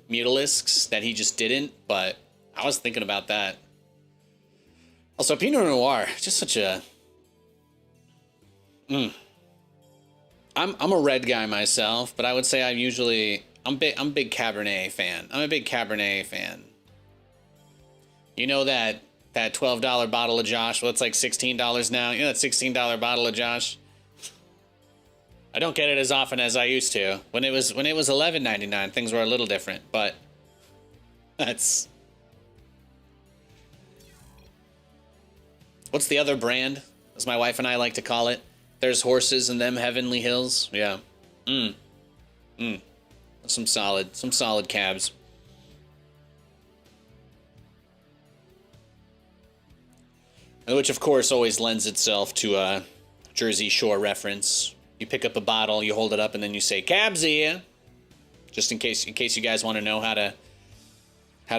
Mutalisks that he just didn't, but I was thinking about that. Also, Pinot Noir, just such a... I'm a red guy myself, but I would say I'm a big Cabernet fan. I'm a big Cabernet fan. You know that $12 bottle of Josh, well, it's like $16 now. You know that $16 bottle of Josh? I don't get it as often as I used to. When it was $11.99, things were a little different, but that's... What's the other brand, as my wife and I like to call it? There's horses in them heavenly hills. Yeah. Some solid cabs. Which, of course, always lends itself to a Jersey Shore reference. You pick up a bottle, you hold it up, and then you say, "Cabs here," just in case you guys want to know how to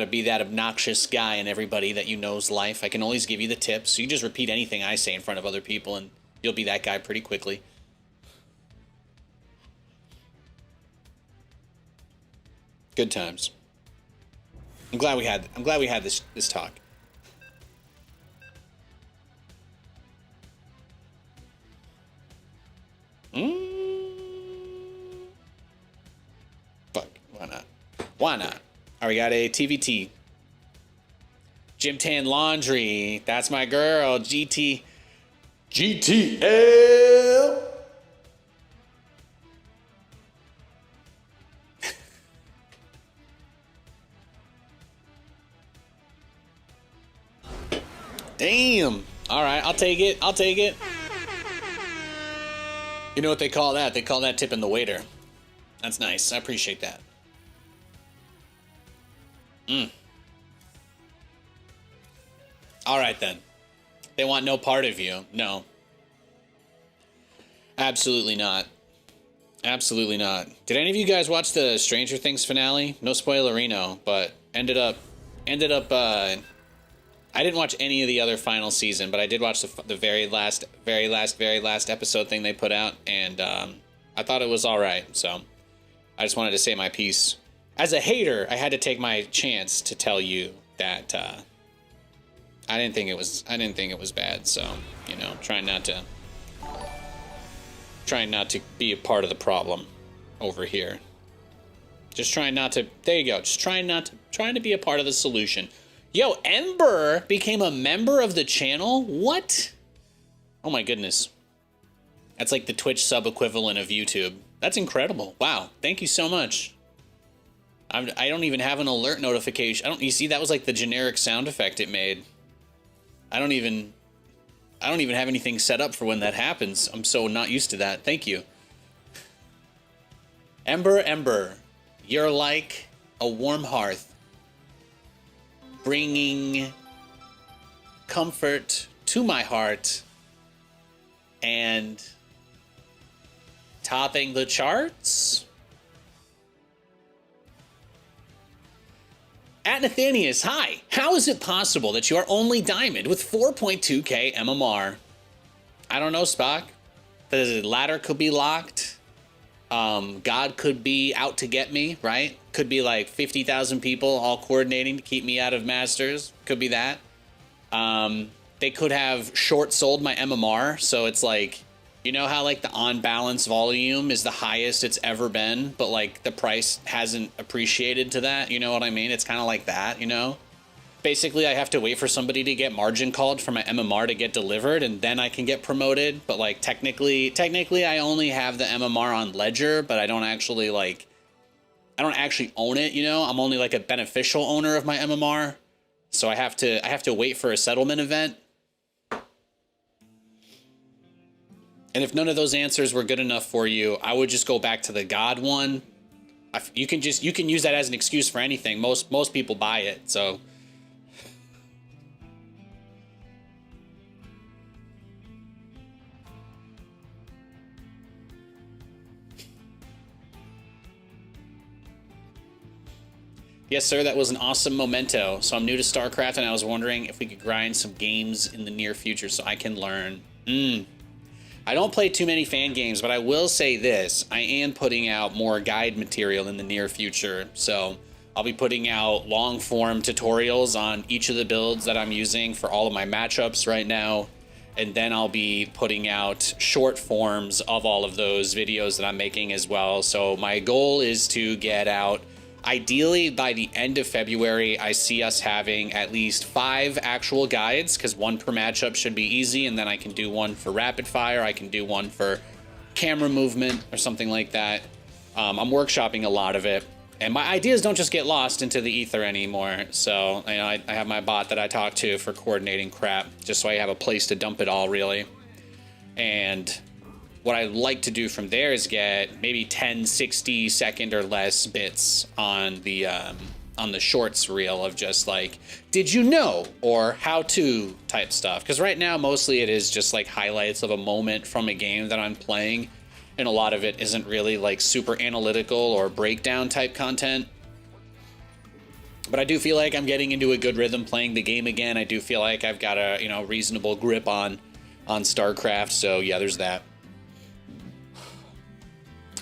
be that obnoxious guy in everybody that you know's life. I can always give you the tips. So you just repeat anything I say in front of other people, and you'll be that guy pretty quickly. Good times. I'm glad we had this talk. Fuck, why not? Why not? All right, we got a TVT. Gym Tan Laundry. That's my girl. GTL. Damn. All right, I'll take it. You know what they call that? They call that tipping the waiter. That's nice. I appreciate that. All right, then. They want no part of you. No. Absolutely not. Absolutely not. Did any of you guys watch the Stranger Things finale? No spoilerino, but ended up I didn't watch any of the other final season, but I did watch the very last episode thing they put out, and I thought it was all right. So I just wanted to say my piece. As a hater, I had to take my chance to tell you that I didn't think it was bad. So, you know, trying not to be a part of the problem over here. Just trying not to. There you go. Just trying to be a part of the solution. Yo, Ember became a member of the channel? What? Oh my goodness. That's like the Twitch sub equivalent of YouTube. That's incredible. Wow. Thank you so much. I don't even have an alert notification. You see, that was like the generic sound effect it made. I don't even have anything set up for when that happens. I'm so not used to that. Thank you. Ember, you're like a warm hearth, bringing comfort to my heart and topping the charts. At Nathanias, hi. How is it possible that you are only diamond with 4.2k MMR? I don't know, Spock. The ladder could be locked. God could be out to get me, right? Could be like 50,000 people all coordinating to keep me out of Masters. Could be that. They could have short sold my MMR, so it's like, you know how like the on balance volume is the highest it's ever been, but like the price hasn't appreciated to that, you know what I mean? It's kind of like that, you know? Basically, I have to wait for somebody to get margin called for my MMR to get delivered, and then I can get promoted. But like technically I only have the MMR on Ledger, but I don't actually own it, you know? I'm only like a beneficial owner of my MMR. So I have to wait for a settlement event. And if none of those answers were good enough for you, I would just go back to the God one. You can use that as an excuse for anything. Most people buy it, so. Yes, sir, that was an awesome memento. So I'm new to StarCraft, and I was wondering if we could grind some games in the near future so I can learn. I don't play too many fan games, but I will say this. I am putting out more guide material in the near future. So I'll be putting out long form tutorials on each of the builds that I'm using for all of my matchups right now. And then I'll be putting out short forms of all of those videos that I'm making as well. So my goal is to get out, ideally by the end of February, I see us having at least 5 actual guides, because 1 per matchup should be easy. And then I can do 1 for rapid fire. I can do 1 for camera movement or something like that. I'm workshopping a lot of it. And my ideas don't just get lost into the ether anymore. So, you know, I have my bot that I talk to for coordinating crap, just so I have a place to dump it all, really. And what I like to do from there is get maybe 10, 60 second or less bits on the shorts reel of just like, did you know, or how to type stuff. Because right now, mostly it is just like highlights of a moment from a game that I'm playing. And a lot of it isn't really like super analytical or breakdown type content. But I do feel like I'm getting into a good rhythm playing the game again. I do feel like I've got a, you know, reasonable grip on StarCraft. So yeah, there's that.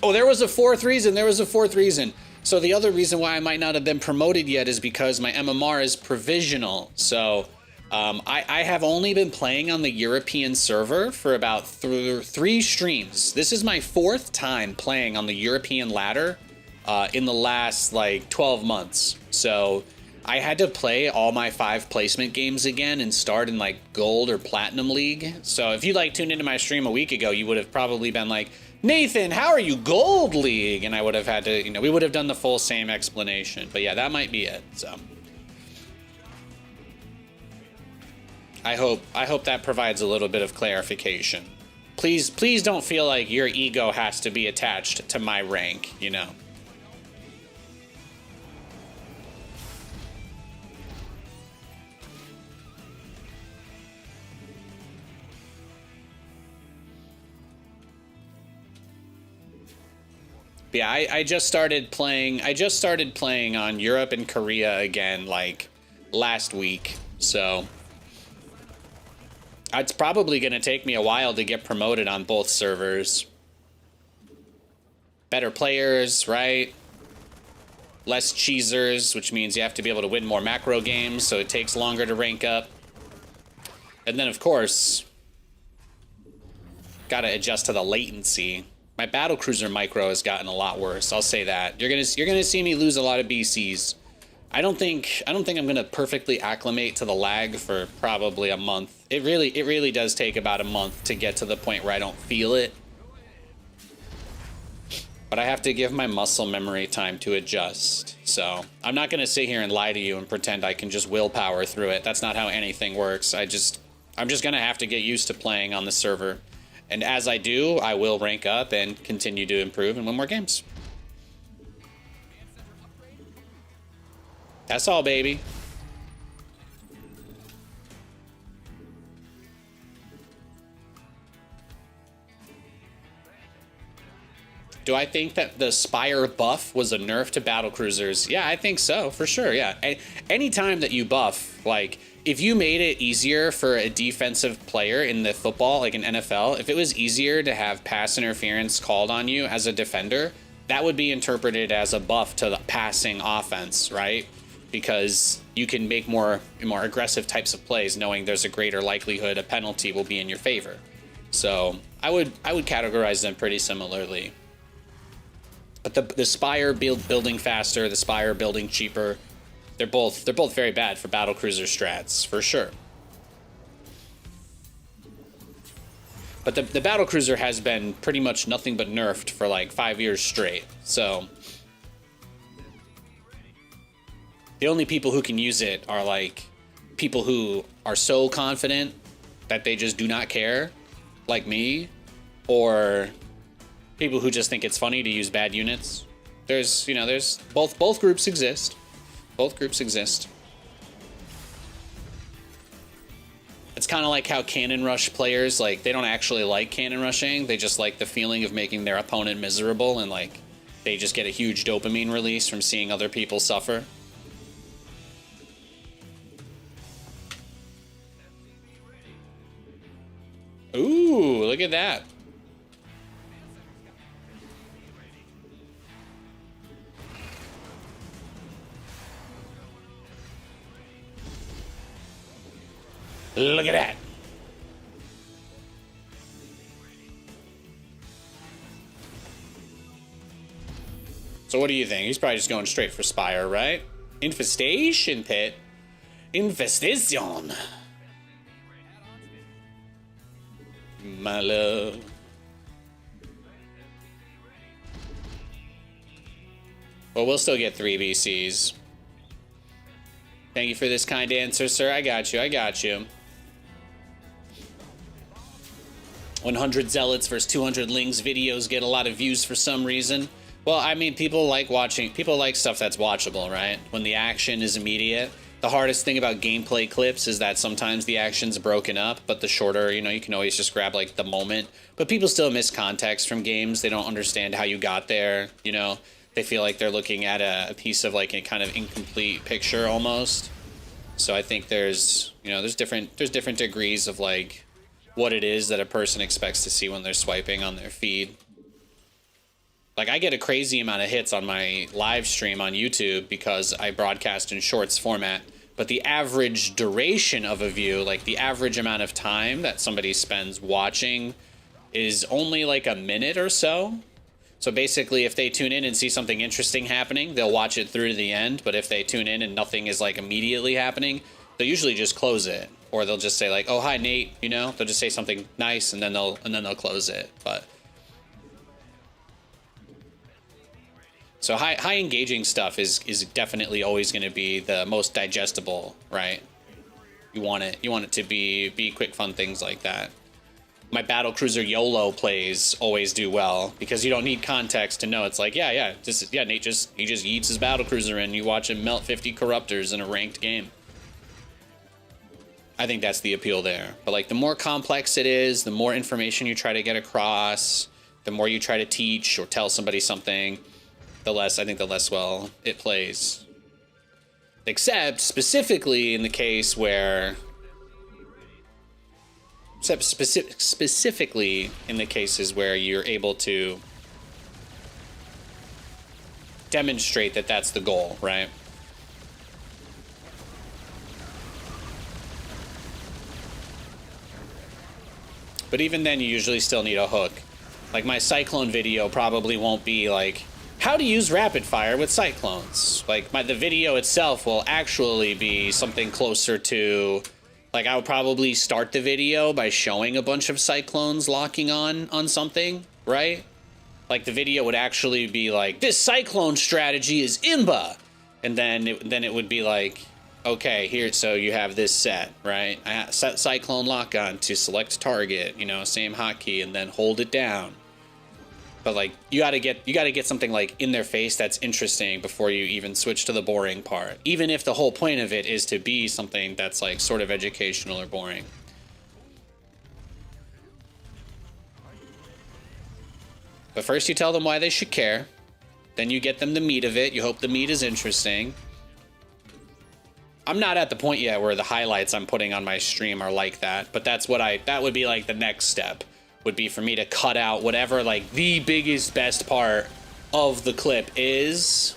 Oh, there was a 4th reason. There was a 4th reason. So the other reason why I might not have been promoted yet is because my MMR is provisional. So I have only been playing on the European server for about 3 streams. This is my 4th time playing on the European ladder in the last like 12 months. So I had to play all my 5 placement games again and start in like gold or platinum league. So if you like tuned into my stream a week ago, you would have probably been like, Nathan, how are you gold league? And I would have had to, you know, we would have done the full same explanation. But yeah, that might be it. So I hope that provides a little bit of clarification. Please don't feel like your ego has to be attached to my rank, you know. Yeah, I just started playing on Europe and Korea again like last week. So it's probably going to take me a while to get promoted on both servers. Better players, right? Less cheesers, which means you have to be able to win more macro games, so it takes longer to rank up. And then, of course, got to adjust to the latency. My battlecruiser micro has gotten a lot worse. I'll say that. You're gonna see me lose a lot of BCs. I don't think I'm gonna perfectly acclimate to the lag for probably a month. It really does take about a month to get to the point where I don't feel it. But I have to give my muscle memory time to adjust. So I'm not gonna sit here and lie to you and pretend I can just willpower through it. That's not how anything works. I'm just gonna have to get used to playing on the server. And as I do, I will rank up and continue to improve and win more games. That's all, baby. Do I think that the Spire buff was a nerf to battlecruisers? Yeah, I think so, for sure, yeah. Anytime that you buff, like, if you made it easier for a defensive player in the football, like in NFL, if it was easier to have pass interference called on you as a defender, that would be interpreted as a buff to the passing offense, right? Because you can make more aggressive types of plays knowing there's a greater likelihood a penalty will be in your favor. So I would categorize them pretty similarly. But the Spire building faster, the Spire building cheaper, they're both very bad for battlecruiser strats, for sure. But the battlecruiser has been pretty much nothing but nerfed for like 5 years straight. So the only people who can use it are like people who are so confident that they just do not care, like me, or people who just think it's funny to use bad units. There's both groups exist. Both groups exist. It's kind of like how cannon rush players, like, they don't actually like cannon rushing. They just like the feeling of making their opponent miserable, and like they just get a huge dopamine release from seeing other people suffer. Ooh, look at that. Look at that. So what do you think? He's probably just going straight for Spire, right? Infestation Pit. Infestation. My love. Well, we'll still get 3 VCs. Thank you for this kind answer, sir. I got you. I got you. 100 Zealots versus 200 Lings videos get a lot of views for some reason. Well, I mean, people like stuff that's watchable, right? When the action is immediate. The hardest thing about gameplay clips is that sometimes the action's broken up, but the shorter, you know, you can always just grab, like, the moment. But people still miss context from games. They don't understand how you got there, you know? They feel like they're looking at a piece of, like, a kind of incomplete picture, almost. So I think there's, you know, there's different degrees of, like, what it is that a person expects to see when they're swiping on their feed. Like, I get a crazy amount of hits on my live stream on YouTube because I broadcast in shorts format. But the average duration of a view, like the average amount of time that somebody spends watching, is only like a minute or so. So basically, if they tune in and see something interesting happening, they'll watch it through to the end. But if they tune in and nothing is like immediately happening, they'll usually just close it. Or they'll just say like, "Oh, hi, Nate," you know? They'll just say something nice and then they'll close it. But so high engaging stuff is definitely always going to be the most digestible, right? You want it to be quick, fun things like that. My battlecruiser YOLO plays always do well because you don't need context to know. It's like, Nate he just yeets his battlecruiser and you watch him melt 50 corruptors in a ranked game. I think that's the appeal there. But like the more complex it is, the more information you try to get across, the more you try to teach or tell somebody something, the less well it plays. Except specifically in the case where, specifically in the cases where you're able to demonstrate that that's the goal, right? But even then, you usually still need a hook. Like my Cyclone video probably won't be like, how to use rapid fire with cyclones. Like the video itself will actually be something closer to, like I would probably start the video by showing a bunch of cyclones locking on something, right? Like the video would actually be like, this cyclone strategy is imba. And then it would be like, okay, here, so you have this set, right? I set cyclone lock on to select target, you know, same hotkey, and then hold it down. But like you gotta get something like in their face that's interesting before you even switch to the boring part. Even if the whole point of it is to be something that's like sort of educational or boring. But first you tell them why they should care. Then you get them the meat of it. You hope the meat is interesting. I'm not at the point yet where the highlights I'm putting on my stream are like that, but that would be like the next step. Would be for me to cut out whatever like the biggest best part of the clip is.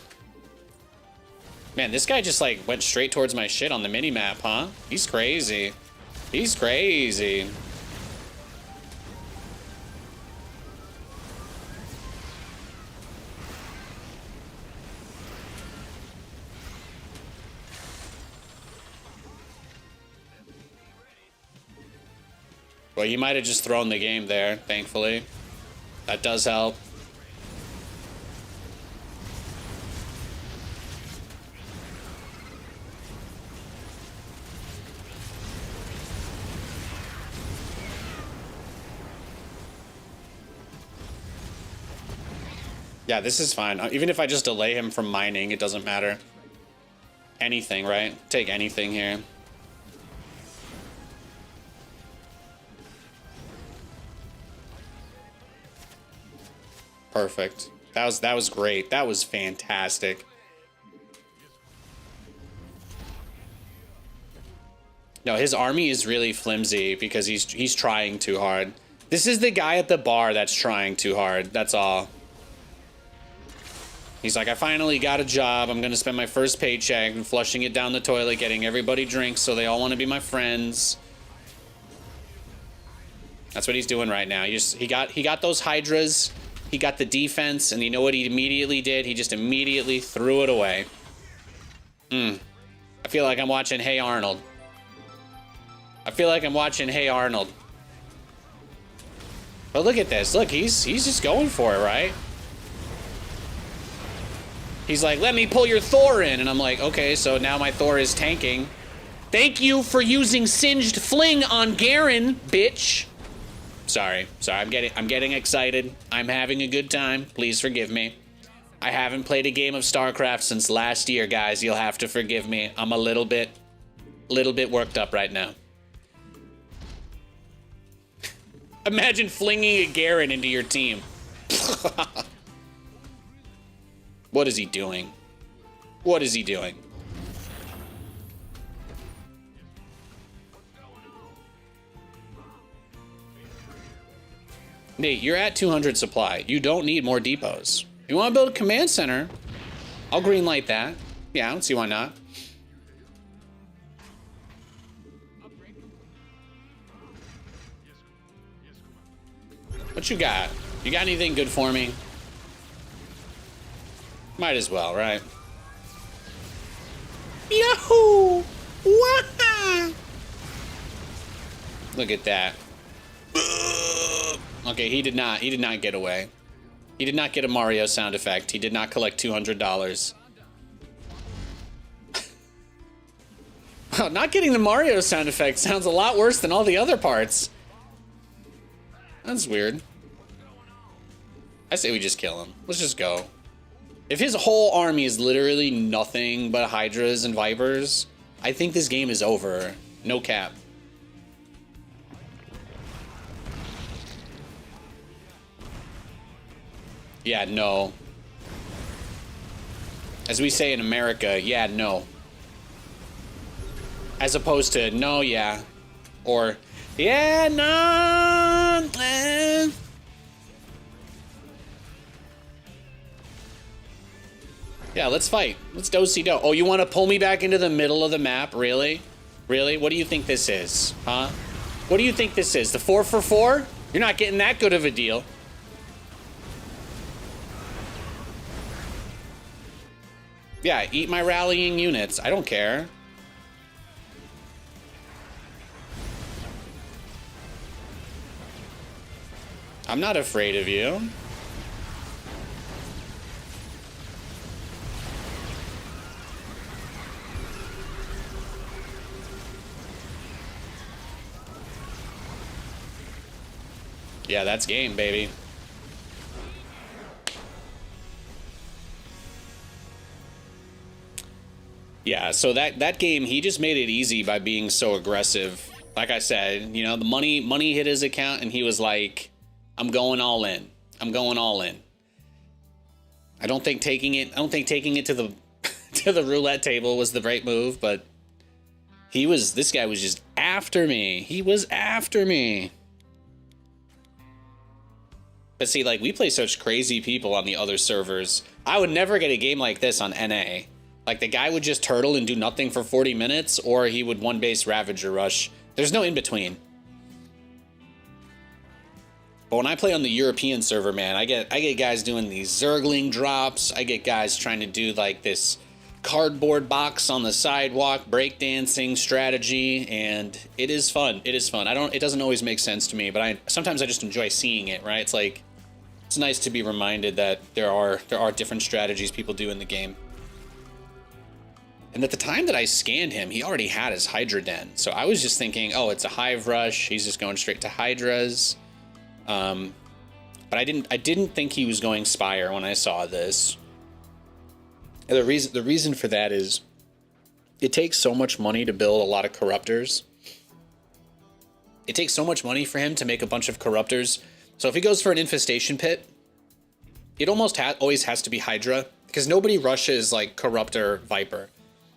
Man, this guy just like went straight towards my shit on the minimap, huh? He's crazy. He's crazy. Well, he might have just thrown the game there, thankfully. That does help. Yeah, this is fine. Even if I just delay him from mining, it doesn't matter. Anything, right? Take anything here. Perfect. That was great. That was fantastic. No, his army is really flimsy because he's trying too hard. This is the guy at the bar that's trying too hard. That's all. He's like, I finally got a job. I'm gonna spend my first paycheck and flushing it down the toilet, getting everybody drinks so they all want to be my friends. That's what he's doing right now. He got those Hydras. He got the defense, and you know what he immediately did? He just immediately threw it away. I feel like I'm watching Hey Arnold. I feel like I'm watching Hey Arnold. But look at this. Look, he's just going for it, right? He's like, let me pull your Thor in. And I'm like, okay, so now my Thor is tanking. Thank you for using Singed Fling on Garen, bitch. Sorry, I'm getting excited. I'm having a good time. Please forgive me. I haven't played a game of StarCraft since last year, guys. You'll have to forgive me. I'm a little bit worked up right now. Imagine flinging a Garen into your team. What is he doing? What is he doing? Nate, you're at 200 supply. You don't need more depots. You want to build a command center? I'll greenlight that. Yeah, I don't see why not. What you got? You got anything good for me? Might as well, right? Yahoo! Wah! Look at that. Okay, he did not get away. He did not get a Mario sound effect. He did not collect $200. Wow, not getting the Mario sound effect sounds a lot worse than all the other parts. That's weird. I say we just kill him. Let's just go. If his whole army is literally nothing but Hydras and Vipers, I think this game is over. No cap. Yeah, no. As we say in America, yeah, no. As opposed to, no, yeah. Or, yeah, no. Yeah, let's fight. Let's do-si-do. Oh, you want to pull me back into the middle of the map? Really? Really? What do you think this is? Huh? What do you think this is? The 4 for 4? You're not getting that good of a deal. Yeah, eat my rallying units. I don't care. I'm not afraid of you. Yeah, that's game, baby. Yeah, so that game, he just made it easy by being so aggressive. Like I said, you know, the money hit his account and he was like, I'm going all in. I'm going all in. I don't think taking it to the to the roulette table was the right move, but this guy was just after me. He was after me. But see, like, we play such crazy people on the other servers. I would never get a game like this on NA. Like, the guy would just turtle and do nothing for 40 minutes, or he would one-base Ravager rush. There's no in-between. But when I play on the European server, man, I get guys doing these Zergling drops. I get guys trying to do, like, this cardboard box on the sidewalk, breakdancing strategy, and it is fun. It is fun. It doesn't always make sense to me, but sometimes I just enjoy seeing it, right? It's like, it's nice to be reminded that there are different strategies people do in the game. And at the time that I scanned him, he already had his Hydra Den. So I was just thinking, oh, it's a Hive Rush. He's just going straight to Hydras. But I didn't think he was going Spire when I saw this. And the reason for that is it takes so much money to build a lot of Corruptors. It takes so much money for him to make a bunch of Corruptors. So if he goes for an Infestation Pit, it almost always has to be Hydra, because nobody rushes like Corruptor Viper,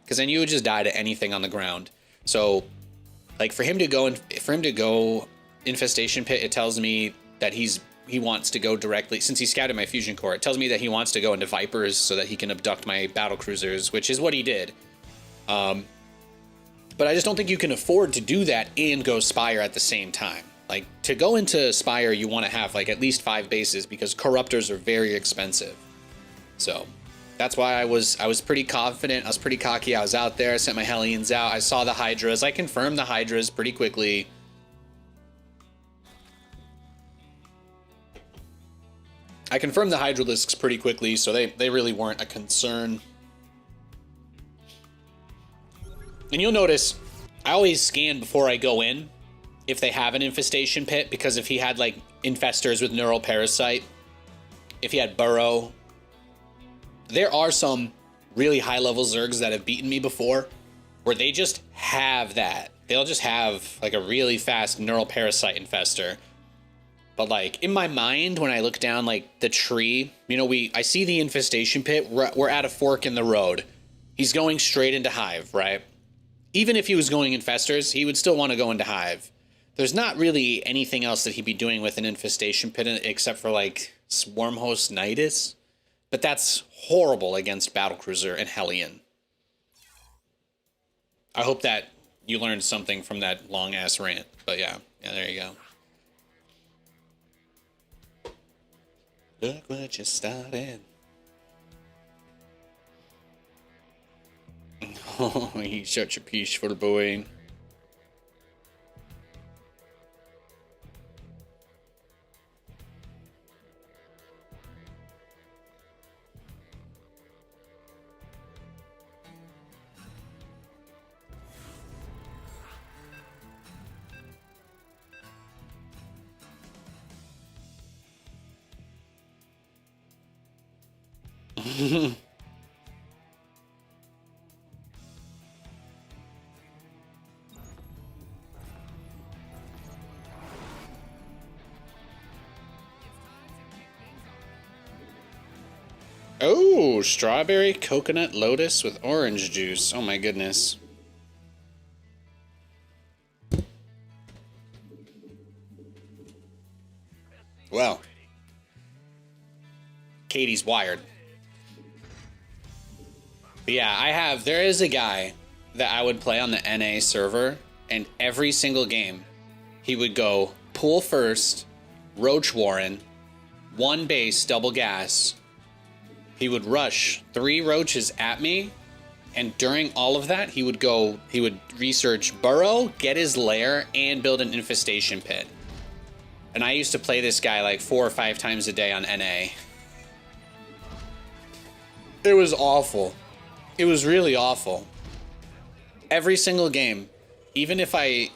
because then you would just die to anything on the ground. So, like, for him to go Infestation Pit, it tells me that he wants to go directly, since he scouted my Fusion Core, it tells me that he wants to go into Vipers so that he can abduct my battlecruisers, which is what he did. But I just don't think you can afford to do that and go Spire at the same time. Like, to go into Spire, you want to have, like, at least 5 bases, because Corruptors are very expensive. So, that's why I was pretty confident, I was pretty cocky, I was out there, I sent my Hellions out, I saw the Hydras, I confirmed the Hydras pretty quickly. I confirmed the Hydralisks pretty quickly, so they really weren't a concern. And you'll notice, I always scan before I go in if they have an Infestation Pit, because if he had, like, Infestors with Neural Parasite, if he had Burrow, there are some really high-level Zergs that have beaten me before, where they just have that. They'll just have, like, a really fast Neural Parasite Infestor. But, like, in my mind, when I look down, like, the tree, you know, I see the Infestation Pit, we're at a fork in the road. He's going straight into Hive, right? Even if he was going Infestors, he would still want to go into Hive. There's not really anything else that he'd be doing with an Infestation Pit except for, like, Swarmhost Nidus. But that's horrible against Battlecruiser and Hellion. I hope that you learned something from that long-ass rant. But yeah, there you go. Look what you started. Oh, he's such a peaceful boy. Oh, strawberry coconut lotus with orange juice. Oh my goodness. Well, Katie's wired. But yeah, there is a guy that I would play on the NA server, and every single game, he would go pool first, Roach Warren, 1 base, double gas. He would rush 3 roaches at me, and during all of that, he would research Burrow, get his lair, and build an Infestation Pit. And I used to play this guy like 4 or 5 times a day on NA. It was awful. It was really awful. Every single game, even if I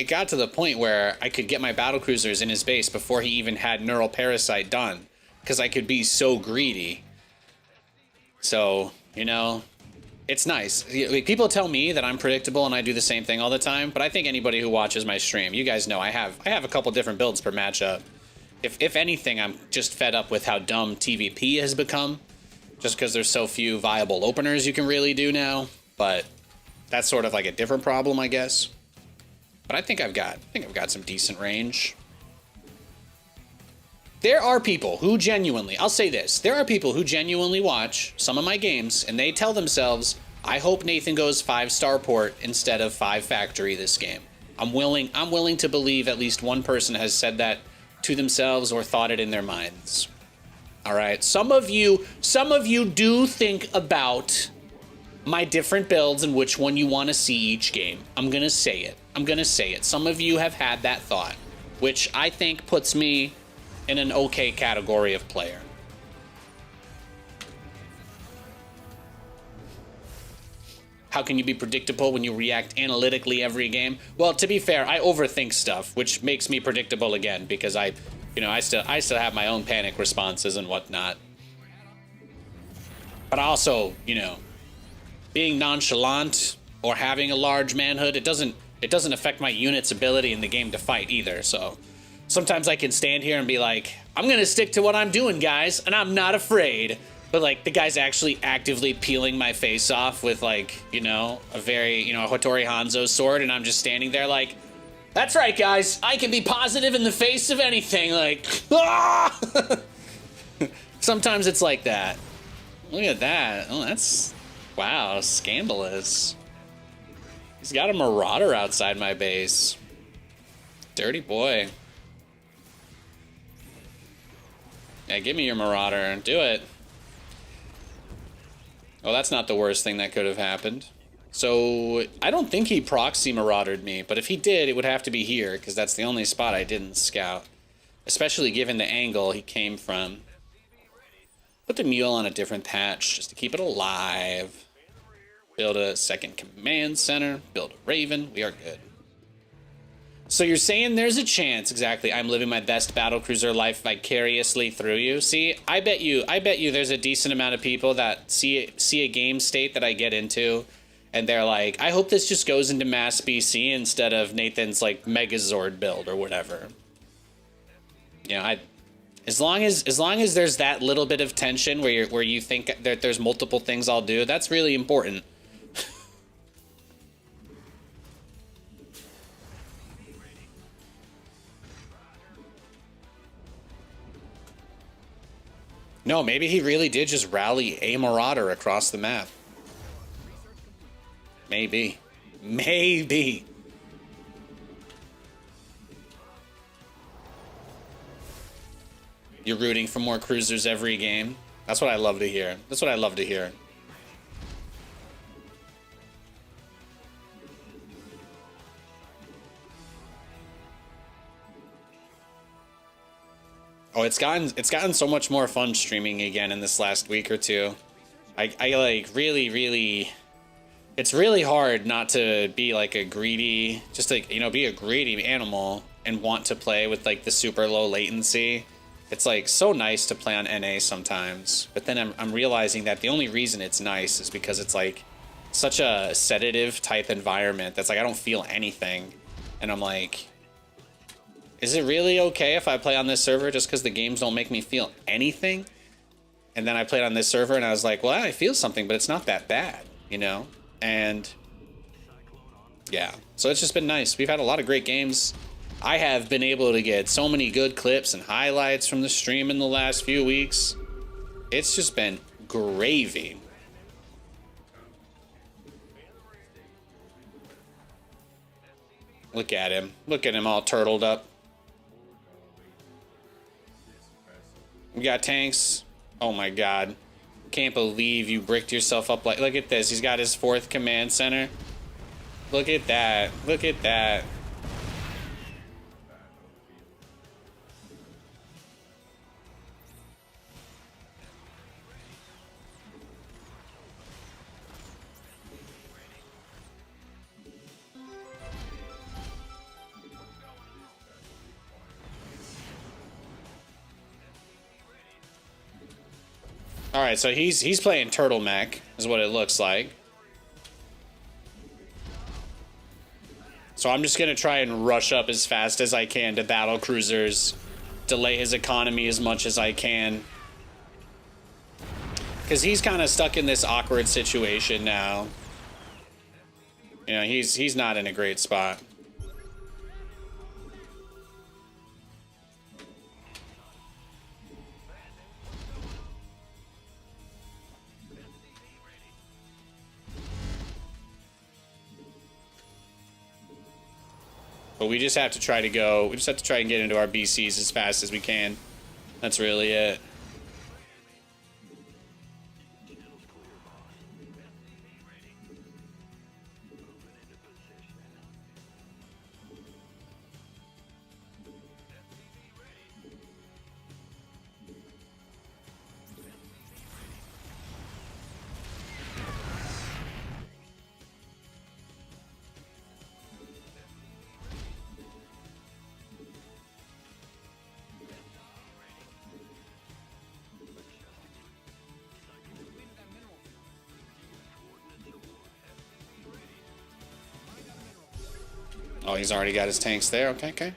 got to the point where I could get my battlecruisers in his base before he even had Neural Parasite done, because I could be so greedy. So, you know, it's nice. People tell me that I'm predictable and I do the same thing all the time, but I think anybody who watches my stream, you guys know I have a couple different builds per matchup. If anything, I'm just fed up with how dumb TVP has become, just because there's so few viable openers you can really do now. But that's sort of like a different problem, I guess. But I think I've got some decent range. There are people who genuinely, I'll say this, there are people who genuinely watch some of my games and they tell themselves, I hope Nathan goes 5-star port instead of 5 factory this game. I'm willing to believe at least one person has said that to themselves or thought it in their minds. All right, some of you do think about my different builds and which one you want to see each game. I'm going to say it. Some of you have had that thought, which I think puts me in an okay category of player. How can you be predictable when you react analytically every game? Well, to be fair, I overthink stuff, which makes me predictable again, because I still have my own panic responses and whatnot. But also, being nonchalant or having a large manhood, it doesn't affect my unit's ability in the game to fight either. So sometimes I can stand here and be like, I'm gonna stick to what I'm doing, guys, and I'm not afraid. But like, the guy's actually actively peeling my face off with like, a very, Hattori Hanzo sword, and I'm just standing there like, that's right, guys, I can be positive in the face of anything, like, ah! Sometimes it's like that. Look at that. Oh, that's, wow, scandalous. He's got a Marauder outside my base. Dirty boy. Yeah, give me your Marauder. Do it. Well, that's not the worst thing that could have happened. So, I don't think he proxy Maraudered me, but if he did, it would have to be here, because that's the only spot I didn't scout. Especially given the angle he came from. Put the mule on a different patch, just to keep it alive. Build a second command center, build a Raven, we are good. So you're saying there's a chance, exactly, I'm living my best battlecruiser life vicariously through you? See, I bet you there's a decent amount of people that see a game state that I get into, and they're like, I hope this just goes into mass BC instead of Nathan's, like, Megazord build or whatever. You know, as long as there's that little bit of tension where you think that there's multiple things I'll do, that's really important. No, maybe he really did just rally a Marauder across the map. Maybe. Maybe. You're rooting for more cruisers every game. That's what I love to hear. That's what I love to hear. Oh, it's gotten so much more fun streaming again in this last week or two. I like really, it's really hard not to be like a greedy, just like, you know, be a greedy animal and want to play with like the super low latency. It's like so nice to play on NA sometimes, but then I'm realizing that the only reason it's nice is because it's like such a sedative type environment that's like I don't feel anything, and I'm like, is it really okay if I play on this server just because the games don't make me feel anything? And then I played on this server and I was like, well, I feel something, but it's not that bad, you know? And yeah, so it's just been nice. We've had a lot of great games. I have been able to get so many good clips and highlights from the stream in the last few weeks. It's just been gravy. Look at him. Look at him all turtled up. We got tanks. Oh my god. Can't believe you bricked yourself up like... Look at this. He's got his 4th command center. Look at that. Look at that. All right, so he's playing turtleneck, is what it looks like. So I'm just gonna try and rush up as fast as I can to battle cruisers, delay his economy as much as I can, because he's kind of stuck in this awkward situation now. You know, he's not in a great spot. But we just have to try to go, we just have to try and get into our BCs as fast as we can. That's really it. Oh, he's already got his tanks there. Okay, okay.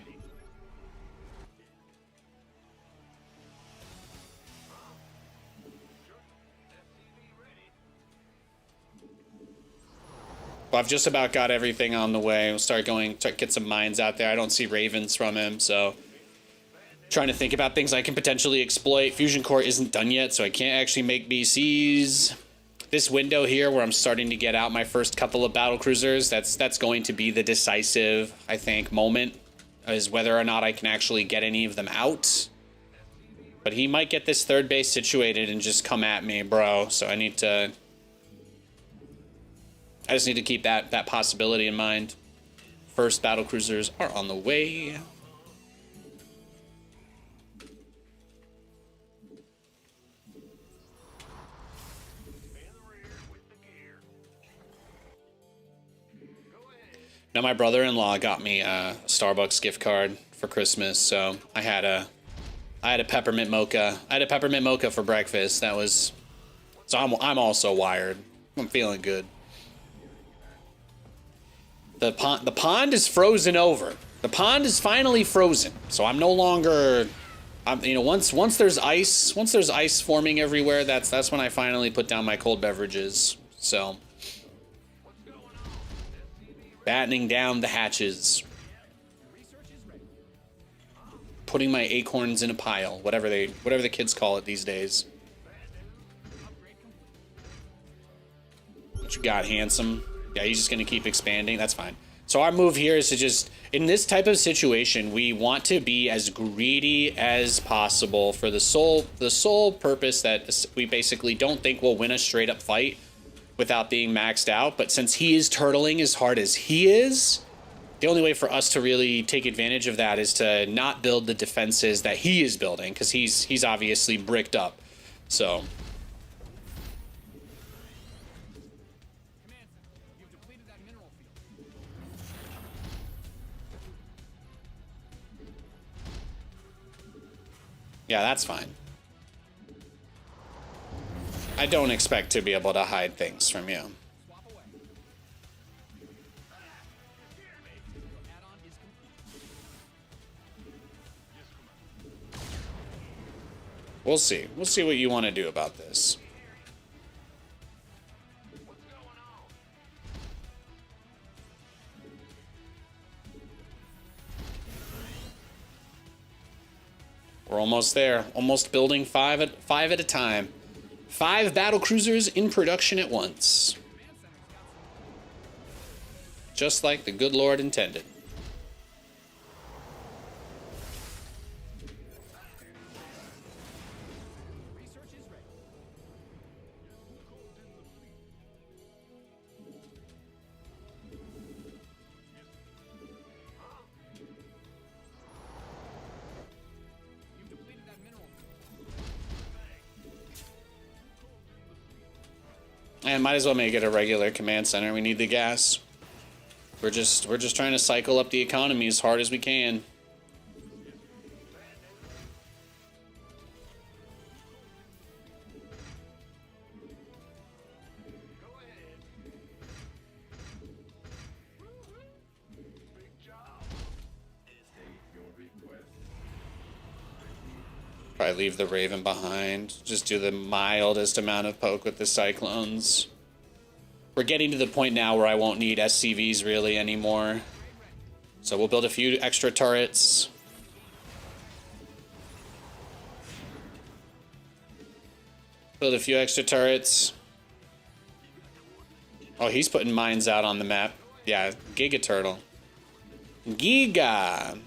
Well, I've just about got everything on the way. We'll start going to get some mines out there. I don't see ravens from him, so trying to think about things I can potentially exploit. Fusion core isn't done yet, so I can't actually make BCs. This window here where I'm starting to get out my first couple of battle cruisers, that's going to be the decisive, I think, moment is whether or not I can actually get any of them out. But he might get this third base situated and just come at me, bro. So I just need to keep that possibility in mind. First battle cruisers are on the way. Now my brother-in-law got me a Starbucks gift card for Christmas, so I had a peppermint mocha. I had a peppermint mocha for breakfast. That was, so I'm also wired. I'm feeling good. The pond is frozen over. The pond is finally frozen, so I'm no longer. You know, once there's ice forming everywhere, that's when I finally put down my cold beverages. So. Battening down the hatches. Putting my acorns in a pile. Whatever the kids call it these days. What you got, handsome? Yeah, he's just gonna keep expanding. That's fine. So our move here is to just, in this type of situation, we want to be as greedy as possible for the sole purpose that we basically don't think we'll win a straight up fight without being maxed out. But since he is turtling as hard as he is, the only way for us to really take advantage of that is to not build the defenses that he is building, because he's obviously bricked up. So yeah, that's fine. I don't expect to be able to hide things from you. We'll see. We'll see what you want to do about this. We're almost there. Almost building five at a time. 5 battle cruisers in production at once. Just like the good Lord intended. And might as well make it a regular command center. We need the gas. We're just trying to cycle up the economy as hard as we can. Probably leave the Raven behind. Just do the mildest amount of poke with the Cyclones. We're getting to the point now where I won't need SCVs really anymore. So we'll build a few extra turrets. Build a few extra turrets. Oh, he's putting mines out on the map. Yeah, Giga Turtle. Giga!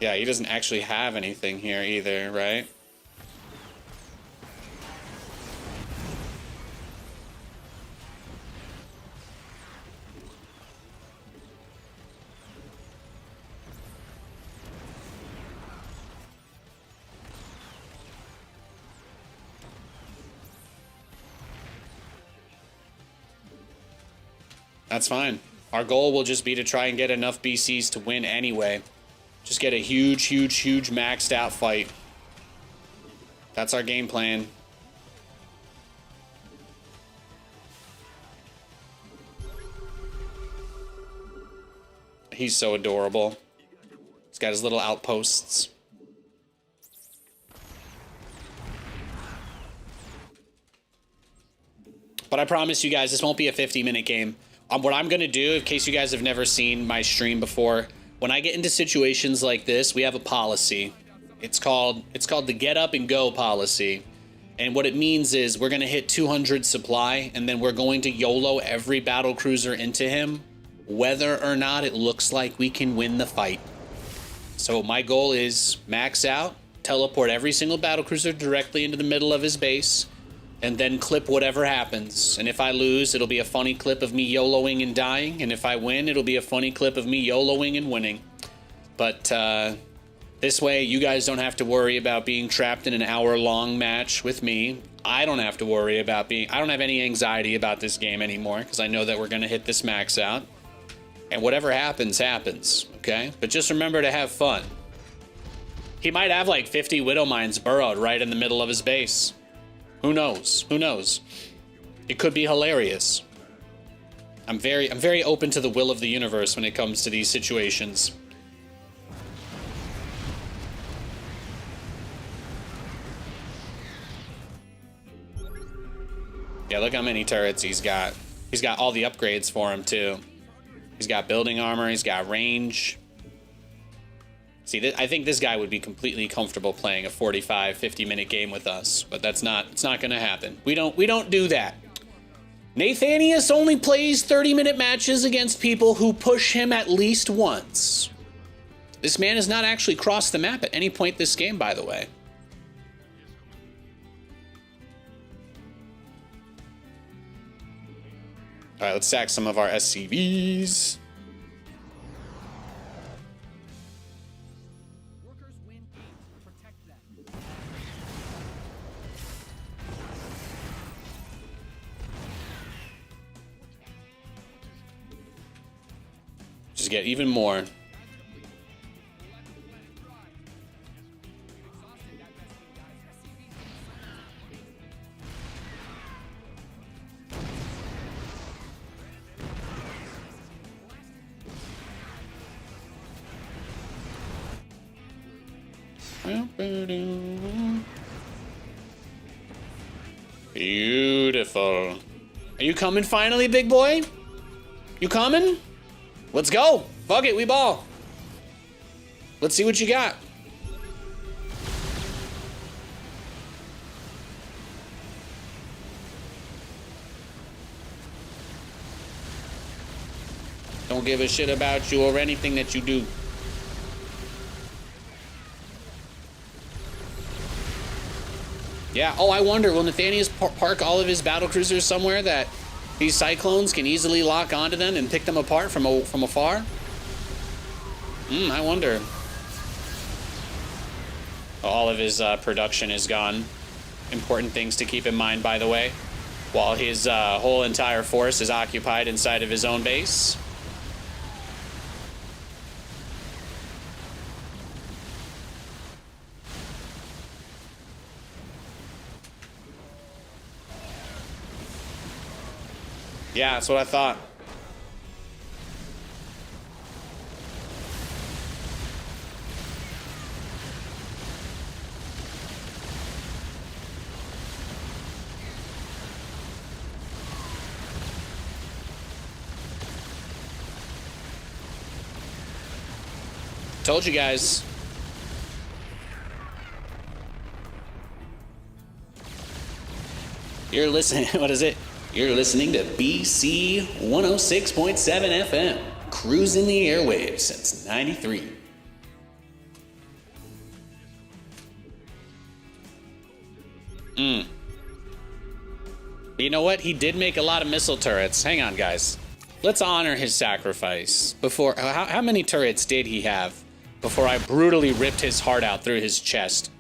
Yeah, he doesn't actually have anything here either, right? That's fine. Our goal will just be to try and get enough BCs to win anyway. Just get a huge, huge, huge maxed out fight. That's our game plan. He's so adorable. He's got his little outposts. But I promise you guys, this won't be a 50-minute game. What I'm going to do, in case you guys have never seen my stream before, when I get into situations like this, we have a policy. It's called the get up and go policy. And what it means is we're going to hit 200 supply, and then we're going to YOLO every battle cruiser into him, whether or not it looks like we can win the fight. So my goal is max out, teleport every single battle cruiser directly into the middle of his base, and then clip whatever happens. And if I lose, it'll be a funny clip of me YOLOing and dying, and if I win, it'll be a funny clip of me YOLOing and winning. But this way, you guys don't have to worry about being trapped in an hour-long match with me. I don't have to worry about I don't have any anxiety about this game anymore, because I know that we're going to hit this max out. And whatever happens, happens, okay? But just remember to have fun. He might have like 50 Widow Mines burrowed right in the middle of his base. Who knows? Who knows? It could be hilarious. I'm very open to the will of the universe when it comes to these situations. Yeah, look how many turrets he's got. He's got all the upgrades for him, too. He's got building armor, he's got range. See, I think this guy would be completely comfortable playing a 45, 50-minute game with us, but it's not gonna happen. We don't do that. Nathanias only plays 30-minute matches against people who push him at least once. This man has not actually crossed the map at any point this game, by the way. All right, let's sack some of our SCVs. Just get even more. Beautiful. Are you coming finally, big boy? You coming? Let's go. Fuck it, we ball. Let's see what you got. Don't give a shit about you or anything that you do. Yeah, oh, I wonder, will Nathanias park all of his battle cruisers somewhere that these cyclones can easily lock onto them and pick them apart from afar? I wonder. All of his production is gone. Important things to keep in mind, by the way. While his whole entire force is occupied inside of his own base. Yeah, that's what I thought. Told you guys. You're listening, what is it? You're listening to BC 106.7 FM, cruising the airwaves since '93. You know what? He did make a lot of missile turrets. Hang on, guys. Let's honor his sacrifice. Before, how many turrets did he have before I brutally ripped his heart out through his chest?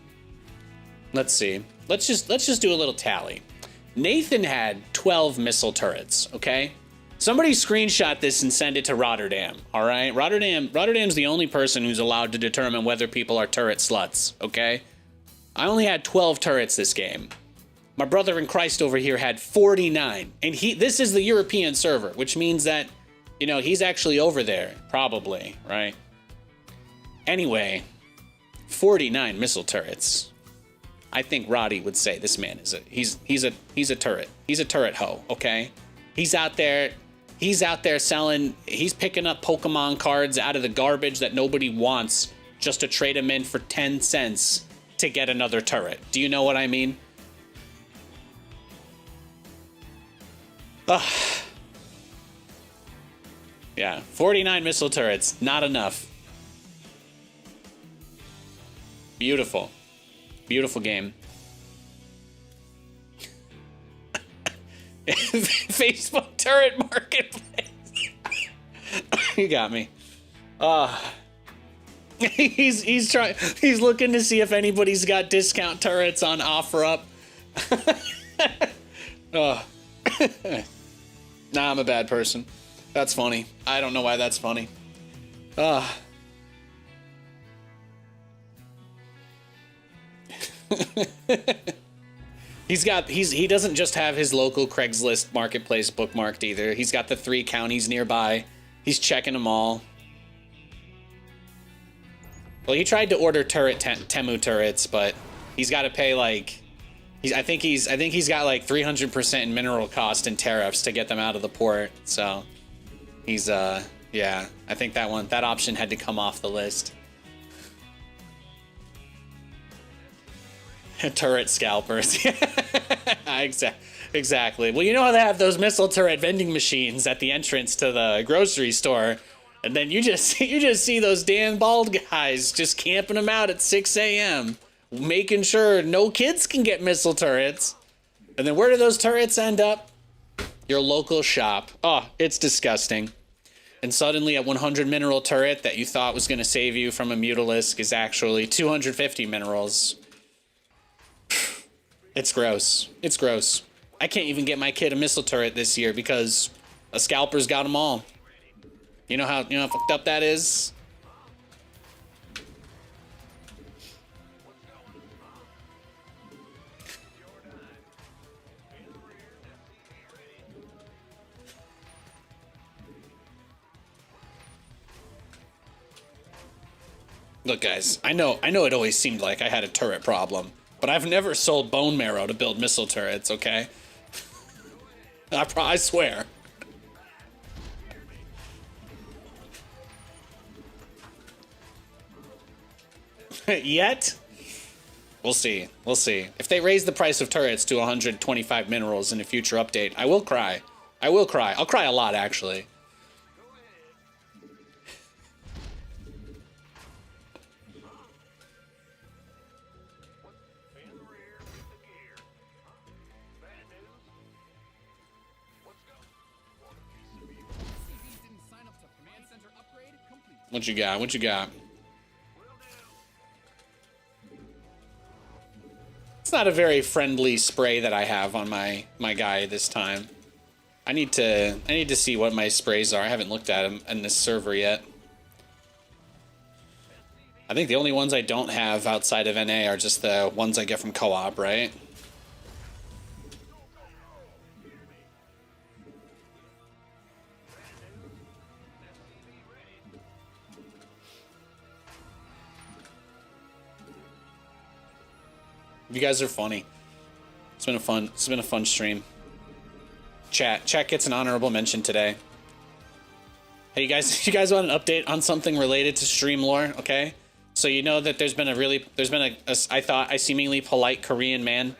Let's see. Let's just do a little tally. Nathan had 12 missile turrets, okay? Somebody screenshot this and send it to Rotterdam, all right? Rotterdam's the only person who's allowed to determine whether people are turret sluts, okay? I only had 12 turrets this game. My brother in Christ over here had 49, and this is the European server, which means that, you know, he's actually over there, probably, right? Anyway, 49 missile turrets. I think Roddy would say this man is he's a turret. He's a turret hoe, okay? He's out there selling, he's picking up Pokemon cards out of the garbage that nobody wants just to trade them in for 10 cents to get another turret. Do you know what I mean? Yeah, 49 missile turrets, not enough. Beautiful. Beautiful game. Facebook turret marketplace. You got me. He's looking to see if anybody's got discount turrets on OfferUp. Nah, I'm a bad person. That's funny. I don't know why that's funny. He doesn't just have his local Craigslist marketplace bookmarked either. He's got the 3 counties nearby. He's checking them all. Well, he tried to order Temu turrets, but he's got to pay like I think he's got like 300% in mineral cost and tariffs to get them out of the port. So he's yeah, I think that option had to come off the list. Turret scalpers. Exactly. Well, you know how they have those missile turret vending machines at the entrance to the grocery store, and then you just see those damn bald guys just camping them out at 6 a.m. making sure no kids can get missile turrets. And then where do those turrets end up? Your local shop. Oh, it's disgusting. And suddenly a 100 mineral turret that you thought was going to save you from a Mutalisk is actually 250 minerals. It's gross. It's gross. I can't even get my kid a missile turret this year because a scalper's got them all. You know how fucked up that is? Look, guys, I know it always seemed like I had a turret problem, but I've never sold bone marrow to build missile turrets, okay? I swear. Yet? We'll see. We'll see. If they raise the price of turrets to 125 minerals in a future update, I will cry. I will cry. I'll cry a lot, actually. What you got? What you got? It's not a very friendly spray that I have on my guy this time. I need to see what my sprays are. I haven't looked at them in this server yet. I think the only ones I don't have outside of NA are just the ones I get from co-op, right? You guys are funny. It's been a fun stream. Chat gets an honorable mention today. Hey, you guys want an update on something related to stream lore? Okay, so you know that there's been a seemingly polite Korean man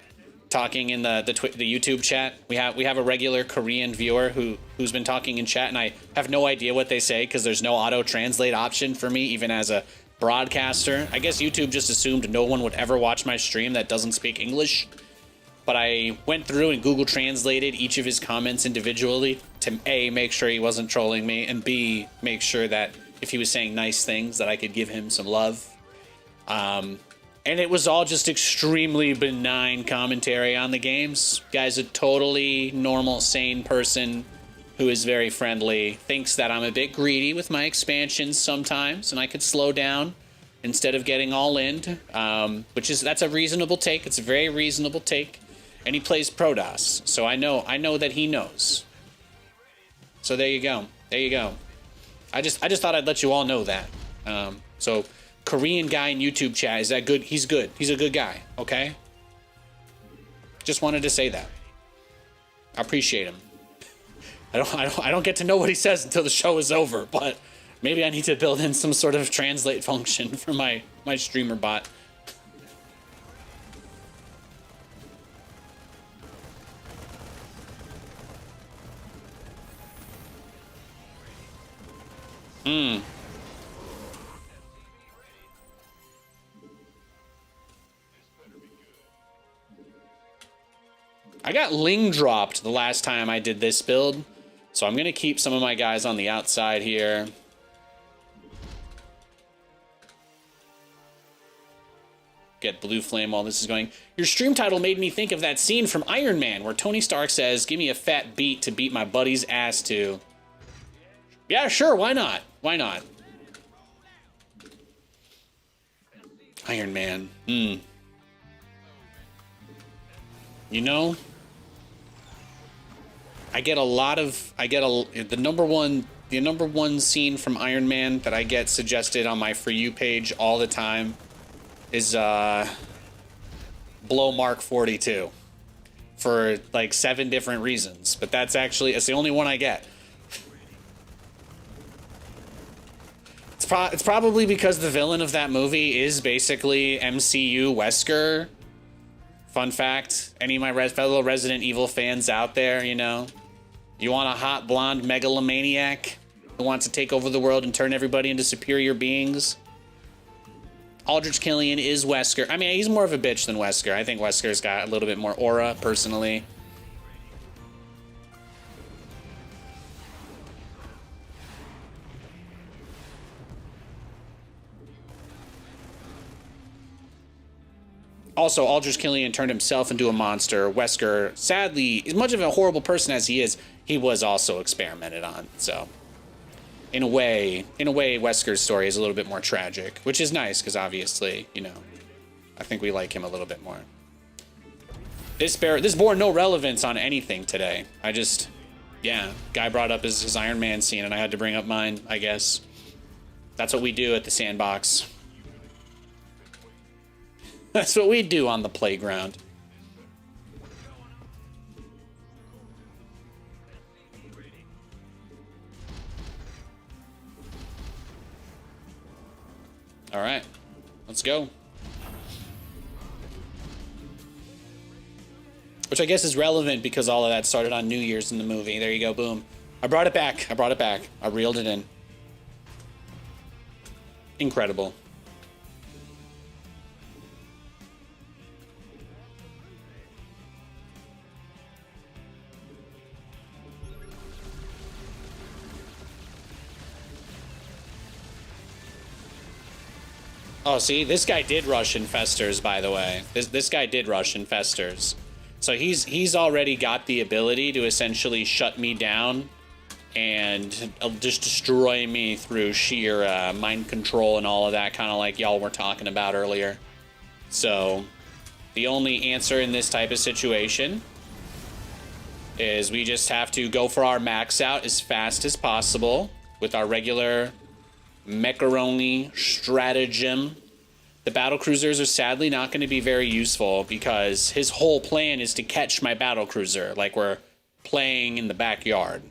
talking in the YouTube chat. We have a regular Korean viewer who's been talking in chat, and I have no idea what they say because there's no auto translate option for me, even as a broadcaster. I guess YouTube just assumed no one would ever watch my stream that doesn't speak English. But I went through and Google translated each of his comments individually to A, make sure he wasn't trolling me, and B, make sure that if he was saying nice things that I could give him some love. And it was all just extremely benign commentary on the games. Guy's a totally normal, sane person who is very friendly, thinks that I'm a bit greedy with my expansions sometimes, and I could slow down instead of getting all in, that's a reasonable take. It's a very reasonable take. And he plays Protoss, so I know that he knows. So there you go. There you go. I just thought I'd let you all know that. So Korean guy in YouTube chat, is that good? He's good. He's a good guy, okay? Just wanted to say that. I appreciate him. I don't get to know what he says until the show is over, but maybe I need to build in some sort of translate function for my streamer bot. Hmm. I got Ling dropped the last time I did this build, so I'm going to keep some of my guys on the outside here. Get Blue Flame while this is going. Your stream title made me think of that scene from Iron Man where Tony Stark says, "Give me a fat beat to beat my buddy's ass to." Yeah, sure, why not? Why not? Iron Man. You know, the number one scene from Iron Man that I get suggested on my For You page all the time is Blow Mark 42 for like 7 different reasons, but it's the only one I get. It's probably because the villain of that movie is basically MCU Wesker. Fun fact, any of my fellow Resident Evil fans out there, you know, you want a hot blonde megalomaniac who wants to take over the world and turn everybody into superior beings? Aldrich Killian is Wesker. I mean, he's more of a bitch than Wesker. I think Wesker's got a little bit more aura, personally. Also, Aldrich Killian turned himself into a monster. Wesker, sadly, as much of a horrible person as he is, he was also experimented on. So, in a way, Wesker's story is a little bit more tragic, which is nice because obviously, you know, I think we like him a little bit more. This bore no relevance on anything today. Yeah, guy brought up his Iron Man scene, and I had to bring up mine, I guess. That's what we do at the sandbox. That's what we do on the playground. All right, let's go. Which I guess is relevant because all of that started on New Year's in the movie. There you go, boom. I brought it back. I reeled it in. Incredible. Oh, see, this guy did rush Infestors, by the way. This guy did rush Infestors. So he's already got the ability to essentially shut me down and just destroy me through sheer mind control and all of that, kind of like y'all were talking about earlier. So the only answer in this type of situation is we just have to go for our max out as fast as possible with our regular macaroni stratagem. The battle cruisers are sadly not going to be very useful because his whole plan is to catch my battle cruiser like we're playing in the backyard.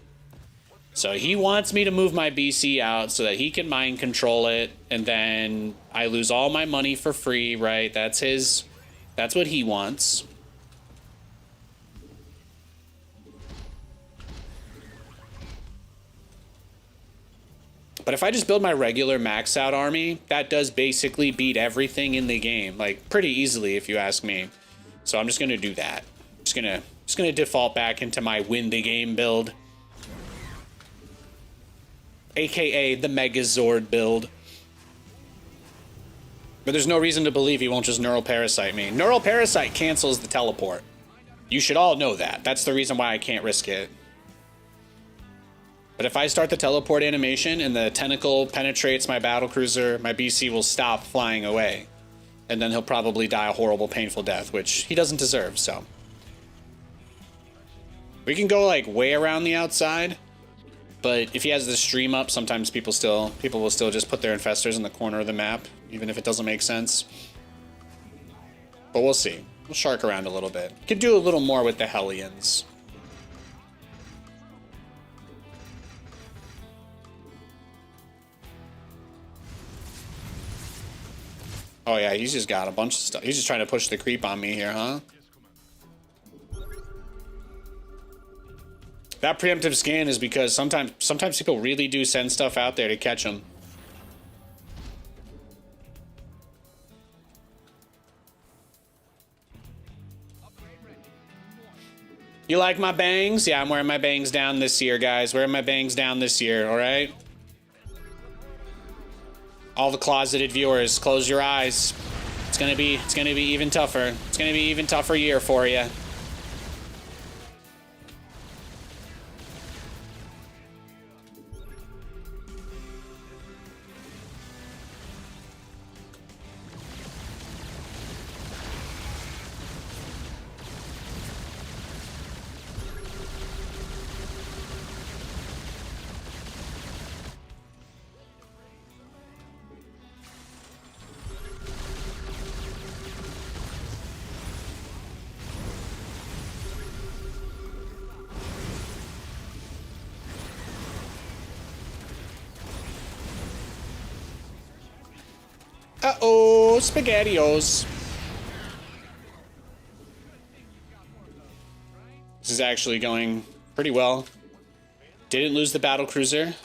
So he wants me to move my BC out so that he can mind control it, and then I lose all my money for free, right? That's what he wants. But if I just build my regular max out army, that does basically beat everything in the game, like pretty easily if you ask me. So I'm just gonna do that. Just gonna default back into my win the game build, aka the Megazord build. But there's no reason to believe he won't just Neural Parasite me. Neural Parasite cancels the teleport. You should all know that. That's the reason why I can't risk it. But if I start the teleport animation and the tentacle penetrates my battlecruiser, my BC will stop flying away. And then he'll probably die a horrible, painful death, which he doesn't deserve, so. We can go, like, way around the outside. But if he has the stream up, sometimes people will still just put their infestors in the corner of the map, even if it doesn't make sense. But we'll see. We'll shark around a little bit. Could do a little more with the Hellions. Oh yeah, he's just got a bunch of stuff. He's just trying to push the creep on me here, huh? That preemptive scan is because sometimes people really do send stuff out there to catch them. You like my bangs? Yeah, I'm wearing my bangs down this year, guys. Wearing my bangs down this year, all right? All the closeted viewers, close your eyes. It's gonna be even tougher. It's gonna be even tougher year for you. Uh-oh, SpaghettiOs. This is actually going pretty well. Didn't lose the battle cruiser.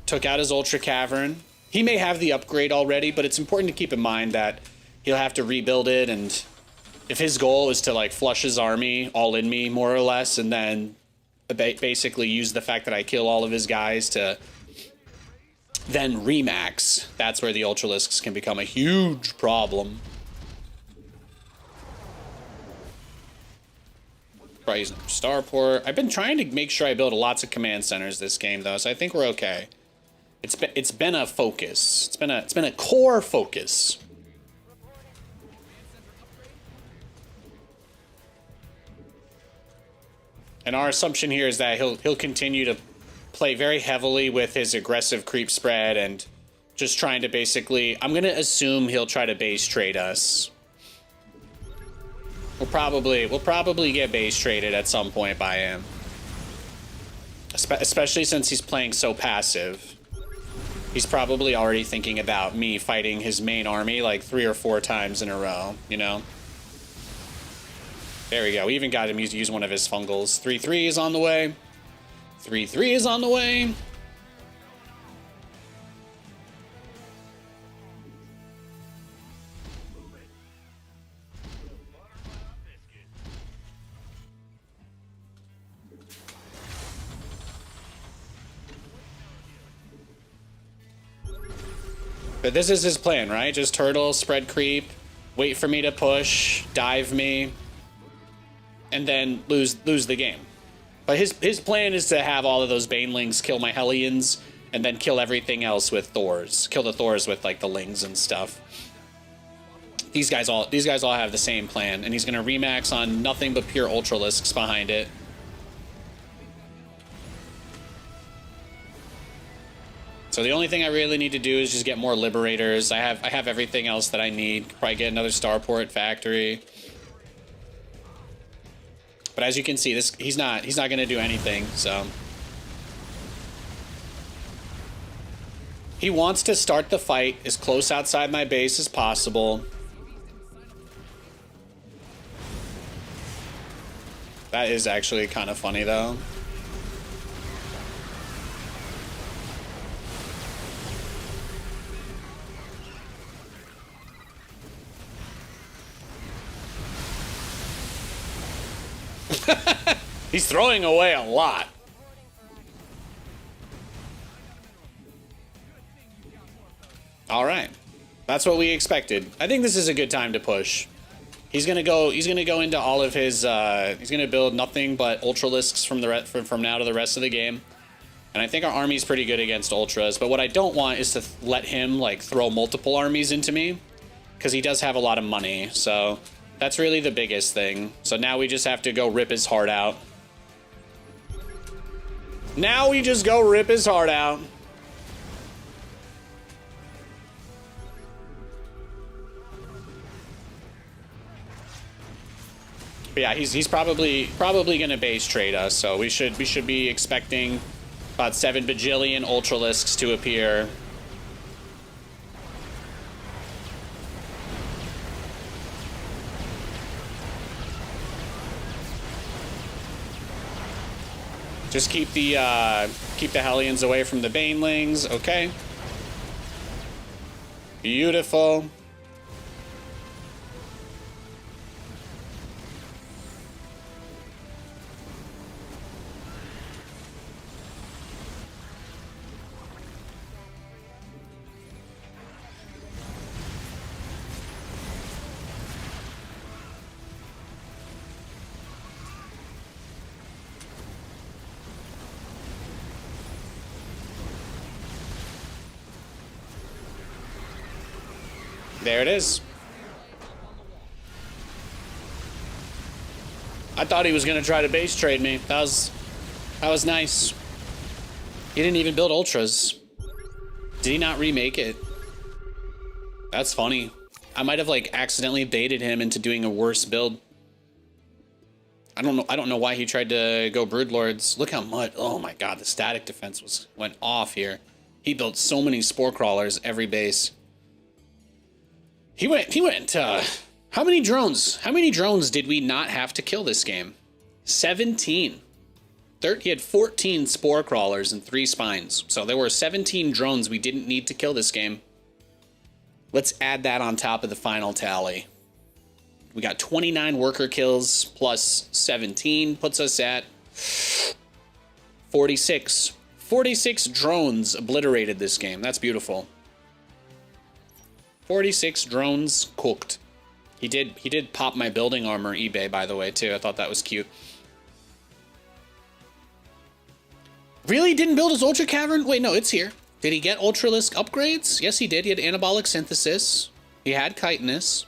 Took out his Ultra Cavern. He may have the upgrade already, but it's important to keep in mind that he'll have to rebuild it, and if his goal is to like flush his army all in me more or less, and then basically use the fact that I kill all of his guys to then remax, that's where the Ultralisks can become a huge problem. Probably using Starport. I've been trying to make sure I build lots of command centers this game though, so I think we're okay. It's been a focus. It's been a core focus. And our assumption here is that he'll continue to play very heavily with his aggressive creep spread and just trying to basically, I'm gonna assume he'll try to base trade us. We'll probably get base traded at some point by him. Especially since he's playing so passive. He's probably already thinking about me fighting his main army like 3 or 4 times in a row, you know? There we go. We even got him to use one of his fungals. 3-3 is on the way. 3-3 is on the way. But this is his plan, right? Just turtle, spread creep, wait for me to push, dive me, and then lose the game. But his plan is to have all of those Banelings kill my Hellions, and then kill everything else with Thors. Kill the Thors with like the Lings and stuff. These guys all have the same plan, and he's gonna remax on nothing but pure Ultralisks behind it. So the only thing I really need to do is just get more Liberators. I have everything else that I need. Probably get another Starport factory. But as you can see, he's not going to do anything, so. He wants to start the fight as close outside my base as possible. That is actually kind of funny, though. He's throwing away a lot. All right, that's what we expected. I think this is a good time to push. He's gonna go into all of his. He's gonna build nothing but Ultralisks from now to the rest of the game. And I think our army's pretty good against Ultras. But what I don't want is to let him like throw multiple armies into me, because he does have a lot of money. So that's really the biggest thing. So now we just have to go rip his heart out. Now we just go rip his heart out. But yeah, he's probably gonna base trade us, so we should be expecting about 7 bajillion Ultralisks to appear. Just keep the Hellions away from the Banelings. Okay. Beautiful. There it is. I thought he was gonna try to base trade me. That was nice. He didn't even build ultras. Did he not remake it? That's funny. I might have like accidentally baited him into doing a worse build. I don't know why he tried to go Broodlords. Look how much. Oh my god, the static defense went off here. He built so many spore crawlers every base. He went, how many drones? How many drones did we not have to kill this game? 17. He had 14 spore crawlers and 3 spines. So there were 17 drones we didn't need to kill this game. Let's add that on top of the final tally. We got 29 worker kills plus 17 puts us at 46. 46 drones obliterated this game. That's beautiful. 46 drones cooked. He did pop my building armor eBay, by the way, too. I thought that was cute. Really? Didn't build his Ultra Cavern? Wait, no, it's here. Did he get Ultralisk upgrades? Yes, he did. He had Anabolic Synthesis. He had Chitinous.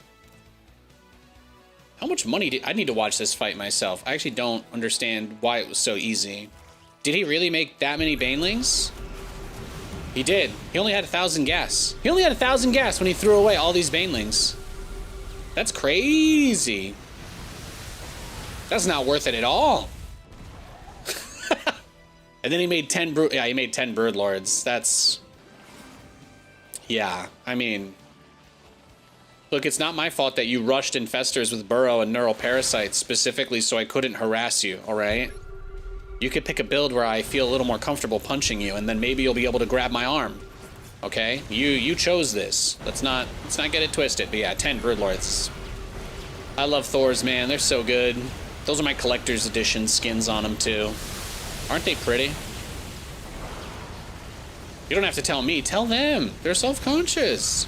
How much money did... I need to watch this fight myself. I actually don't understand why it was so easy. Did he really make that many Banelings? He did. He only had 1,000 gas. He only had 1,000 gas when he threw away all these Banelings. That's crazy. That's not worth it at all. And then he made 10 he made 10 Broodlords. That's... Yeah, I mean... Look, it's not my fault that you rushed Infestors with Burrow and Neural Parasites specifically so I couldn't harass you, alright? You could pick a build where I feel a little more comfortable punching you, and then maybe you'll be able to grab my arm. Okay? You chose this. Let's not get it twisted. But yeah, 10 Broodlords. I love Thors, man. They're so good. Those are my collector's edition skins on them, too. Aren't they pretty? You don't have to tell me. Tell them. They're self-conscious.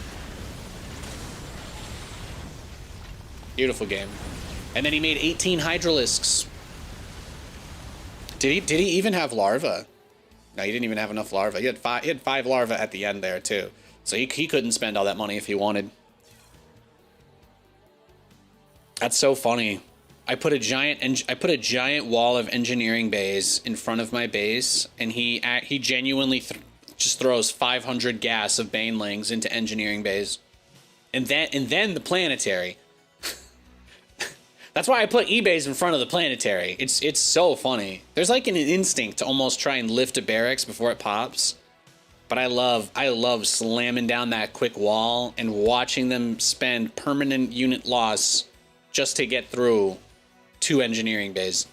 Beautiful game. And then he made 18 Hydralisks. Did he even have larva? No, he didn't even have enough larva. He had five larva at the end there too. So he couldn't spend all that money if he wanted. That's so funny. I put a giant wall of engineering bays in front of my base, and he genuinely just throws 500 gas of Banelings into engineering bays, and then the planetary. That's why I put eBays in front of the planetary. It's so funny. There's like an instinct to almost try and lift a barracks before it pops. But I love slamming down that quick wall and watching them spend permanent unit loss just to get through 2 engineering bays.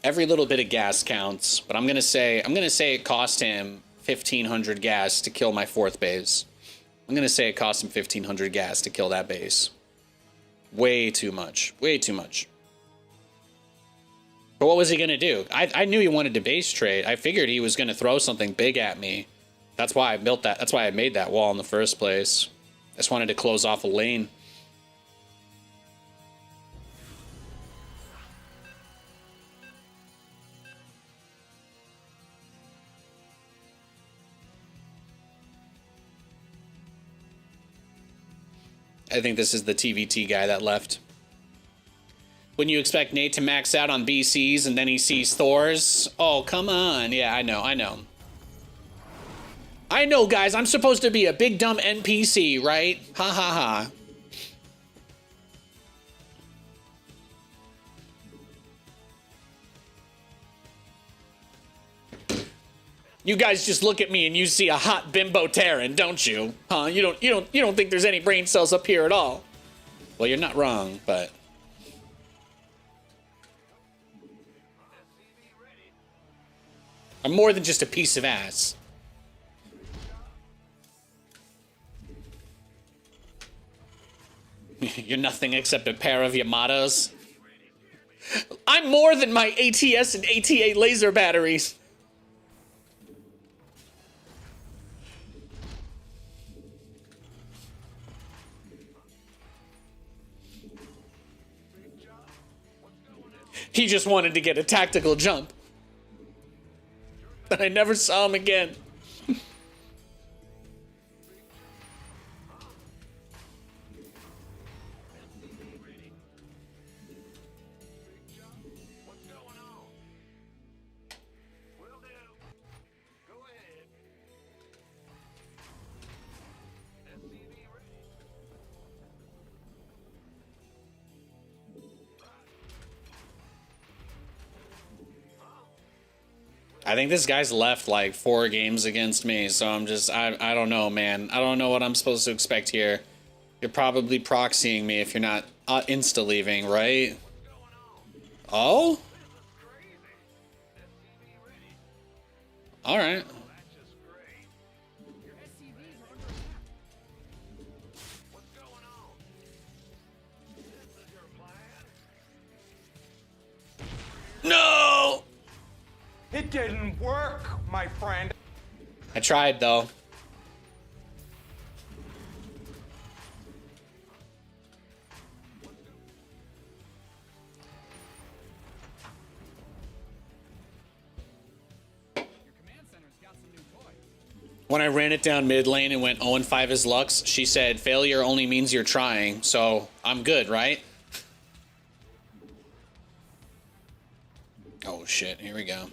Every little bit of gas counts, but I'm gonna say it cost him 1,500 gas to kill my 4th base. I'm gonna say it cost him 1,500 gas to kill that base. Way too much. Way too much. But what was he gonna do? I knew he wanted to base trade. I figured he was gonna throw something big at me. That's why I built that. That's why I made that wall in the first place. I just wanted to close off a lane. I think this is the TVT guy that left. Wouldn't you expect Nate to max out on BCs and then he sees Thors? Oh, come on. Yeah, I know. I know, guys. I'm supposed to be a big dumb NPC, right? Ha ha ha. You guys just look at me and you see a hot bimbo Terran, don't you? Huh? You don't think there's any brain cells up here at all? Well, you're not wrong, but I'm more than just a piece of ass. You're nothing except a pair of Yamatos. I'm more than my ATS and ATA laser batteries. He just wanted to get a tactical jump. But I never saw him again. I think this guy's left like 4 games against me, so I'm just, I don't know, man. I don't know what I'm supposed to expect here. You're probably proxying me if you're not insta-leaving, right? Oh? Alright. No! It didn't work, my friend. I tried, though. When I ran it down mid lane and went 0-5 as Lux, she said, failure only means you're trying, so I'm good, right? Oh shit, here we go.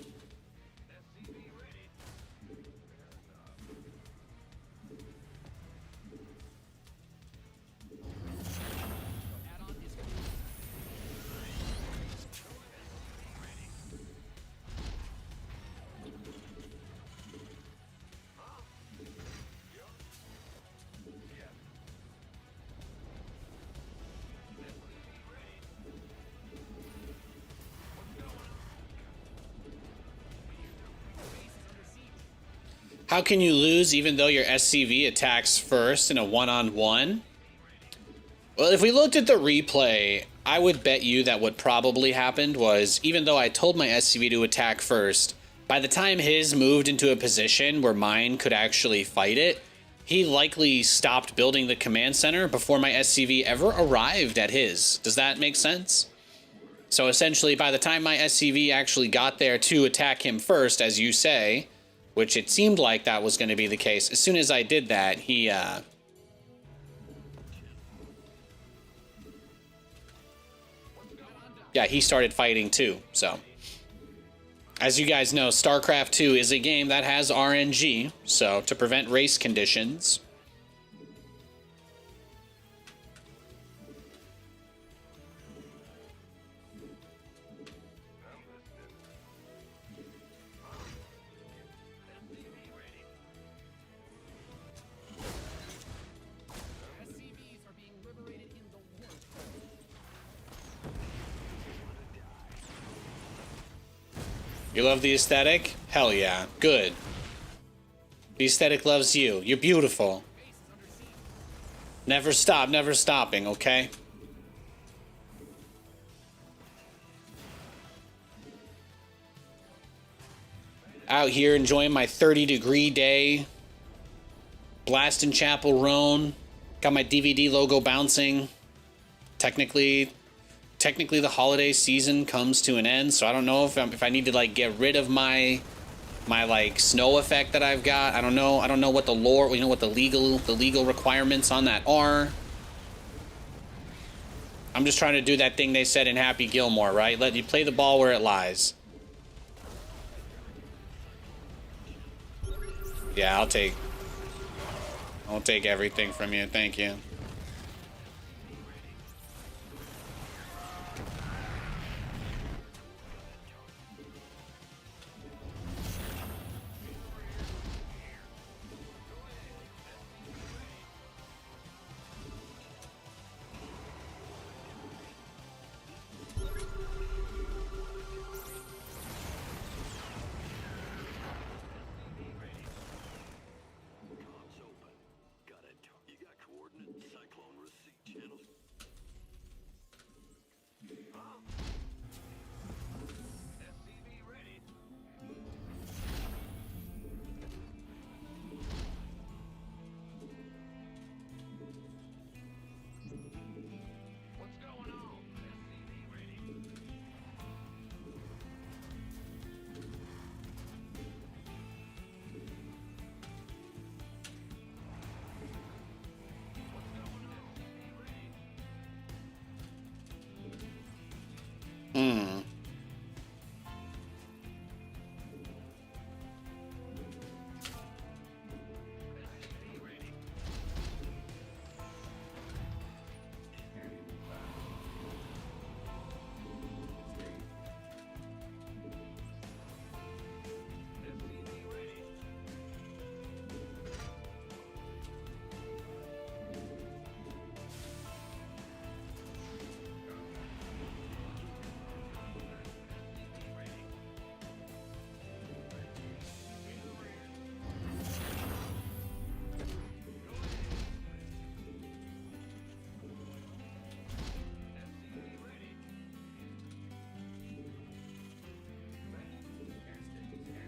How can you lose even though your SCV attacks first in a one-on-one? Well, if we looked at the replay, I would bet you that what probably happened was, even though I told my SCV to attack first, by the time his moved into a position where mine could actually fight it, he likely stopped building the command center before my SCV ever arrived at his. Does that make sense? So essentially, by the time my SCV actually got there to attack him first, as you say, which it seemed like that was going to be the case, as soon as I did that, he, yeah, he started fighting too, so. As you guys know, StarCraft II is a game that has RNG, so to prevent race conditions. You love the aesthetic? Hell yeah. Good. The aesthetic loves you. You're beautiful. Never stop, never stopping, okay? Out here enjoying my 30-degree day. Blasting Chapel Roan. Got my DVD logo bouncing. Technically the holiday season comes to an end, so I don't know if I need to like get rid of my like snow effect that I've got. I don't know what the lore, you know, what the legal requirements on that are. I'm just trying to do that thing they said in Happy Gilmore, right? Let you play the ball where it lies. Yeah, I'll take everything from you. Thank you.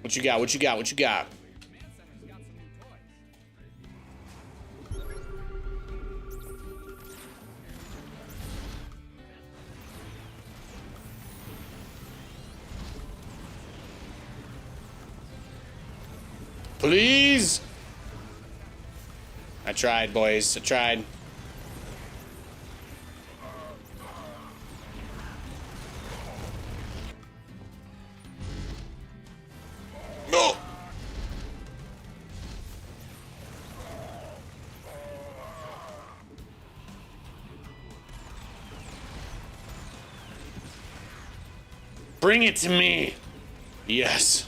What you got? What you got? What you got? Please. I tried, boys. I tried. No. Bring it to me. Yes.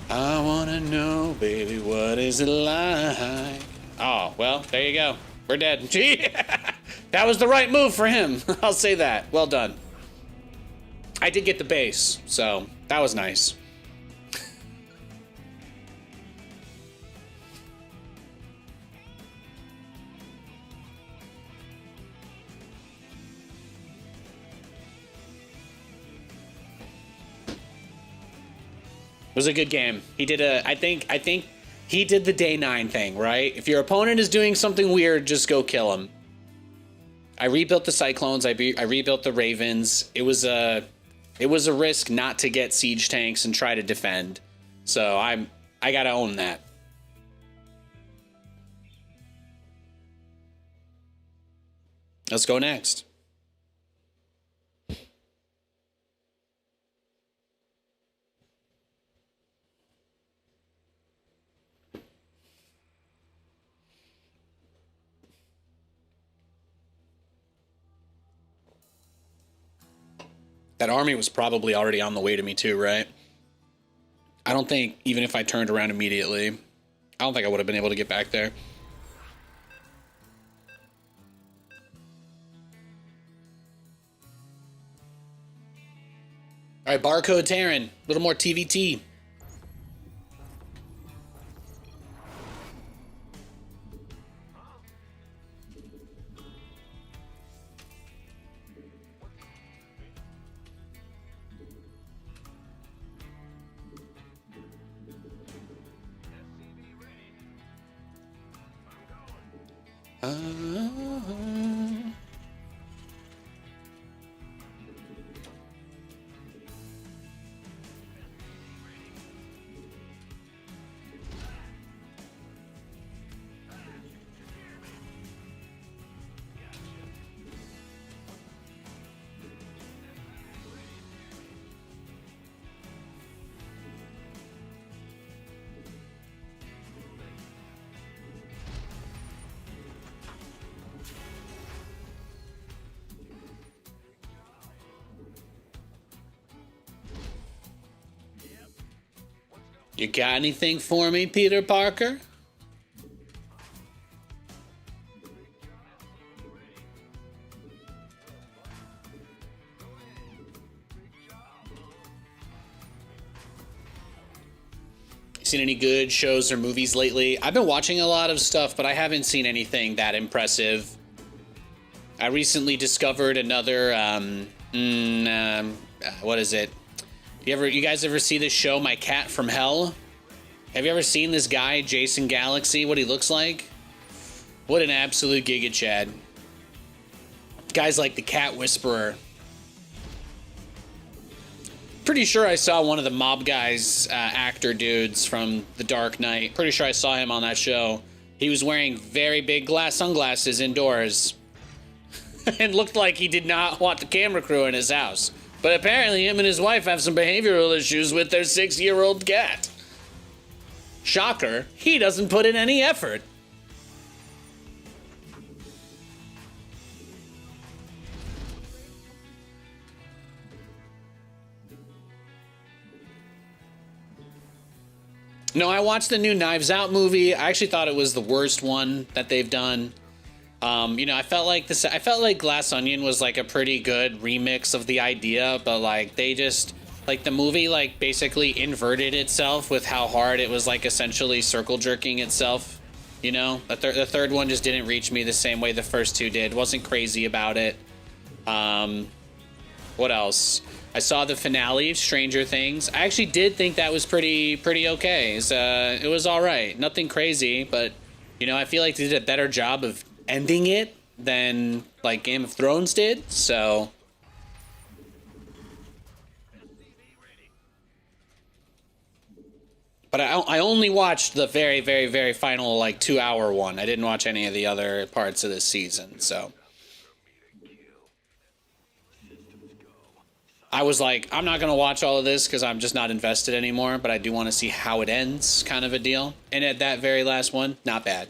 I wanna know, baby, what is it like? Oh, well, there you go. We're dead. That was the right move for him. I'll say that. Well done. I did get the base, so that was nice. It was a good game. He did I think he did the day 9 thing, right? If your opponent is doing something weird, just go kill him. I rebuilt the Cyclones. I rebuilt the Ravens. It was a risk not to get siege tanks and try to defend. So I gotta own that. Let's go next. That army was probably already on the way to me too, right? I don't think, even if I turned around immediately, I don't think I would have been able to get back there. All right, Barcode Terran, a little more TVT. You got anything for me, Peter Parker? Seen any good shows or movies lately? I've been watching a lot of stuff, but I haven't seen anything that impressive. I recently discovered another, what is it? You guys ever see this show, My Cat from Hell? Have you ever seen this guy, Jason Galaxy, what he looks like? What an absolute Giga Chad. Guy's like the Cat Whisperer. Pretty sure I saw one of the Mob Guys actor dudes from The Dark Knight. Pretty sure I saw him on that show. He was wearing very big sunglasses indoors. And looked like he did not want the camera crew in his house. But apparently him and his wife have some behavioral issues with their 6-year-old cat. Shocker, he doesn't put in any effort. No, I watched the new Knives Out movie. I actually thought it was the worst one that they've done. You know, I felt like Glass Onion was like a pretty good remix of the idea, but like they just like the movie like basically inverted itself with how hard it was like essentially circle jerking itself You know, the third one just didn't reach me the same way the first two did. Wasn't crazy about it. What else? I saw the finale of Stranger Things. I actually did think that was pretty okay. It was all right. Nothing crazy, but you know, I feel like they did a better job of ending it than like Game of Thrones did. So. But I only watched the very final, like, 2-hour one. I didn't watch any of the other parts of this season, so. I was like, I'm not going to watch all of this because I'm just not invested anymore, but I do want to see how it ends, kind of a deal. And at that very last one, not bad.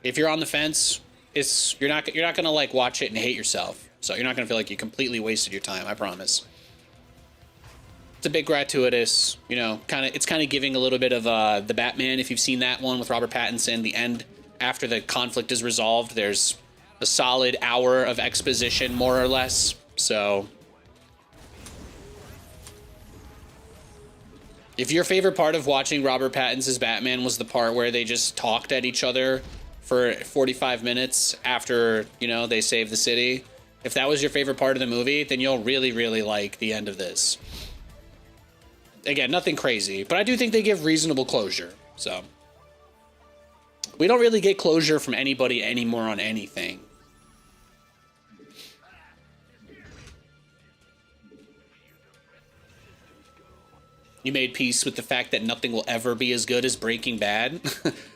If you're on the fence, you're not going to, like, watch it and hate yourself. So you're not going to feel like you completely wasted your time, I promise. It's a bit gratuitous, you know, it's kind of giving a little bit of the Batman, if you've seen that one with Robert Pattinson, the end after the conflict is resolved, there's a solid hour of exposition, more or less. So if your favorite part of watching Robert Pattinson's Batman was the part where they just talked at each other for 45 minutes after, you know, they saved the city, if that was your favorite part of the movie, then you'll really like the end of this. Again, nothing crazy, but I do think they give reasonable closure. So we don't really get closure from anybody anymore on anything. You made peace with the fact that nothing will ever be as good as Breaking Bad.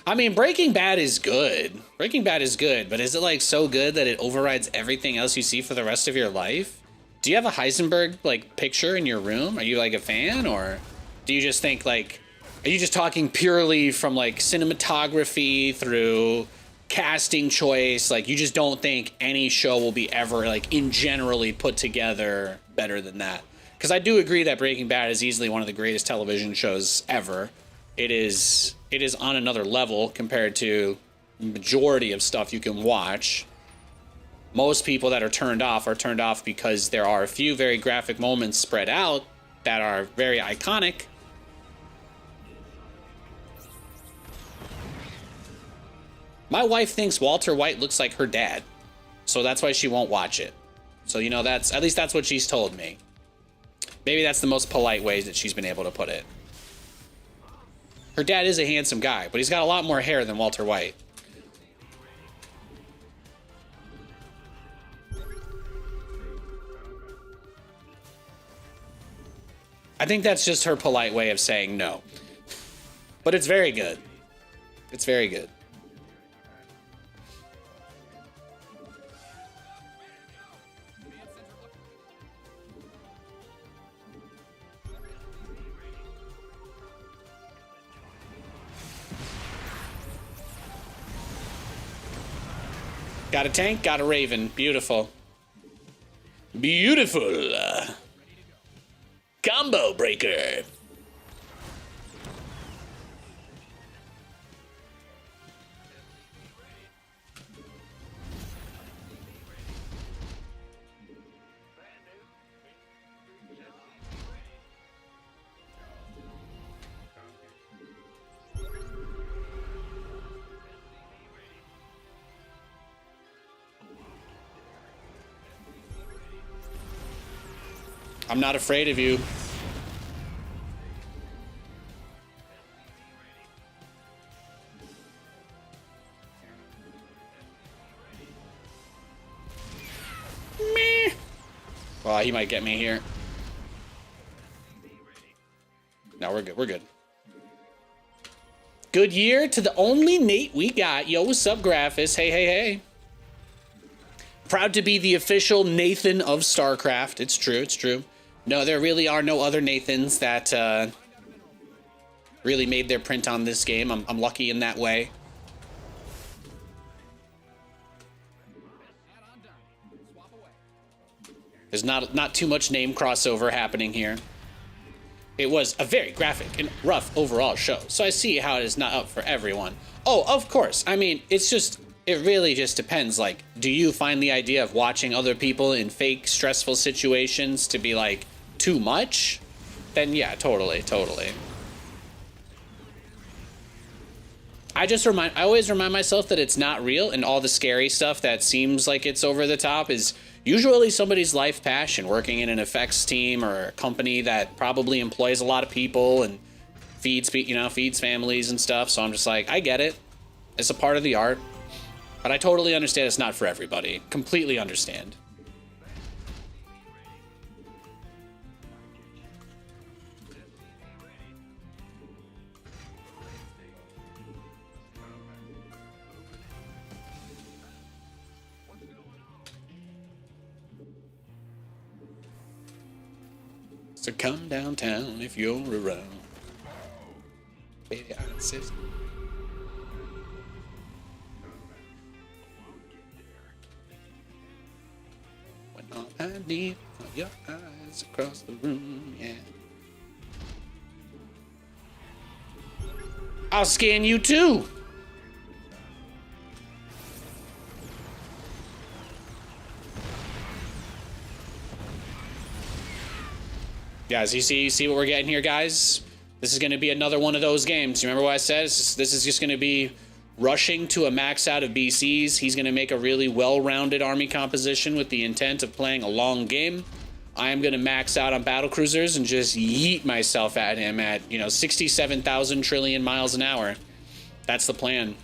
I mean, Breaking Bad is good. Breaking Bad is good, but is it like so good that it overrides everything else you see for the rest of your life? Do you have a Heisenberg, like, picture in your room? Are you, like, a fan? Or do you just think, like, are you just talking purely from, like, cinematography through casting choice? Like, you just don't think any show will be ever, like, in generally put together better than that? Because I do agree that Breaking Bad is easily one of the greatest television shows ever. It is on another level compared to the majority of stuff you can watch. Most people that are turned off because there are a few very graphic moments spread out that are very iconic. My wife thinks Walter White looks like her dad, so that's why she won't watch it. So, you know, at least that's what she's told me. Maybe that's the most polite ways that she's been able to put it. Her dad is a handsome guy, but he's got a lot more hair than Walter White. I think that's just her polite way of saying no. But it's very good. It's very good. Got a tank, got a Raven. Beautiful. Beautiful. Combo breaker. I'm not afraid of you. Meh. Well, he might get me here. No, we're good. We're good. Good year to the only Nate we got. Yo, what's up, Graphis? Hey, hey, hey. Proud to be the official Nathan of StarCraft. It's true. It's true. No, there really are no other Nathans that really made their print on this game. I'm lucky in that way. There's not too much name crossover happening here. It was a very graphic and rough overall show, so I see how it is not up for everyone. Oh, of course. I mean, it really just depends. Like, do you find the idea of watching other people in fake, stressful situations to be, like, too much? Then yeah, totally. I always remind myself that it's not real, and all the scary stuff that seems like it's over the top is usually somebody's life passion, working in an effects team or a company that probably employs a lot of people and feeds families and stuff. So I'm just like, I get it. It's a part of the art, but I totally understand it's not for everybody. Completely understand. So come downtown if you're around. Baby, I insist. When all I need are your eyes across the room, yeah. I'll scan you too. Guys, you see what we're getting here, guys? This is going to be another one of those games. You remember what I said? This is just going to be rushing to a max out of BCs. He's going to make a really well-rounded army composition with the intent of playing a long game. I am going to max out on battlecruisers and just yeet myself at him at, 67,000 trillion miles an hour. That's the plan.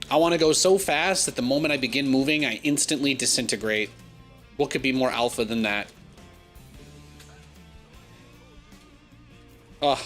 I want to go so fast that the moment I begin moving, I instantly disintegrate. What could be more alpha than that? Ugh.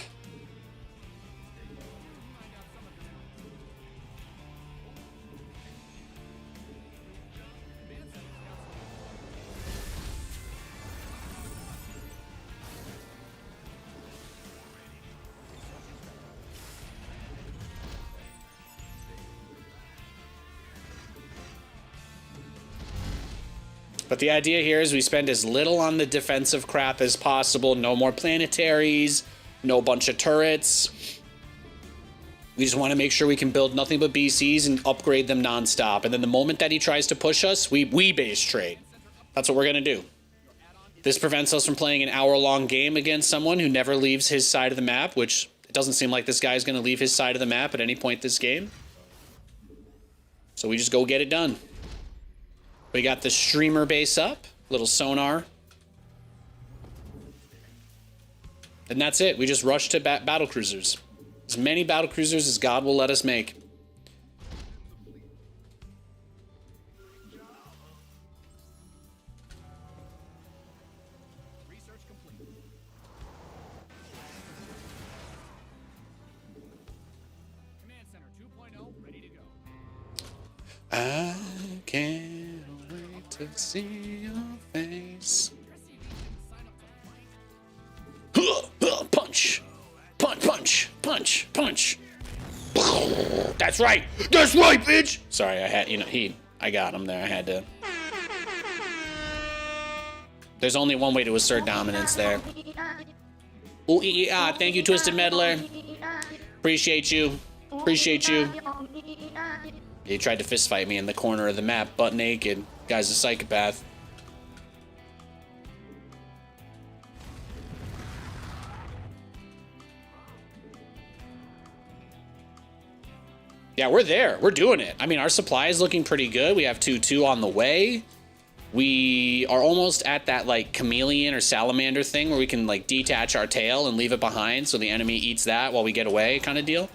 But the idea here is we spend as little on the defensive crap as possible. No more planetaries. No bunch of turrets. We just want to make sure we can build nothing but BCs and upgrade them nonstop. And then the moment that he tries to push us, we base trade. That's what we're going to do. This prevents us from playing an hour-long game against someone who never leaves his side of the map, which it doesn't seem like this guy's going to leave his side of the map at any point this game. So we just go get it done. We got the streamer base up, little sonar. And that's it. We just rush to battle cruisers. As many battle cruisers as God will let us make. Research complete. Command Center 2.0 ready to go. I can't wait to see your face. Punch! Punch, punch, punch, punch. That's right! That's right, bitch! Sorry, I had, I got him there. I had to. There's only one way to assert dominance there. Ooh, thank you, Twisted Meddler. Appreciate you. Appreciate you. He tried to fist fight me in the corner of the map, butt naked. Guy's a psychopath. Yeah, we're there. We're doing it. I mean, our supply is looking pretty good. We have 2-2 on the way. We are almost at that, like, chameleon or salamander thing where we can, like, detach our tail and leave it behind so the enemy eats that while we get away kind of deal.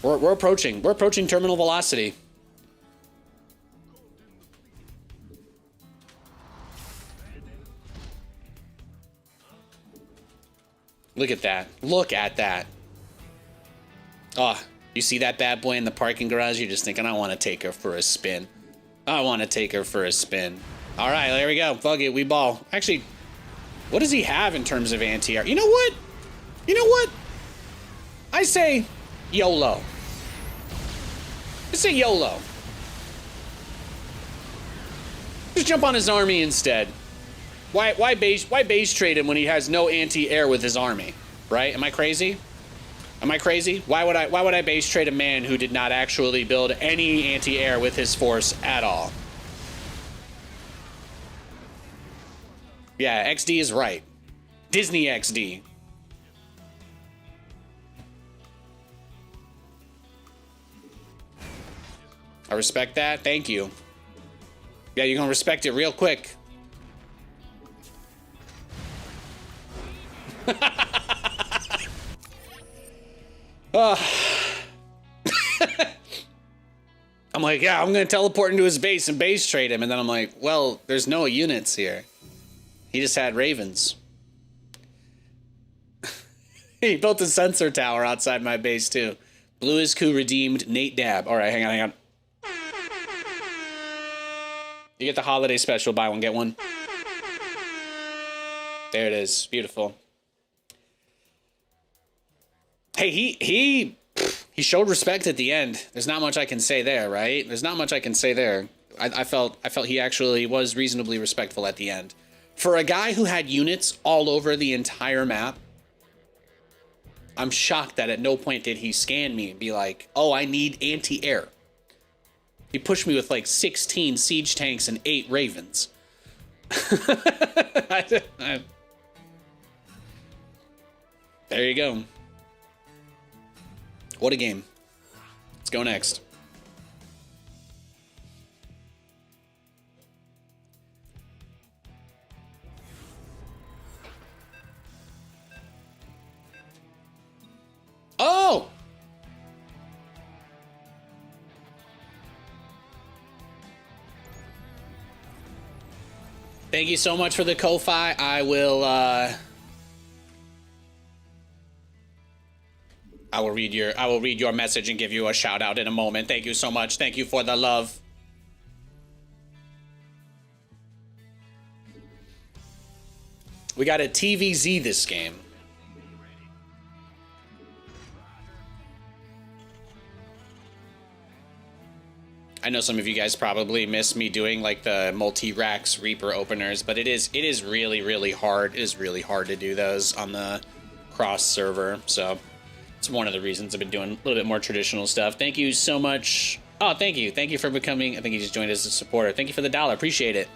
We're approaching. We're approaching terminal velocity. Look at that. Look at that. Oh, you see that bad boy in the parking garage? You're just thinking, I want to take her for a spin. I want to take her for a spin. All right, there we go. Fuck it, we ball. Actually, what does he have in terms of anti-air? You know what? You know what? I say YOLO. I say YOLO. Just jump on his army instead. Why base trade him when he has no anti-air with his army? Right? Am I crazy? Am I crazy? Why would I base trade a man who did not actually build any anti-air with his force at all? Yeah, XD is right. Disney XD. I respect that. Thank you. Yeah, you're gonna respect it real quick. I'm like, yeah, I'm gonna teleport into his base and base trade him, and then I'm like, well, there's no units here. He just had ravens. He built a sensor tower outside my base too. Blue is coup redeemed Nate Dab. All right, hang on. You get the holiday special, buy one, get one. There it is, beautiful. Hey, he showed respect at the end. There's not much I can say there, right? There's not much I can say there. I felt he actually was reasonably respectful at the end. For a guy who had units all over the entire map, I'm shocked that at no point did he scan me and be like, oh, I need anti-air. He pushed me with like 16 siege tanks and 8 ravens. There you go. What a game. Let's go next. Oh! Thank you so much for the Ko-Fi. I will read your message and give you a shout out in a moment. Thank you so much. Thank you for the love. We got a TVZ this game. I know some of you guys probably miss me doing like the multi-racks Reaper openers, but it is really, really hard. It is really hard to do those on the cross server. So it's one of the reasons I've been doing a little bit more traditional stuff. Thank you so much. Oh, thank you. Thank you for becoming, I think you just joined as a supporter. Thank you for the $1. Appreciate it.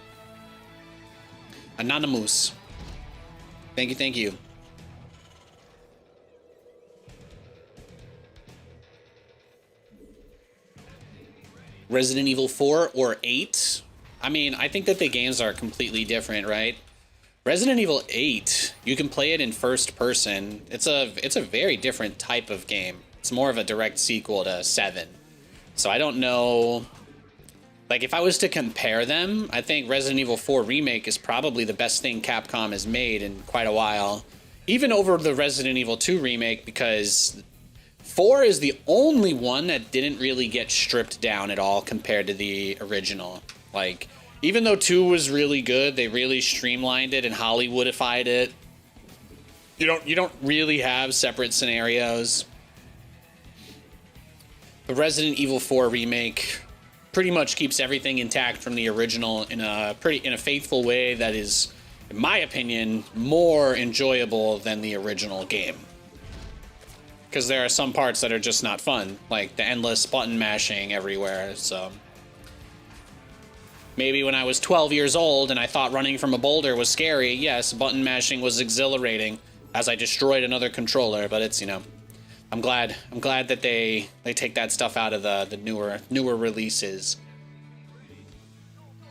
Anonymous. Thank you, thank you. Resident Evil 4 or 8? I mean, I think that the games are completely different, right? Resident Evil 8, you can play it in first person. It's a very different type of game. It's more of a direct sequel to 7. So I don't know, like if I was to compare them, I think Resident Evil 4 Remake is probably the best thing Capcom has made in quite a while. Even over the Resident Evil 2 Remake, because 4 is the only one that didn't really get stripped down at all compared to the original. Like, even though 2 was really good, they really streamlined it and Hollywoodified it. You don't really have separate scenarios. The Resident Evil 4 Remake pretty much keeps everything intact from the original in a faithful way that is, in my opinion, more enjoyable than the original game. Because there are some parts that are just not fun, like the endless button mashing everywhere. So maybe when I was 12 years old and I thought running from a boulder was scary, yes, button mashing was exhilarating as I destroyed another controller. But it's, you know, I'm glad that they take that stuff out of the newer releases.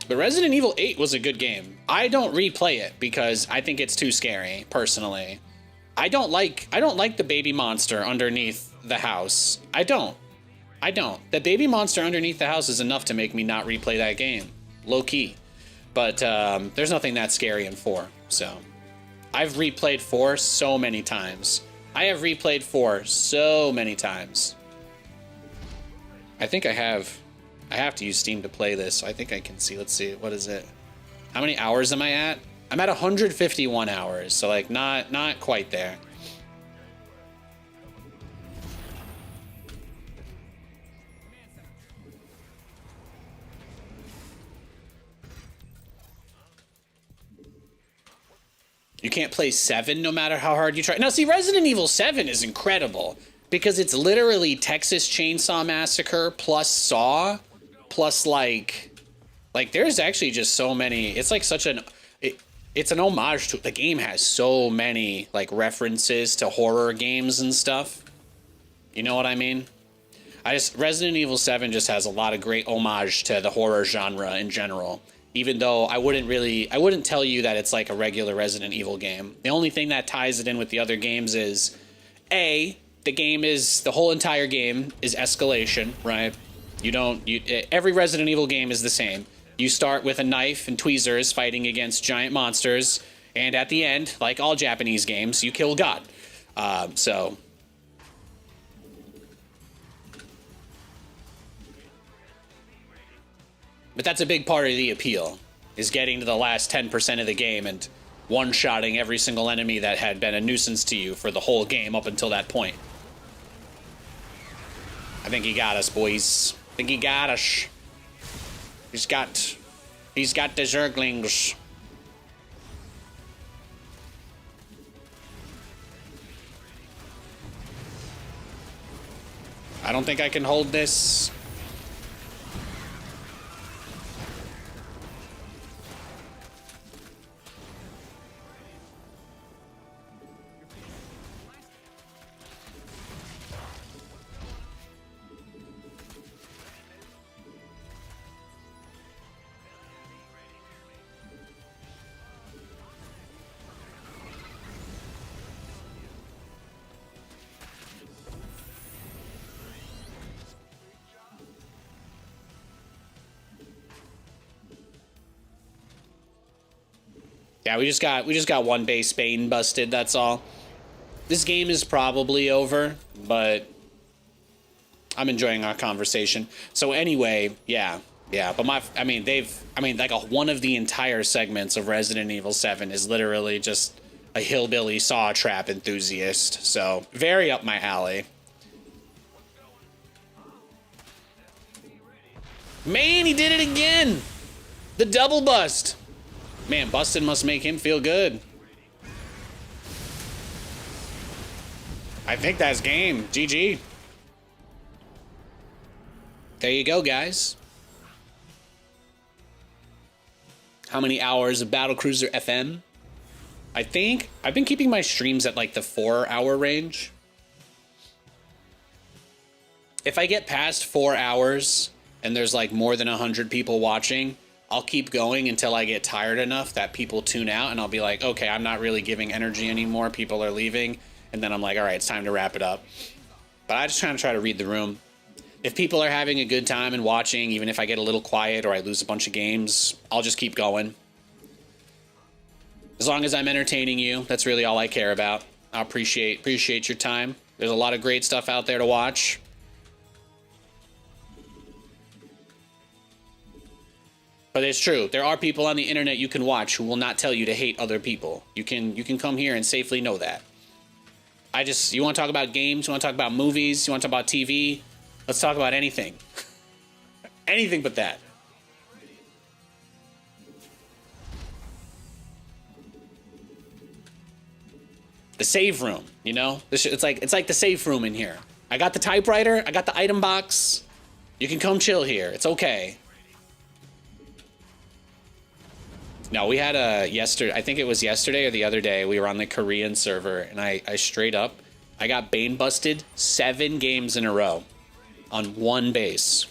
But Resident Evil 8 was a good game. I don't replay it because I think it's too scary, personally. I don't like the baby monster underneath the house. I don't. The baby monster underneath the house is enough to make me not replay that game. Low key. But there's nothing that scary in 4. So I've replayed 4 so many times. I have replayed 4 so many times. I think I have to use Steam to play this. I think I can see. Let's see. What is it? How many hours am I at? I'm at 151 hours, so like not quite there. You can't play 7 no matter how hard you try. Now see, Resident Evil 7 is incredible because it's literally Texas Chainsaw Massacre plus Saw plus like there's actually just so many. It's like such an it's an homage to, the game has so many like references to horror games and stuff. You know what I mean? Resident Evil 7 just has a lot of great homage to the horror genre in general. Even though I wouldn't tell you that it's like a regular Resident Evil game. The only thing that ties it in with the other games is, the whole entire game is escalation, right? Every Resident Evil game is the same. You start with a knife and tweezers fighting against giant monsters, and at the end, like all Japanese games, you kill God. But that's a big part of the appeal, is getting to the last 10% of the game and one-shotting every single enemy that had been a nuisance to you for the whole game up until that point. I think he got us, boys. I think he got us. He's got the Zerglings. I don't think I can hold this. Yeah, we just got one base Bane busted, that's all. This game is probably over, but I'm enjoying our conversation. So anyway, yeah. But one of the entire segments of Resident Evil 7 is literally just a hillbilly saw trap enthusiast. So very up my alley. Man, he did it again! The double bust! Man, busting must make him feel good. I think that's game. GG. There you go, guys. How many hours of Battlecruiser FM? I think I've been keeping my streams at like the 4-hour range. If I get past 4 hours and there's like more than 100 people watching, I'll keep going until I get tired enough that people tune out, and I'll be like, okay, I'm not really giving energy anymore. People are leaving. And then I'm like, all right, it's time to wrap it up. But I just try to read the room. If people are having a good time and watching, even if I get a little quiet or I lose a bunch of games, I'll just keep going. As long as I'm entertaining you, that's really all I care about. I appreciate your time. There's a lot of great stuff out there to watch. But it's true. There are people on the internet you can watch who will not tell you to hate other people. You can come here and safely know that. You want to talk about games? You want to talk about movies? You want to talk about TV? Let's talk about anything. Anything but that. The save room, you know? It's like the safe room in here. I got the typewriter. I got the item box. You can come chill here. It's okay. No, we had I think it was yesterday or the other day, we were on the Korean server, and I straight up, I got Bane busted 7 games in a row on one base.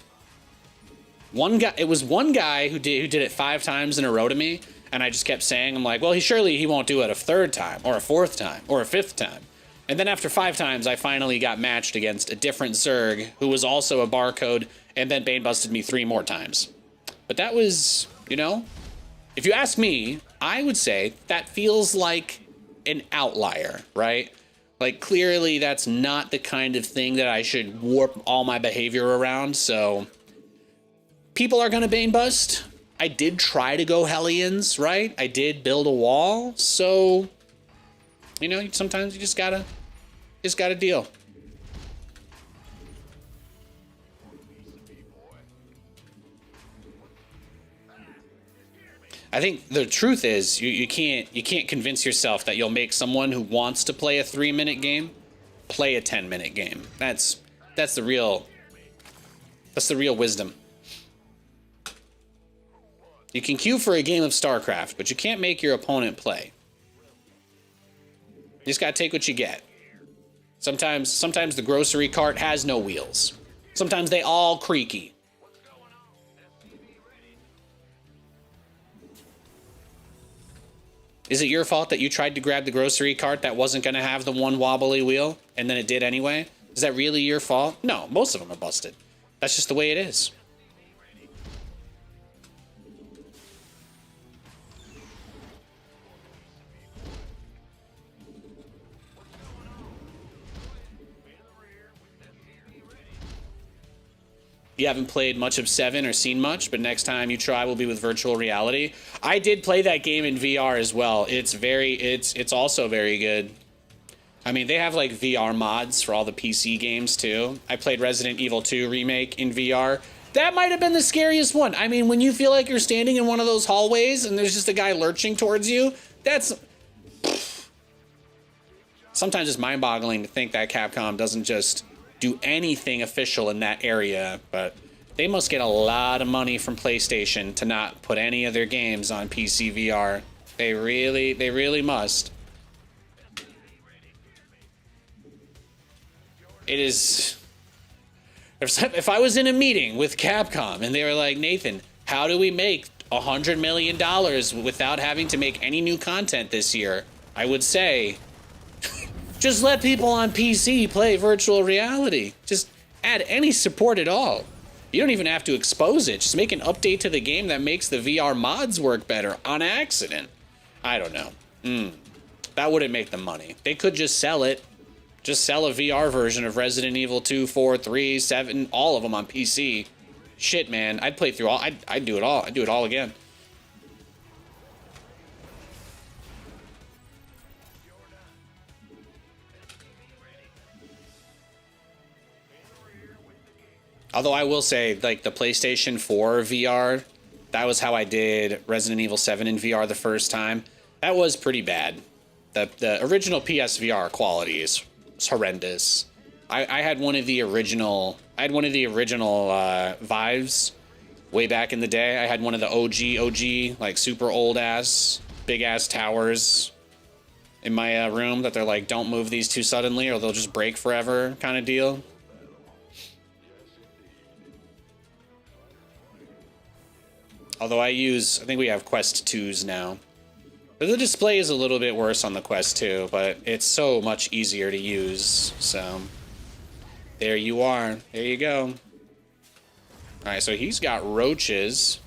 It was one guy who did it 5 times in a row to me, and I just kept saying, I'm like, well, he won't do it a 3rd time, or a 4th time, or a 5th time. And then after 5 times, I finally got matched against a different Zerg, who was also a barcode, and then Bane busted me 3 more times. But that was, you know... If you ask me, I would say that feels like an outlier, right? Like, clearly that's not the kind of thing that I should warp all my behavior around, so... People are gonna Bane bust. I did try to go Hellions, right? I did build a wall, so... You know, sometimes you just gotta deal. I think the truth is you can't convince yourself that you'll make someone who wants to play a 3-minute game play a 10-minute game. That's the real wisdom. You can queue for a game of StarCraft, but you can't make your opponent play. You just gotta take what you get. Sometimes the grocery cart has no wheels. Sometimes they all creaky. Is it your fault that you tried to grab the grocery cart that wasn't going to have the one wobbly wheel, and then it did anyway? Is that really your fault? No, most of them are busted. That's just the way it is. You haven't played much of 7 or seen much, but next time you try will be with virtual reality. I did play that game in VR as well. It's also very good. I mean, they have like VR mods for all the PC games too. I played Resident Evil 2 Remake in VR. That might have been the scariest one. I mean, when you feel like you're standing in one of those hallways and there's just a guy lurching towards you, that's... Sometimes it's mind-boggling to think that Capcom doesn't just do anything official in that area, but they must get a lot of money from PlayStation to not put any of their games on PC VR. They really must. It is... If I was in a meeting with Capcom and they were like, Nathan, how do we make $100 million without having to make any new content this year? I would say, just let people on PC play virtual reality. Just add any support at all. You don't even have to expose it. Just make an update to the game that makes the VR mods work better on accident. I don't know. That wouldn't make them money. They could just sell it. Just sell a VR version of Resident Evil 2, 4, 3, 7, all of them on PC. Shit, man. I'd play through all. I'd do it all. I'd do it all again. Although I will say, like, the PlayStation 4 VR, that was how I did Resident Evil 7 in VR the first time. That was pretty bad. The original PSVR quality is horrendous. I had one of the original Vives way back in the day. I had one of the OG, like super old ass, big ass towers in my room that they're like, don't move these too suddenly or they'll just break forever kind of deal. Although I think we have Quest 2s now. The display is a little bit worse on the Quest 2, but it's so much easier to use, so... There you are. There you go. Alright, so he's got roaches.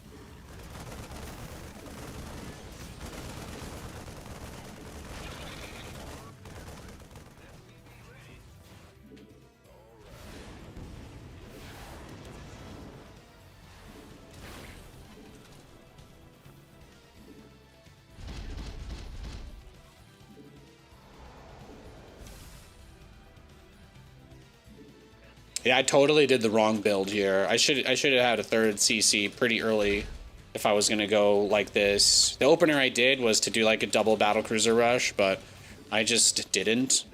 Yeah, I totally did the wrong build here. I should have had a third CC pretty early if I was gonna go like this. The opener I did was to do like a double battlecruiser rush, but I just didn't.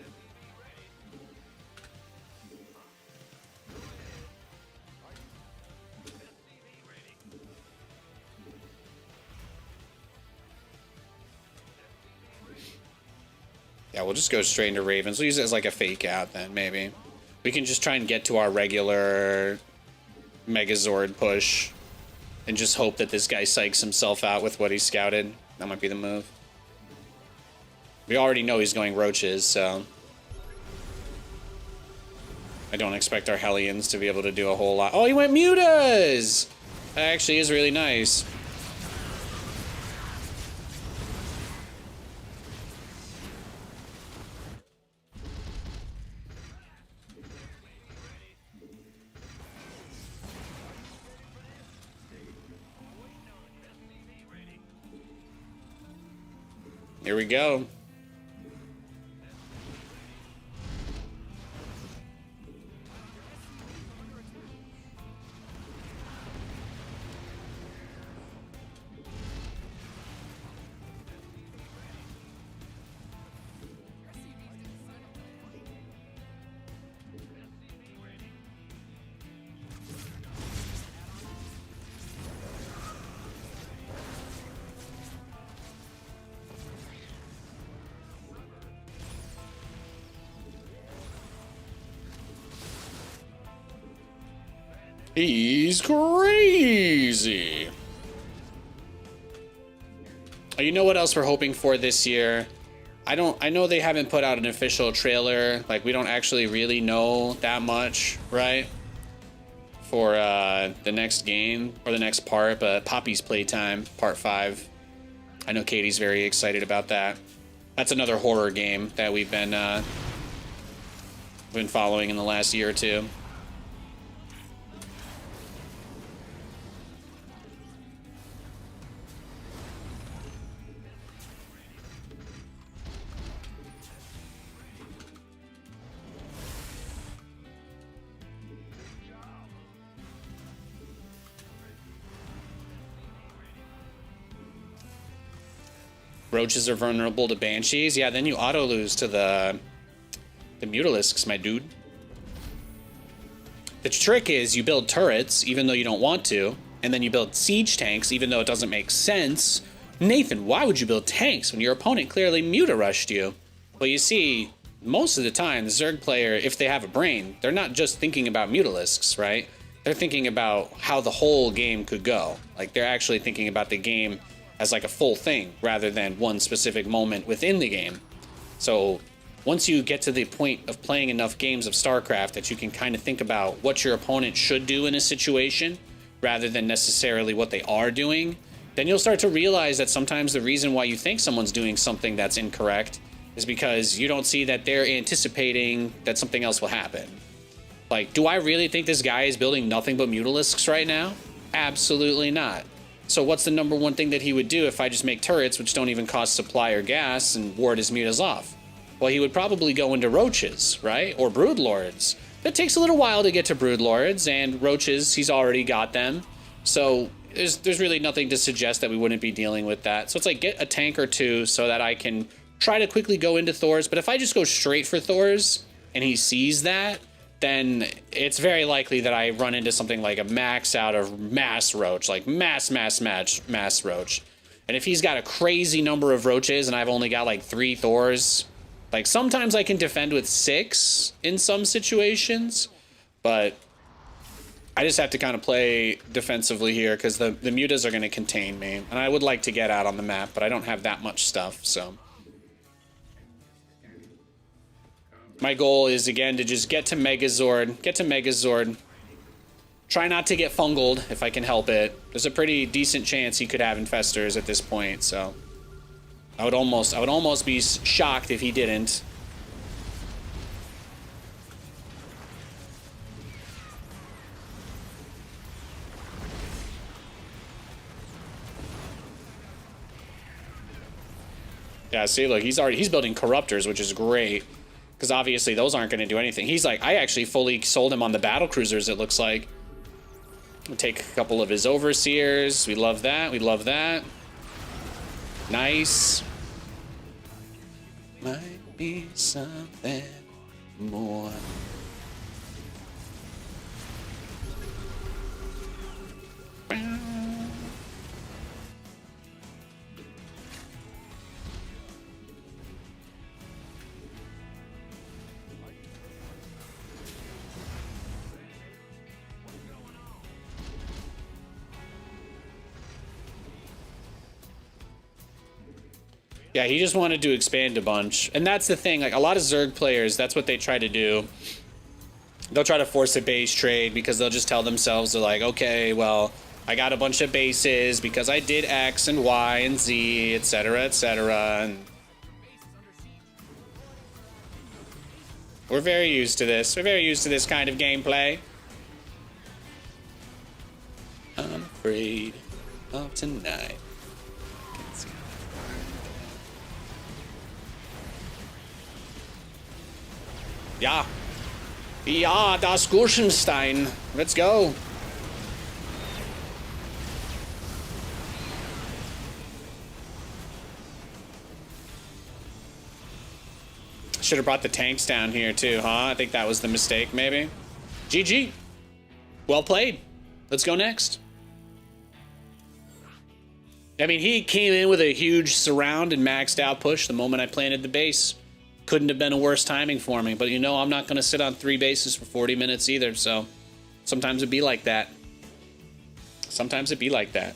Yeah, we'll just go straight into Ravens. We'll use it as like a fake out then, maybe. We can just try and get to our regular Megazord push and just hope that this guy psychs himself out with what he scouted. That might be the move. We already know he's going roaches, so I don't expect our Hellions to be able to do a whole lot. Oh, he went Mutas! That actually is really nice. Here we go. He's crazy. You know what else we're hoping for this year? I know they haven't put out an official trailer. Like, we don't actually really know that much, right? For the next game or the next part, but Poppy's Playtime Part 5. I know Katie's very excited about that. That's another horror game that we've been following in the last year or two. Roaches are vulnerable to banshees. Yeah, then you auto lose to the mutalisks, my dude. The trick is you build turrets even though you don't want to, and then you build siege tanks even though it doesn't make sense. Nathan, why would you build tanks when your opponent clearly muta-rushed you? Well, you see, most of the time the Zerg player, if they have a brain, they're not just thinking about mutalisks, right? They're thinking about how the whole game could go. Like, they're actually thinking about the game as like a full thing rather than one specific moment within the game. So once you get to the point of playing enough games of StarCraft that you can kind of think about what your opponent should do in a situation rather than necessarily what they are doing, then you'll start to realize that sometimes the reason why you think someone's doing something that's incorrect is because you don't see that they're anticipating that something else will happen. Like, do I really think this guy is building nothing but mutalisks right now? Absolutely not. So what's the number one thing that he would do if I just make turrets which don't even cost supply or gas and ward his mutas off? Well, he would probably go into roaches, right? Or broodlords. It takes a little while to get to broodlords, and roaches, he's already got them. So there's really nothing to suggest that we wouldn't be dealing with that. So it's like, get a tank or two so that I can try to quickly go into Thor's. But if I just go straight for Thor's and he sees that, then it's very likely that I run into something like a max out of mass roach, like mass roach. And if he's got a crazy number of roaches and I've only got like 3 Thors, like sometimes I can defend with 6 in some situations, but I just have to kind of play defensively here because the mutas are going to contain me. And I would like to get out on the map, but I don't have that much stuff, so. My goal is, again, to just get to Megazord. Try not to get fungled if I can help it. There's a pretty decent chance he could have infestors at this point, so I would almost be shocked if he didn't. Yeah, see, look, he's building corruptors, which is great. Because obviously those aren't going to do anything. He's like, I actually fully sold him on the battle cruisers, it looks like. We'll take a couple of his overseers. We love that. We love that. Nice. Might be something more. Yeah, he just wanted to expand a bunch. And that's the thing, like a lot of Zerg players, that's what they try to do. They'll try to force a base trade because they'll just tell themselves, they're like, okay, well, I got a bunch of bases because I did X and Y and Z, etc., etc. And we're very used to this. We're very used to this kind of gameplay. I'm afraid of tonight. Ja. Ja, das Gurschenstein. Let's go. Should have brought the tanks down here too, huh? I think that was the mistake, maybe. GG. Well played. Let's go next. I mean, he came in with a huge surround and maxed out push the moment I planted the base. Couldn't have been a worse timing for me, but you know I'm not going to sit on 3 bases for 40 minutes either, so it's Sometimes it be like that. Sometimes it be like that.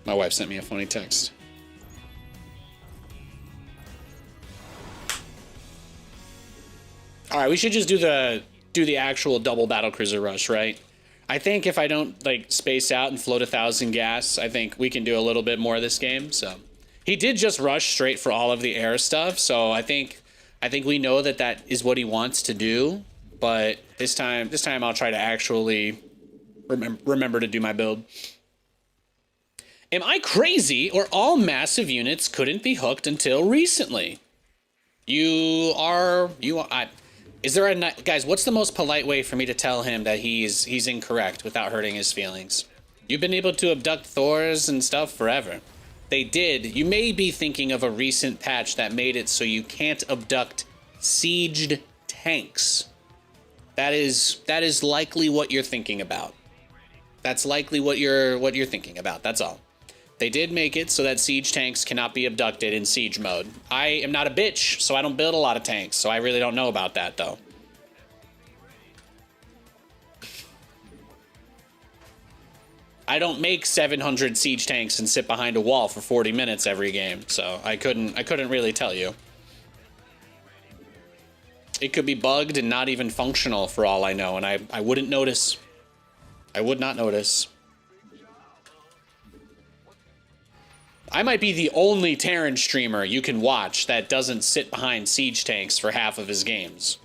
My wife sent me a funny text. All right, we should just do the actual double battle cruiser rush, right? I think if I don't like space out and float 1,000 gas, I think we can do a little bit more of this game. So he did just rush straight for all of the air stuff, so I think we know that that is what he wants to do. But this time I'll try to actually remember to do my build. Am I crazy, or all massive units couldn't be hooked until recently? You are. Is there a guys? What's the most polite way for me to tell him that he's incorrect without hurting his feelings? You've been able to abduct Thors and stuff forever. They did. You may be thinking of a recent patch that made it so you can't abduct sieged tanks. That is likely what you're thinking about. That's likely what you're thinking about. That's all. They did make it so that siege tanks cannot be abducted in siege mode. I am not a bitch, so I don't build a lot of tanks, so I really don't know about that, though. I don't make 700 siege tanks and sit behind a wall for 40 minutes every game, so I couldn't really tell you. It could be bugged and not even functional for all I know, and I wouldn't notice. I would not notice. I might be the only Terran streamer you can watch that doesn't sit behind siege tanks for half of his games.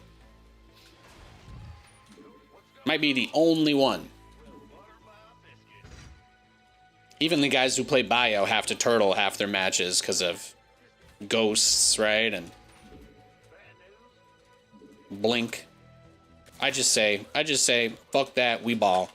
Might be the only one. Even the guys who play Bio have to turtle half their matches because of ghosts, right? And blink. I just say, fuck that, we ball.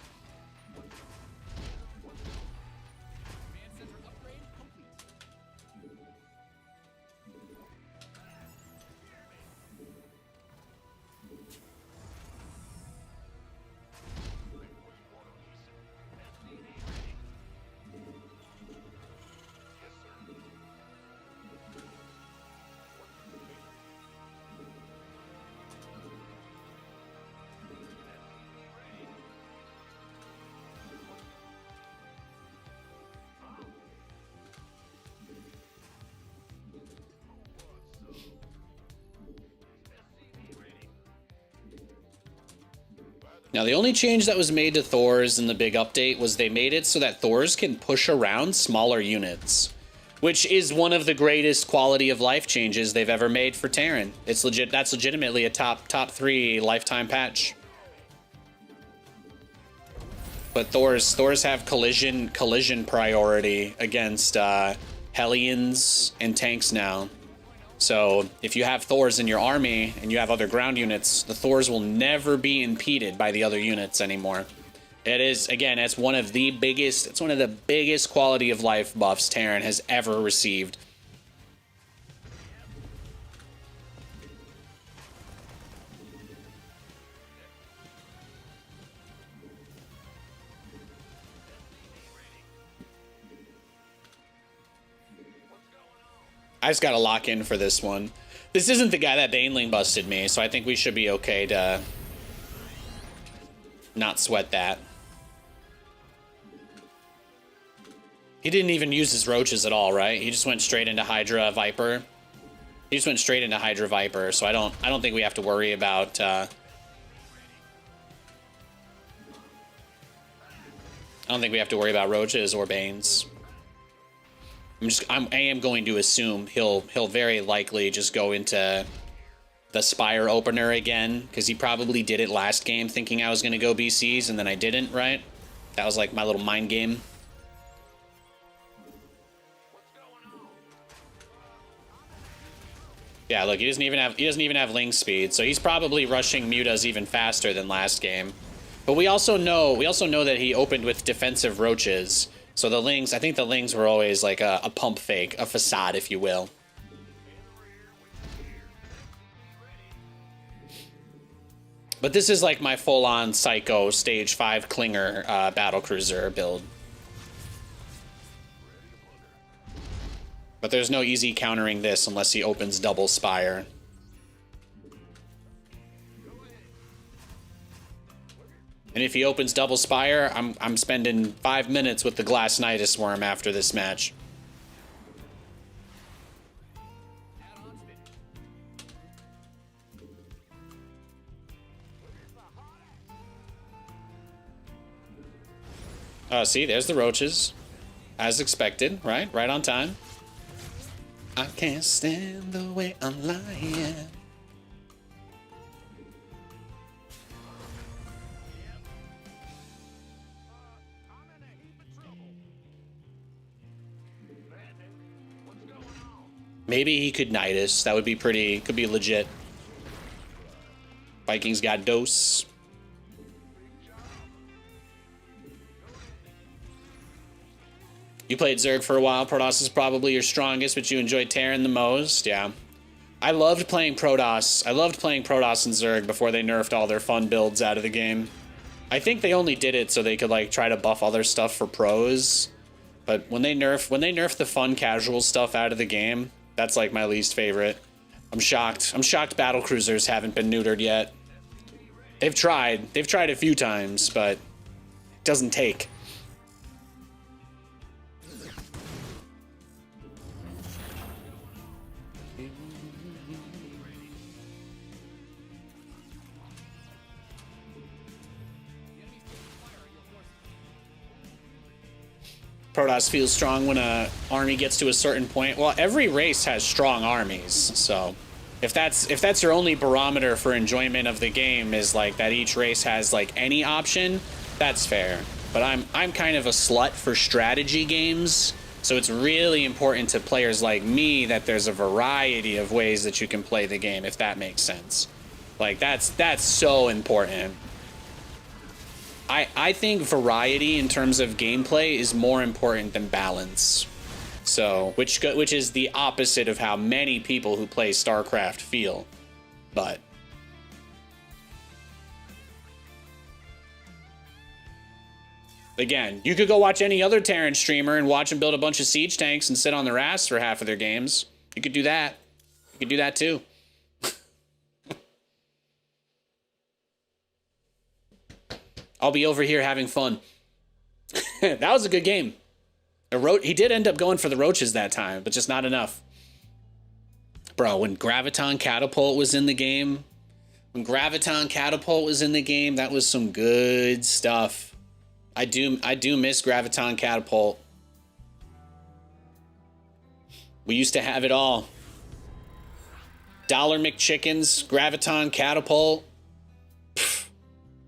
Now, the only change that was made to Thors in the big update was they made it so that Thors can push around smaller units, which is one of the greatest quality of life changes they've ever made for Terran. It's legit. That's legitimately a top 3 lifetime patch. But Thors have collision priority against Hellions and tanks now. So if you have Thors in your army and you have other ground units, the Thors will never be impeded by the other units anymore. It is, again, it's one of the biggest quality of life buffs Terran has ever received. I just got to lock in for this one. This isn't the guy that Baneling busted me, so I think we should be okay to not sweat that. He didn't even use his roaches at all, right? He just went straight into Hydra Viper. He just went straight into Hydra Viper, so I don't think we have to worry about I don't think we have to worry about roaches or Banes. I am going to assume he'll very likely just go into the Spire opener again, because he probably did it last game thinking I was going to go BCs and then I didn't, right? That was like my little mind game. Yeah, look, he doesn't even have Ling speed, so he's probably rushing mutas even faster than last game. But we also know that he opened with defensive roaches. So the Lings, I think the Lings were always like a pump fake, a facade, if you will. But this is like my full-on Psycho Stage 5 Clinger battlecruiser build. But there's no easy countering this unless he opens double Spire. And if he opens double Spire, I'm spending 5 minutes with the Glass Nidus Worm after this match. See, there's the roaches. As expected, right? Right on time. I can't stand the way I'm lying. Maybe he could Nidus. That would be pretty, could be legit. Vikings got dose. You played Zerg for a while. Protoss is probably your strongest, but you enjoyed Terran the most. Yeah. I loved playing Protoss. I loved playing Protoss and Zerg before they nerfed all their fun builds out of the game. I think they only did it so they could like try to buff other stuff for pros. But when they nerf the fun casual stuff out of the game, that's like my least favorite. I'm shocked. I'm shocked battlecruisers haven't been neutered yet. They've tried. They've tried a few times, but it doesn't take. Protoss feels strong when a army gets to a certain point. Well, every race has strong armies, so if that's your only barometer for enjoyment of the game is like that each race has like any option, that's fair. But I'm kind of a slut for strategy games, so it's really important to players like me that there's a variety of ways that you can play the game, if that makes sense. Like that's so important. I think variety in terms of gameplay is more important than balance. So, which is the opposite of how many people who play StarCraft feel. But again, you could go watch any other Terran streamer and watch them build a bunch of siege tanks and sit on their ass for half of their games. You could do that. You could do that too. I'll be over here having fun. That was a good game. He did end up going for the roaches that time, but just not enough. Bro, when Graviton Catapult was in the game, that was some good stuff. I do miss Graviton Catapult. We used to have it all. Dollar McChickens, Graviton Catapult.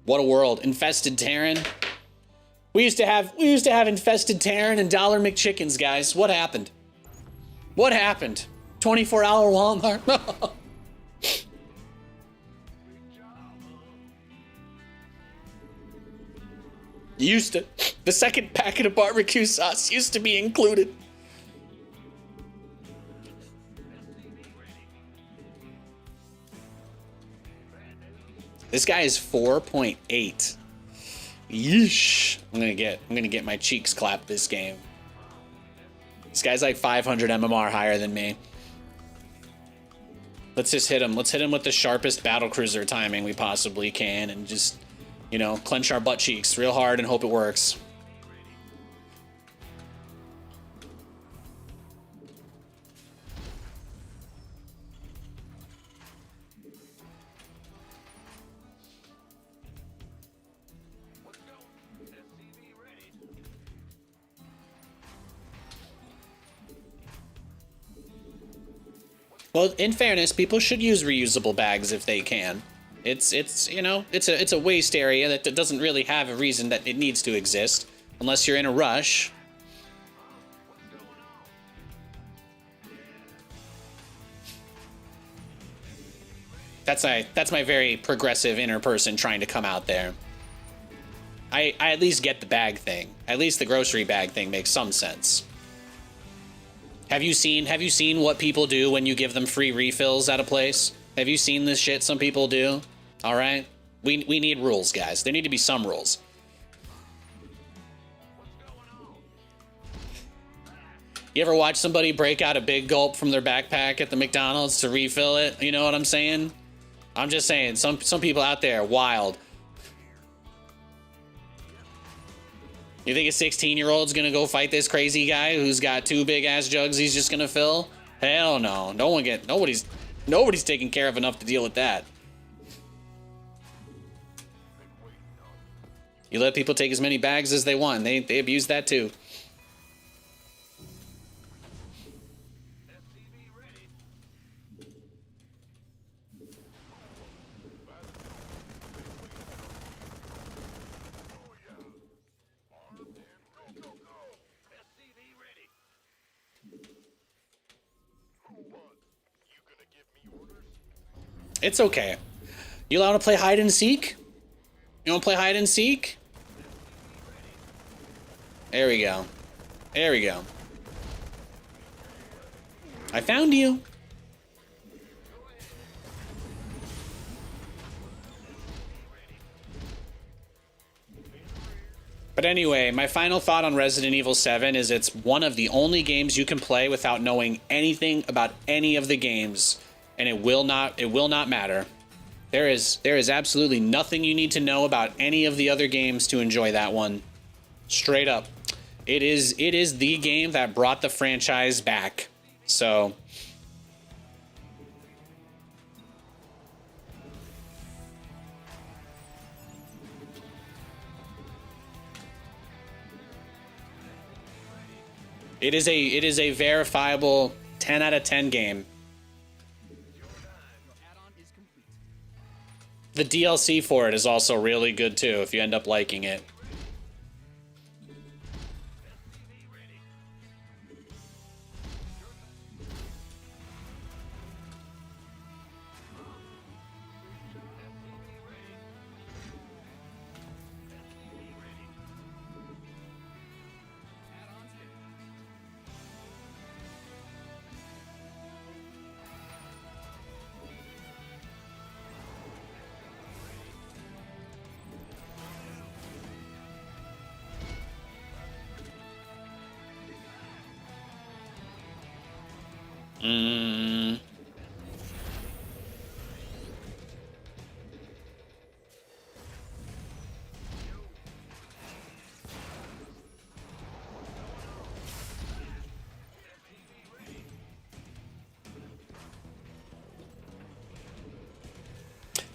What a world. Infested Terran. We used to have Infested Terran and Dollar McChickens, guys. What happened? What happened? 24-hour Walmart. The second packet of barbecue sauce used to be included. This guy is 4.8. Yeesh. I'm gonna get my cheeks clapped this game. This guy's like 500 MMR higher than me. Let's just hit him. Let's hit him with the sharpest battlecruiser timing we possibly can and just, you know, clench our butt cheeks real hard and hope it works. Well, in fairness, people should use reusable bags if they can. It's you know, it's a waste area that doesn't really have a reason that it needs to exist unless you're in a rush. That's my very progressive inner person trying to come out there. I at least get the bag thing. At least the grocery bag thing makes some sense. Have you seen what people do when you give them free refills at a place? Have you seen this shit some people do? All right? We need rules, guys. There need to be some rules. You ever watch somebody break out a big gulp from their backpack at the McDonald's to refill it? You know what I'm saying? I'm just saying, some people out there are wild. You think a 16-year-old's gonna go fight this crazy guy who's got 2 big-ass jugs he's just gonna fill? Hell no. Nobody's taken care of enough to deal with that. You let people take as many bags as they want. They abuse that too. It's okay. You allowed to play hide and seek? You want to play hide and seek? There we go. There we go. I found you. But anyway, my final thought on Resident Evil 7 is it's one of the only games you can play without knowing anything about any of the games. And it will not matter. There is absolutely nothing you need to know about any of the other games to enjoy that one. Straight up. It is the game that brought the franchise back. So it is a verifiable 10 out of 10 game. The DLC for it is also really good too, if you end up liking it.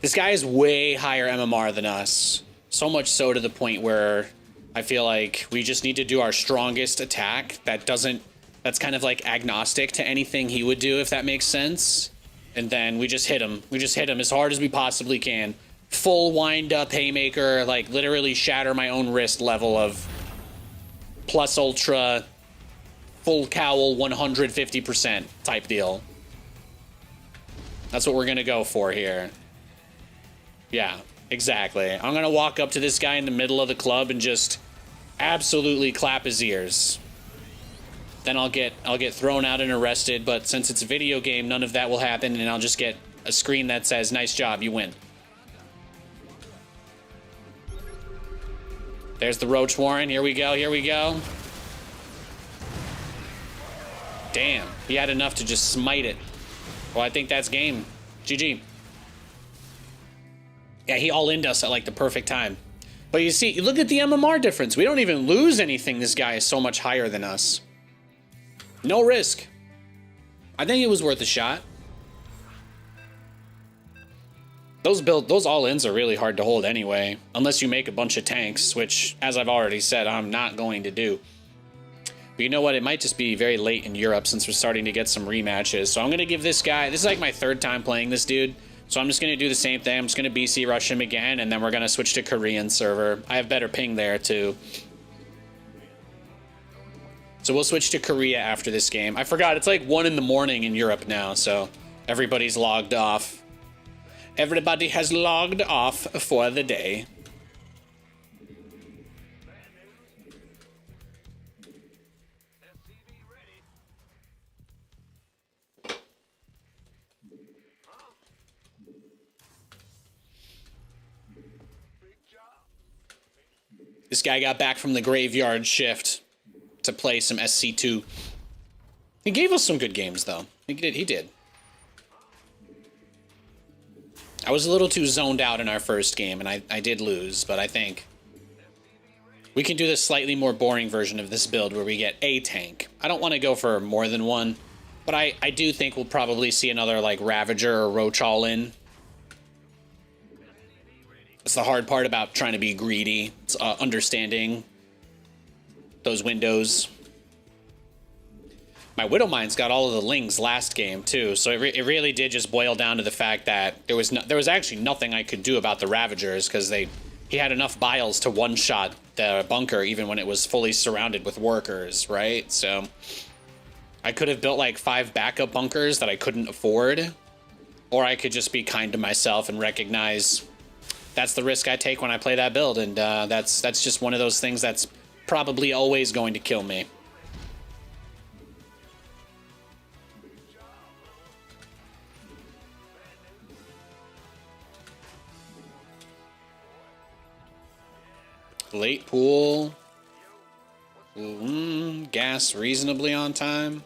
This guy is way higher MMR than us. So much so to the point where I feel like we just need to do our strongest attack that's kind of like agnostic to anything he would do, if that makes sense. And then we just hit him. We just hit him as hard as we possibly can. Full wind up haymaker, like literally shatter my own wrist level of plus ultra, full cowl 150% type deal. That's what we're gonna go for here. Yeah, exactly. I'm gonna walk up to this guy in the middle of the club and just absolutely clap his ears. Then I'll get thrown out and arrested, but since it's a video game, none of that will happen, and I'll just get a screen that says, "Nice job, you win." There's the Roach Warren. Here we go, here we go. Damn, he had enough to just smite it. Well, I think that's game. GG. Yeah, he all-in'd us at like the perfect time. But you see, look at the MMR difference. We don't even lose anything. This guy is so much higher than us. No risk. I think it was worth a shot. Those all-ins are really hard to hold anyway, unless you make a bunch of tanks, which, as I've already said, I'm not going to do. But you know what? It might just be very late in Europe since we're starting to get some rematches. So I'm going to give this guy... This is like my third time playing this dude. So I'm just going to do the same thing. I'm just going to BC rush him again, and then we're going to switch to Korean server. I have better ping there, too. So we'll switch to Korea after this game. I forgot, it's like 1 in the morning in Europe now, so everybody's logged off. Everybody has logged off for the day. This guy got back from the graveyard shift to play some SC2. He gave us some good games, though. He did. I was a little too zoned out in our first game, and I did lose, but I think we can do this slightly more boring version of this build where we get a tank. I don't want to go for more than one, but I do think we'll probably see another, like, Ravager or Roach all in. It's the hard part about trying to be greedy. It's understanding those windows. My Widowmine's got all of the lings last game, too, so it really did just boil down to the fact that there was actually nothing I could do about the Ravagers, because he had enough biles to one-shot the bunker even when it was fully surrounded with workers, right? So I could have built, like, 5 backup bunkers that I couldn't afford, or I could just be kind to myself and recognize that's the risk I take when I play that build, and that's just one of those things that's probably always going to kill me. Late pool. Gas reasonably on time.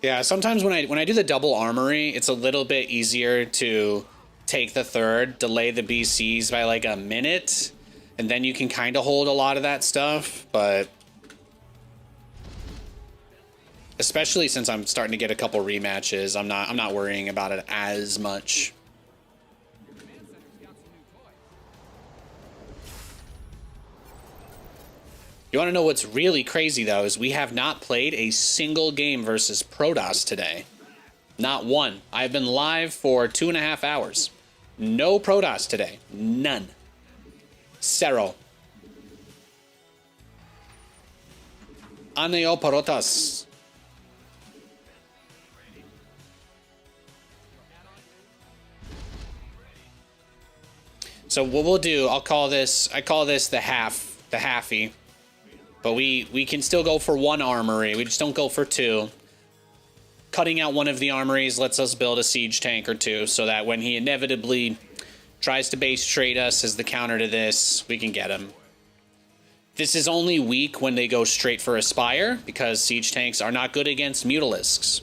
Yeah, sometimes when I do the double armory, it's a little bit easier to take the third, delay the BCs by like a minute, and then you can kind of hold a lot of that stuff, but especially since I'm starting to get a couple rematches, I'm not worrying about it as much. You want to know what's really crazy, though, is we have not played a single game versus Protoss today. Not one. I've been live for 2.5 hours. No Protoss today. None. Zero. Aneo Protoss. So what we'll do, I call this the halfie. But we can still go for one armory. We just don't go for two. Cutting out one of the armories lets us build a siege tank or two, so that when he inevitably tries to base trade us as the counter to this, we can get him. This is only weak when they go straight for Aspire, because siege tanks are not good against Mutalisks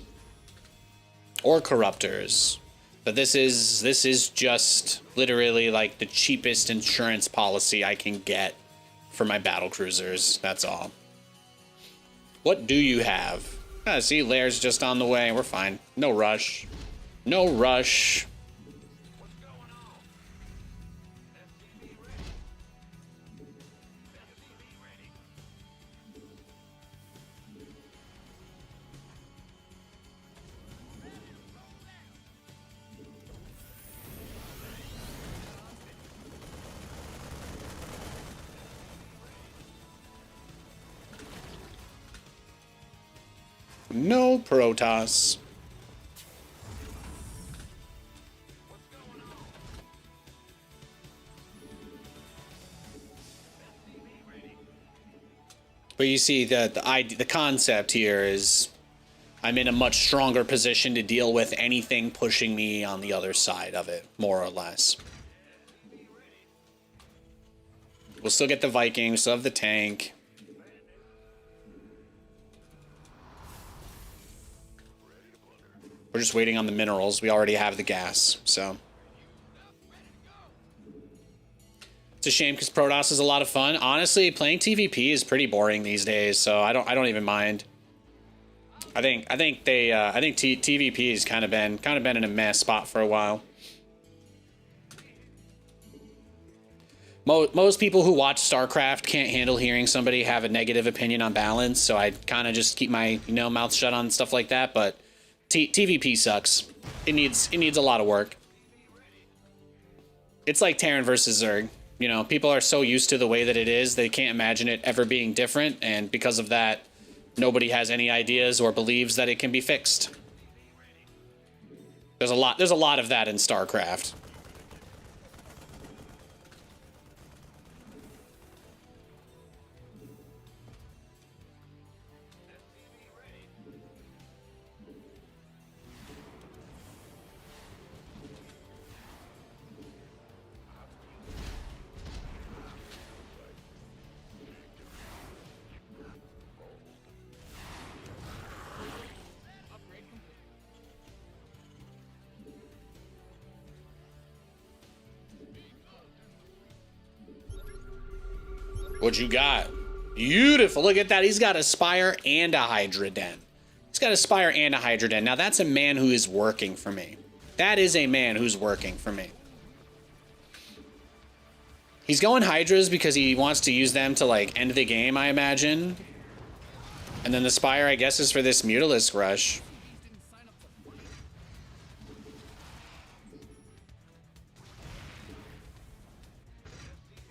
or Corruptors. But this is just literally like the cheapest insurance policy I can get for my battle cruisers. That's all. What do you have? See, Lair's just on the way. We're fine. No rush. No rush. No Protoss. But you see, the concept here is I'm in a much stronger position to deal with anything pushing me on the other side of it, more or less. We'll still get the Viking, still have the tank. We're just waiting on the minerals. We already have the gas, so. It's a shame because Protoss is a lot of fun. Honestly, playing TVP is pretty boring these days, so I don't even mind. I think TVP has kind of been in a mess spot for a while. Most people who watch StarCraft can't handle hearing somebody have a negative opinion on balance, so I kind of just keep my mouth shut on stuff like that. But TVP sucks. It needs a lot of work. It's like Terran versus Zerg. You know, people are so used to the way that it is, they can't imagine it ever being different, and because of that, nobody has any ideas or believes that it can be fixed. There's a lot of that in StarCraft. What you got? Beautiful. Look at that. He's got a Spire and a Hydra Den. He's got a Spire and a Hydra Den. Now, that's a man who is working for me. That is a man who's working for me. He's going Hydras because he wants to use them to, like, end the game, I imagine. And then the Spire, I guess, is for this Mutalisk rush.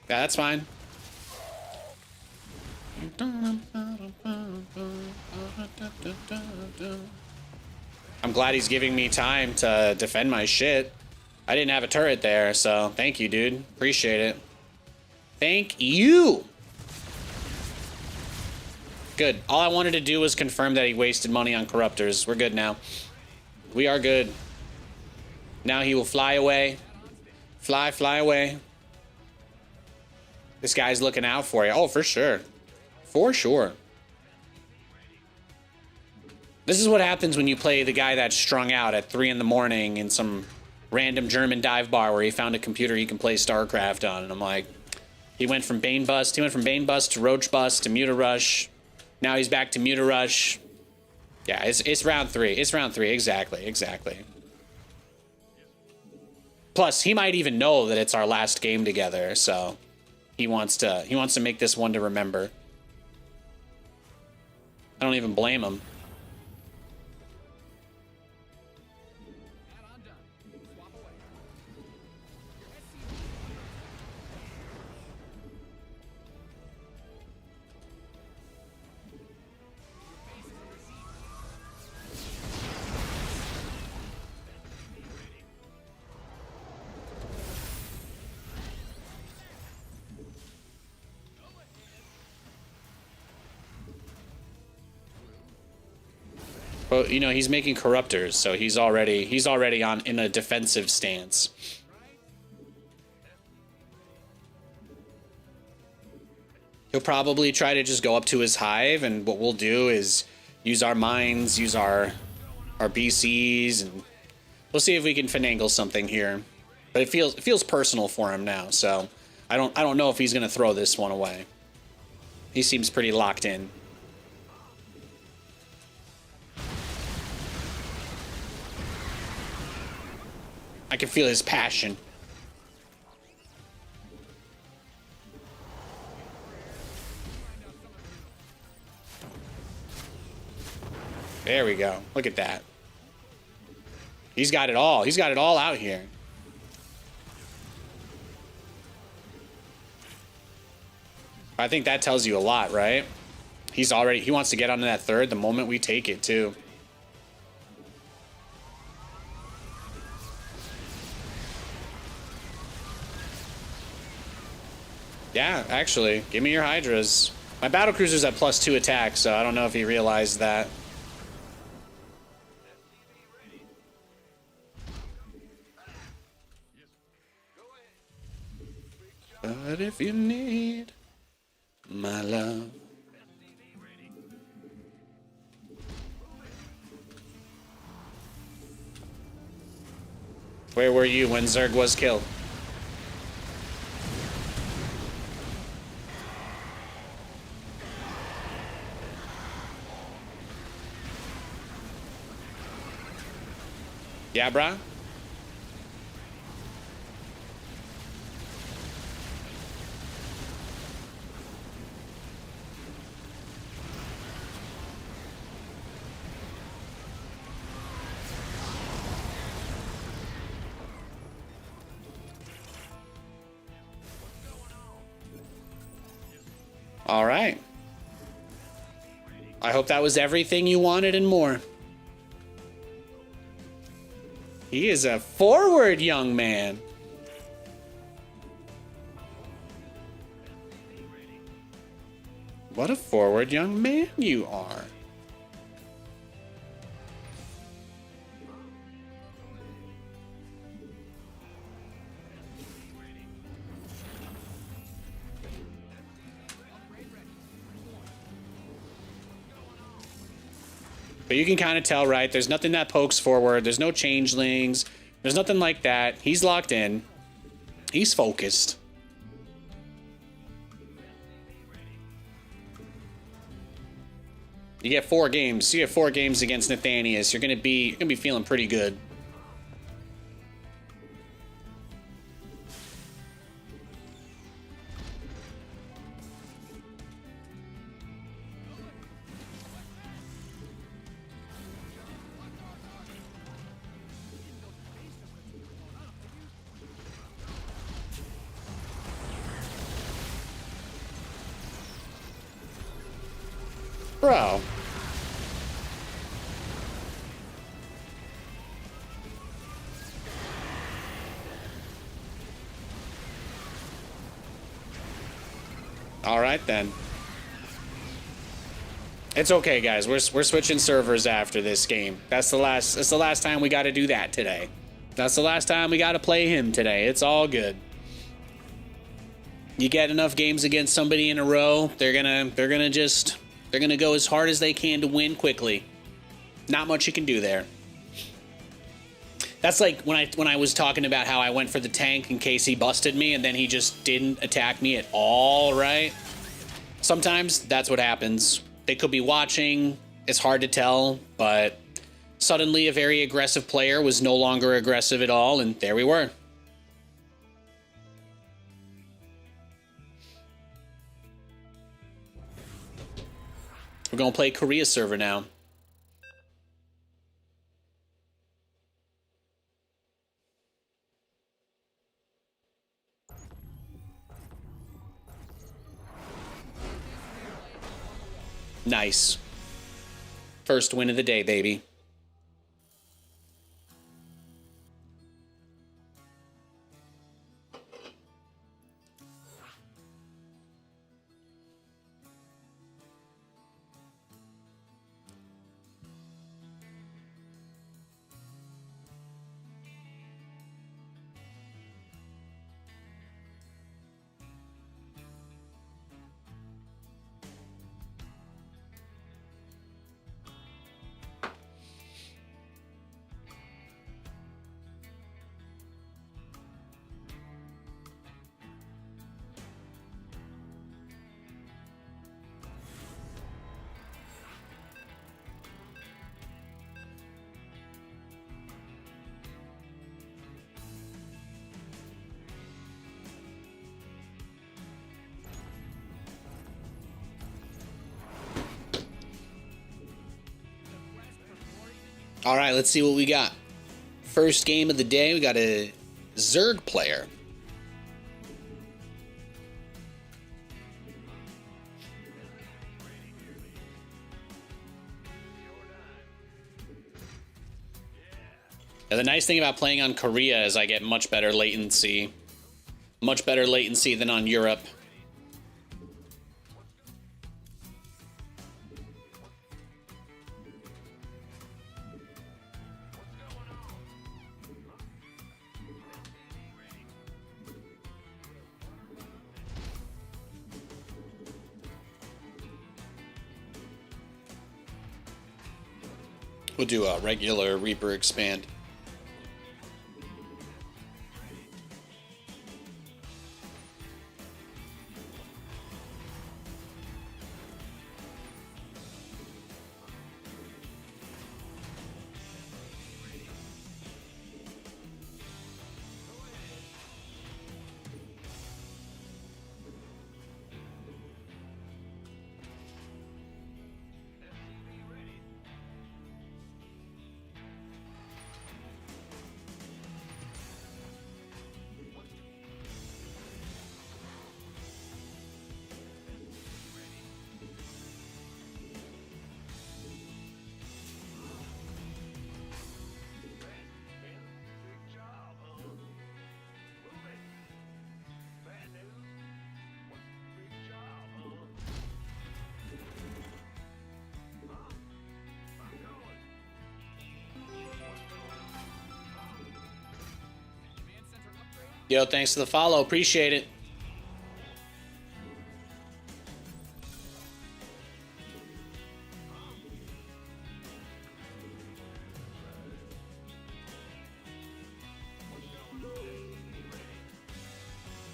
Yeah, that's fine. I'm glad he's giving me time to defend my shit. I didn't have a turret there, so thank you, dude. Appreciate it. Thank you. Good. All I wanted to do was confirm that he wasted money on corruptors. We're good now. We are good. Now he will fly away. Fly away. This guy's looking out for you. Oh, for sure. For sure. This is what happens when you play the guy that's strung out at 3 in the morning in some random German dive bar where he found a computer he can play StarCraft on. And I'm like, he went from Bane Bust. He went from Bane Bust to Roach Bust to Muta Rush. Now he's back to Muta Rush. Yeah, it's round 3. It's round 3. Exactly. Plus, he might even know that it's our last game together, so he wants to make this one to remember. I don't even blame him. But you know, he's making corruptors, so he's already on in a defensive stance. He'll probably try to just go up to his hive, and what we'll do is use our mines, use our BCs, and we'll see if we can finagle something here. But it feels personal for him now, so I don't know if he's gonna throw this one away. He seems pretty locked in. I can feel his passion. There we go. Look at that. He's got it all. He's got it all out here. I think that tells you a lot, right? He wants to get onto that third the moment we take it, too. Yeah, actually, give me your Hydras. My battlecruiser's at +2 attack, so I don't know if he realized that. But if you need my love. Where were you when Zerg was killed? Yeah, brah? All right. I hope that was everything you wanted and more. He is a forward young man. What a forward young man you are. But you can kind of tell, right? There's nothing that pokes forward. There's no changelings. There's nothing like that. He's locked in. He's focused. You get 4 games. You get 4 games against Nathanias. You're gonna be feeling pretty good. Bro. All right then. It's okay, guys. We're switching servers after this game. That's the last time we got to do that today. That's the last time we got to play him today. It's all good. You get enough games against somebody in a row, they're gonna go as hard as they can to win quickly. Not much you can do there. That's like when I was talking about how I went for the tank in case he busted me and then he just didn't attack me at all, right? Sometimes that's what happens. They could be watching, it's hard to tell, but suddenly a very aggressive player was no longer aggressive at all, and there we were. We're gonna play Korea server now. Nice. First win of the day, baby. All right, let's see what we got. First game of the day, we got a Zerg player. Now, the nice thing about playing on Korea is I get much better latency. Much better latency than on Europe. We'll do a regular Reaper expand. Yo, thanks for the follow. Appreciate it.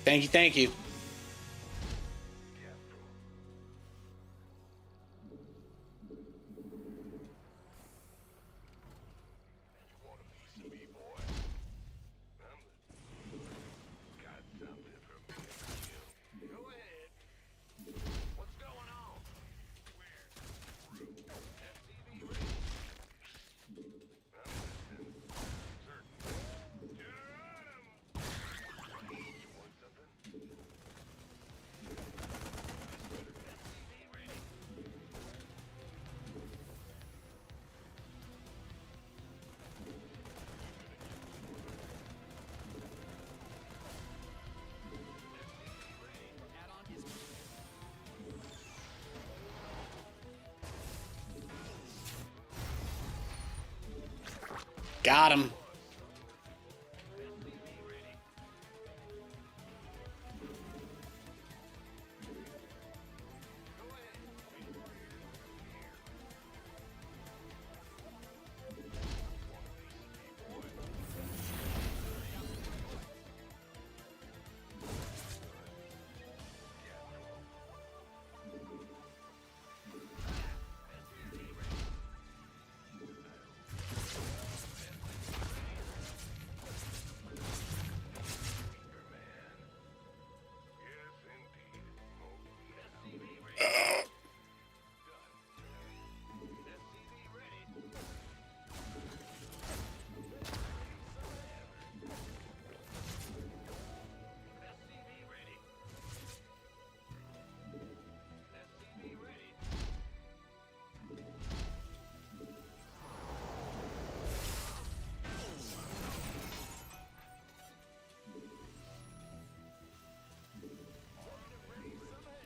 Thank you, thank you. Got him.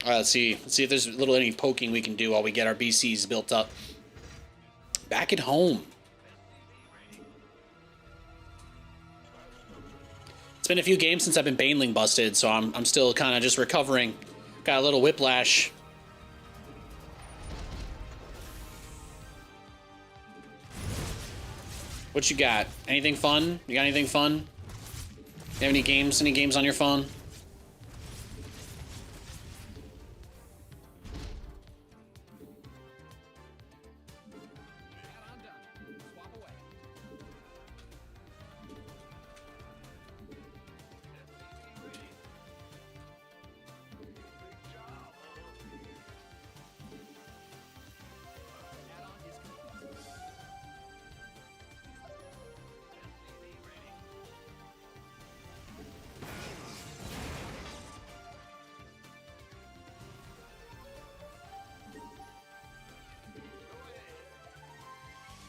All right, let's see. Let's see if there's a little any poking we can do while we get our BCs built up. Back at home. It's been a few games since I've been Baneling busted, so I'm still kind of just recovering. Got a little whiplash. What you got? Anything fun? You got anything fun? You have any games? Any games on your phone?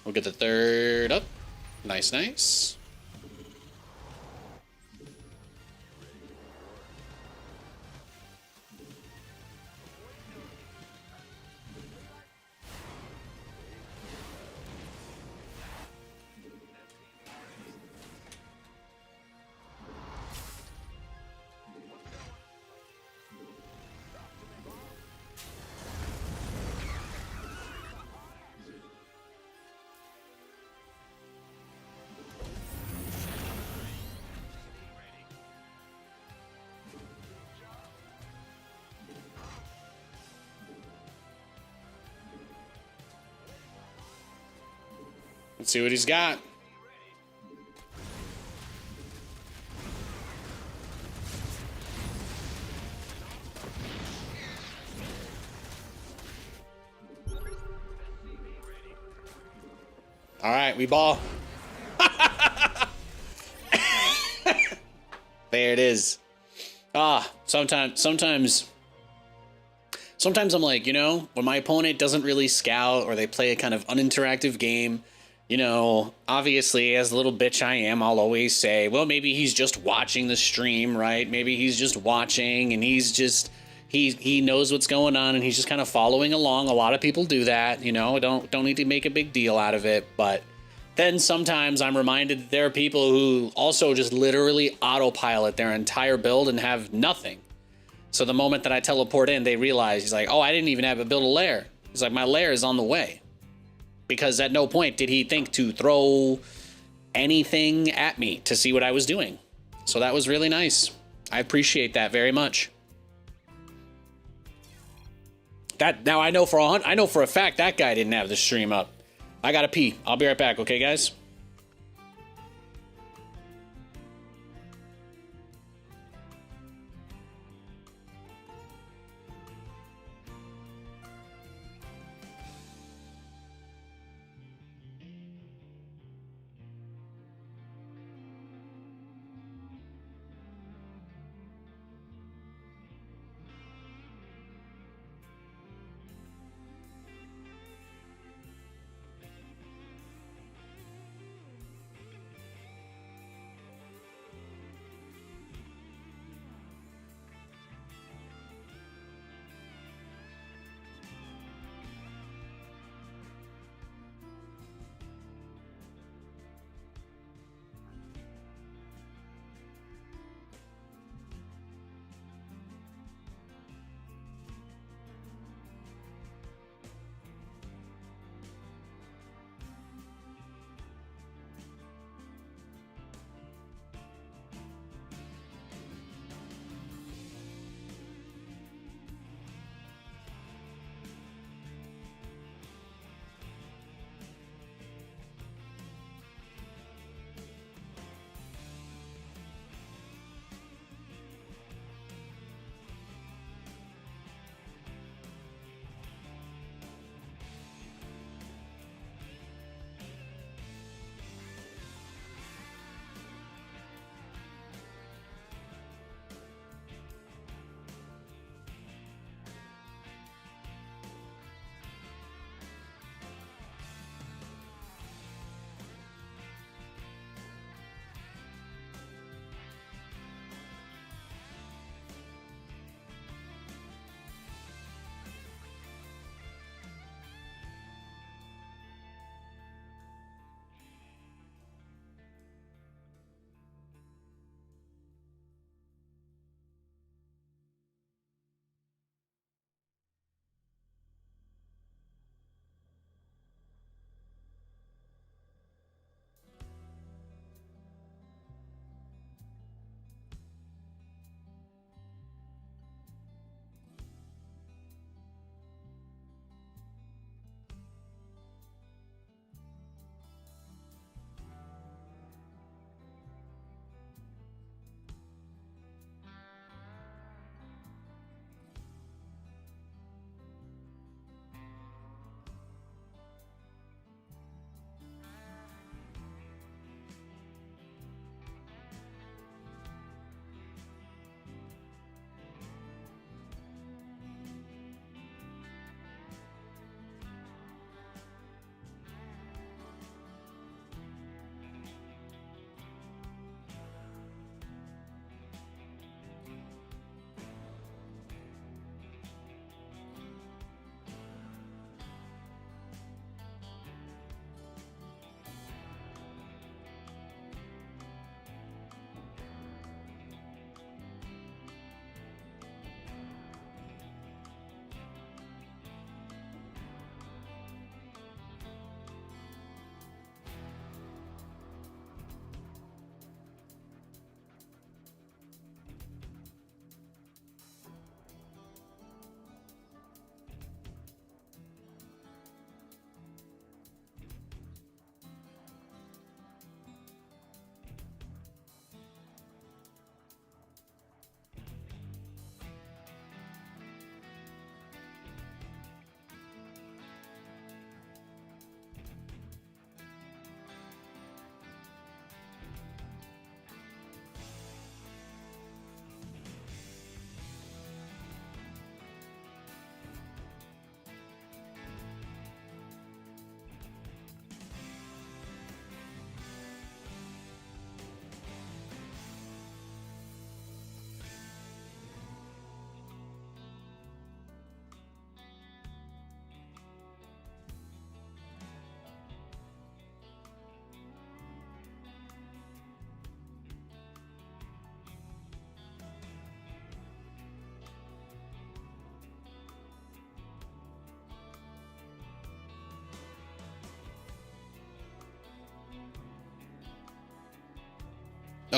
We'll get the third up. Nice, nice. Let's see what he's got. All right, we ball. There it is. Sometimes I'm like, you know, when my opponent doesn't really scout or they play a kind of uninteractive game, you know, obviously as the little bitch I am, I'll always say, well, maybe he's just watching the stream, right? Maybe he's just watching and he knows what's going on and he's just kind of following along. A lot of people do that, you know, don't need to make a big deal out of it, but then sometimes I'm reminded that there are people who also just literally autopilot their entire build and have nothing. So the moment that I teleport in, they realize, he's like, oh, I didn't even have to build a lair. He's like, my lair is on the way. Because at no point did he think to throw anything at me to see what I was doing. So that was really nice. I appreciate that very much. Now I know for a fact that guy didn't have the stream up. I gotta pee. I'll be right back, okay, guys?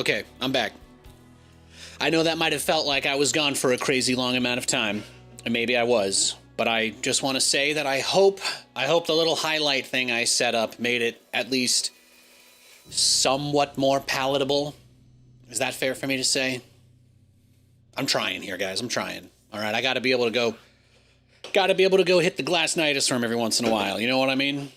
Okay, I'm back. I know that might have felt like I was gone for a crazy long amount of time, and maybe I was, but I just want to say that I hope the little highlight thing I set up made it at least somewhat more palatable. Is that fair for me to say? I'm trying here, guys. I'm trying. All right, I got to be able to go hit the glass nidus every once in a while. You know what I mean?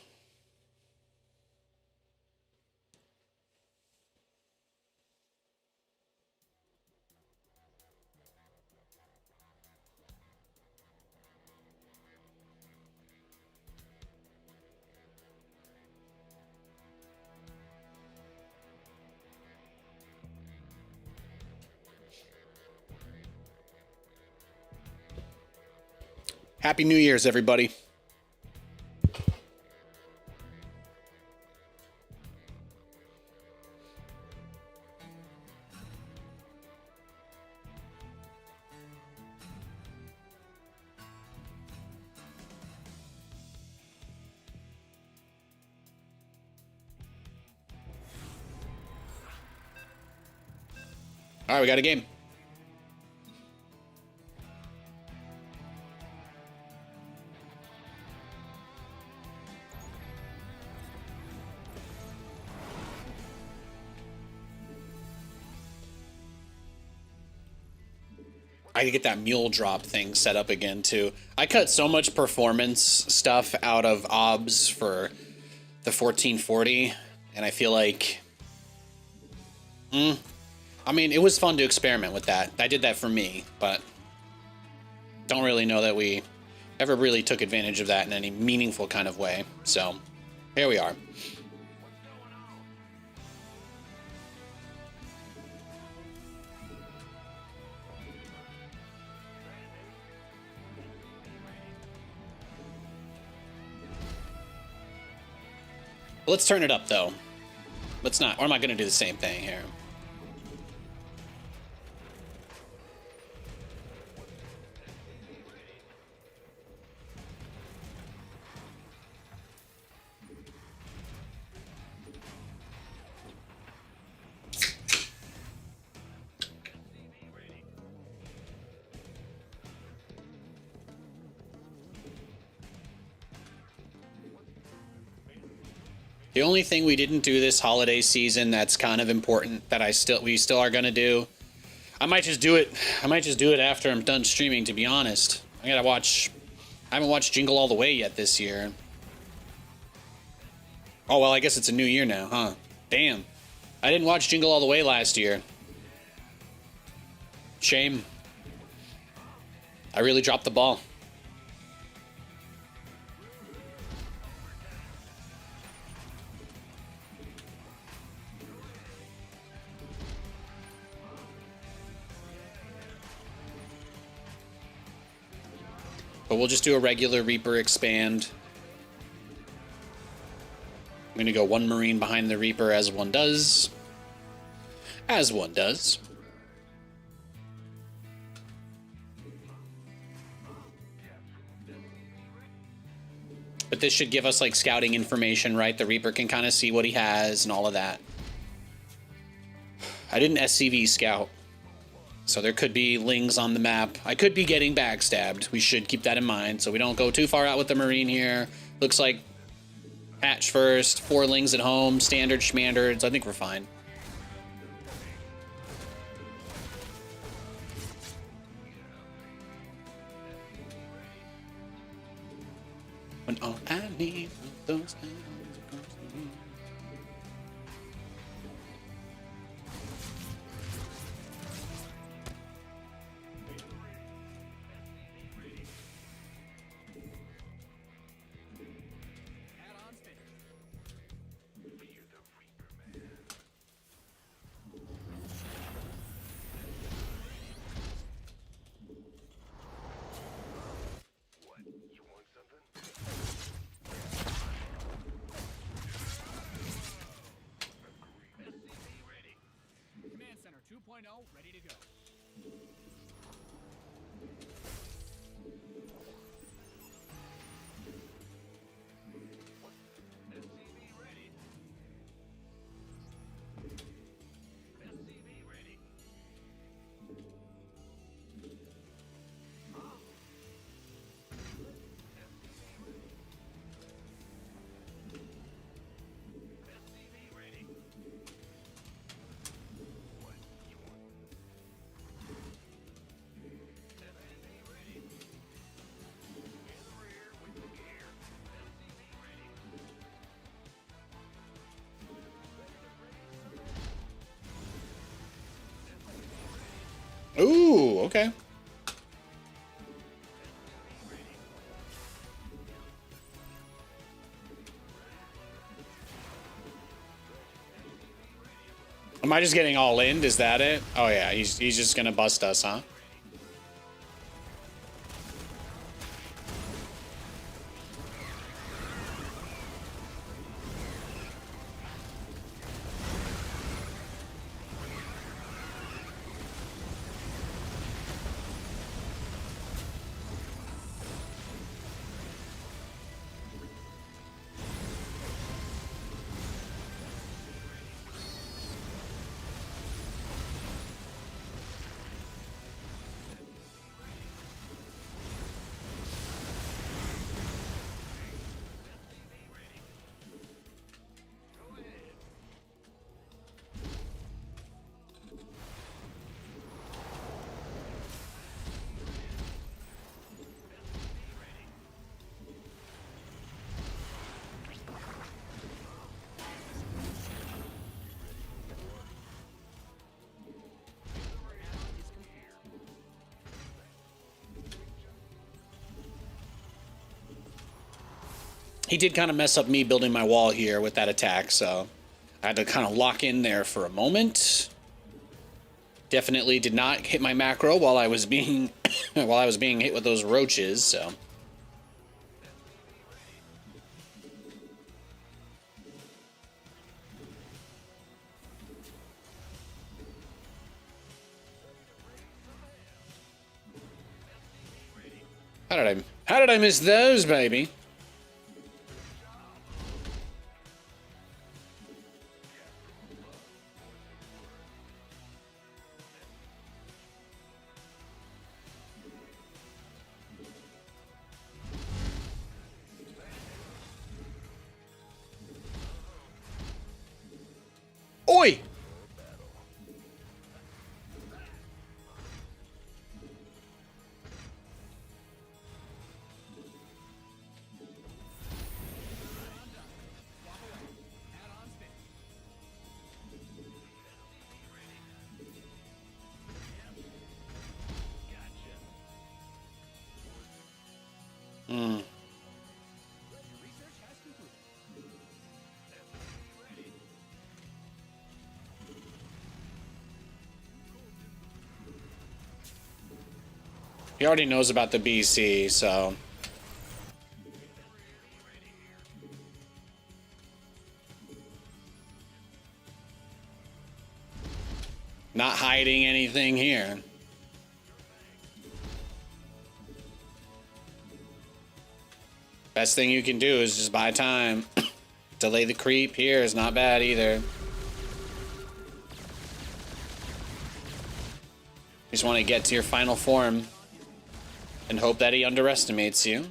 Happy New Year's, everybody. All right, we got a game. I could get that mule drop thing set up again, too. I cut so much performance stuff out of OBS for the 1440, and I feel like... I mean, it was fun to experiment with that. I did that for me, but don't really know that we ever really took advantage of that in any meaningful kind of way. So, here we are. Let's turn it up, though. Let's not, or am I going to do the same thing here? The only thing we didn't do this holiday season that's kind of important that we still are gonna do. I might just do it after I'm done streaming, to be honest. I haven't watched Jingle All the Way yet this year. Oh well, I guess it's a new year now, huh? Damn. I didn't watch Jingle All the Way last year. Shame. I really dropped the ball. But we'll just do a regular Reaper expand. I'm gonna go one Marine behind the Reaper, as one does. As one does. But this should give us, like, scouting information, right? The Reaper can kind of see what he has and all of that. I didn't SCV scout. So there could be lings on the map. I could be getting backstabbed. We should keep that in mind so we don't go too far out with the Marine here. Looks like hatch first, 4 lings at home, standard schmandards. I think we're fine. When all I need are those hands across the room. Add-ons finished. Command Center 2.0 ready to go. SCV Ooh, okay. Am I just getting all in? Is that it? Oh yeah, he's just gonna bust us, huh? He did kind of mess up me building my wall here with that attack, so I had to kind of lock in there for a moment. Definitely did not hit my macro while I was being while I was being hit with those roaches, so. How did I miss those, baby? Oi! Hmm. He already knows about the BC, so. Not hiding anything here. Best thing you can do is just buy time. Delay the creep here is not bad either. You just want to get to your final form and hope that he underestimates you.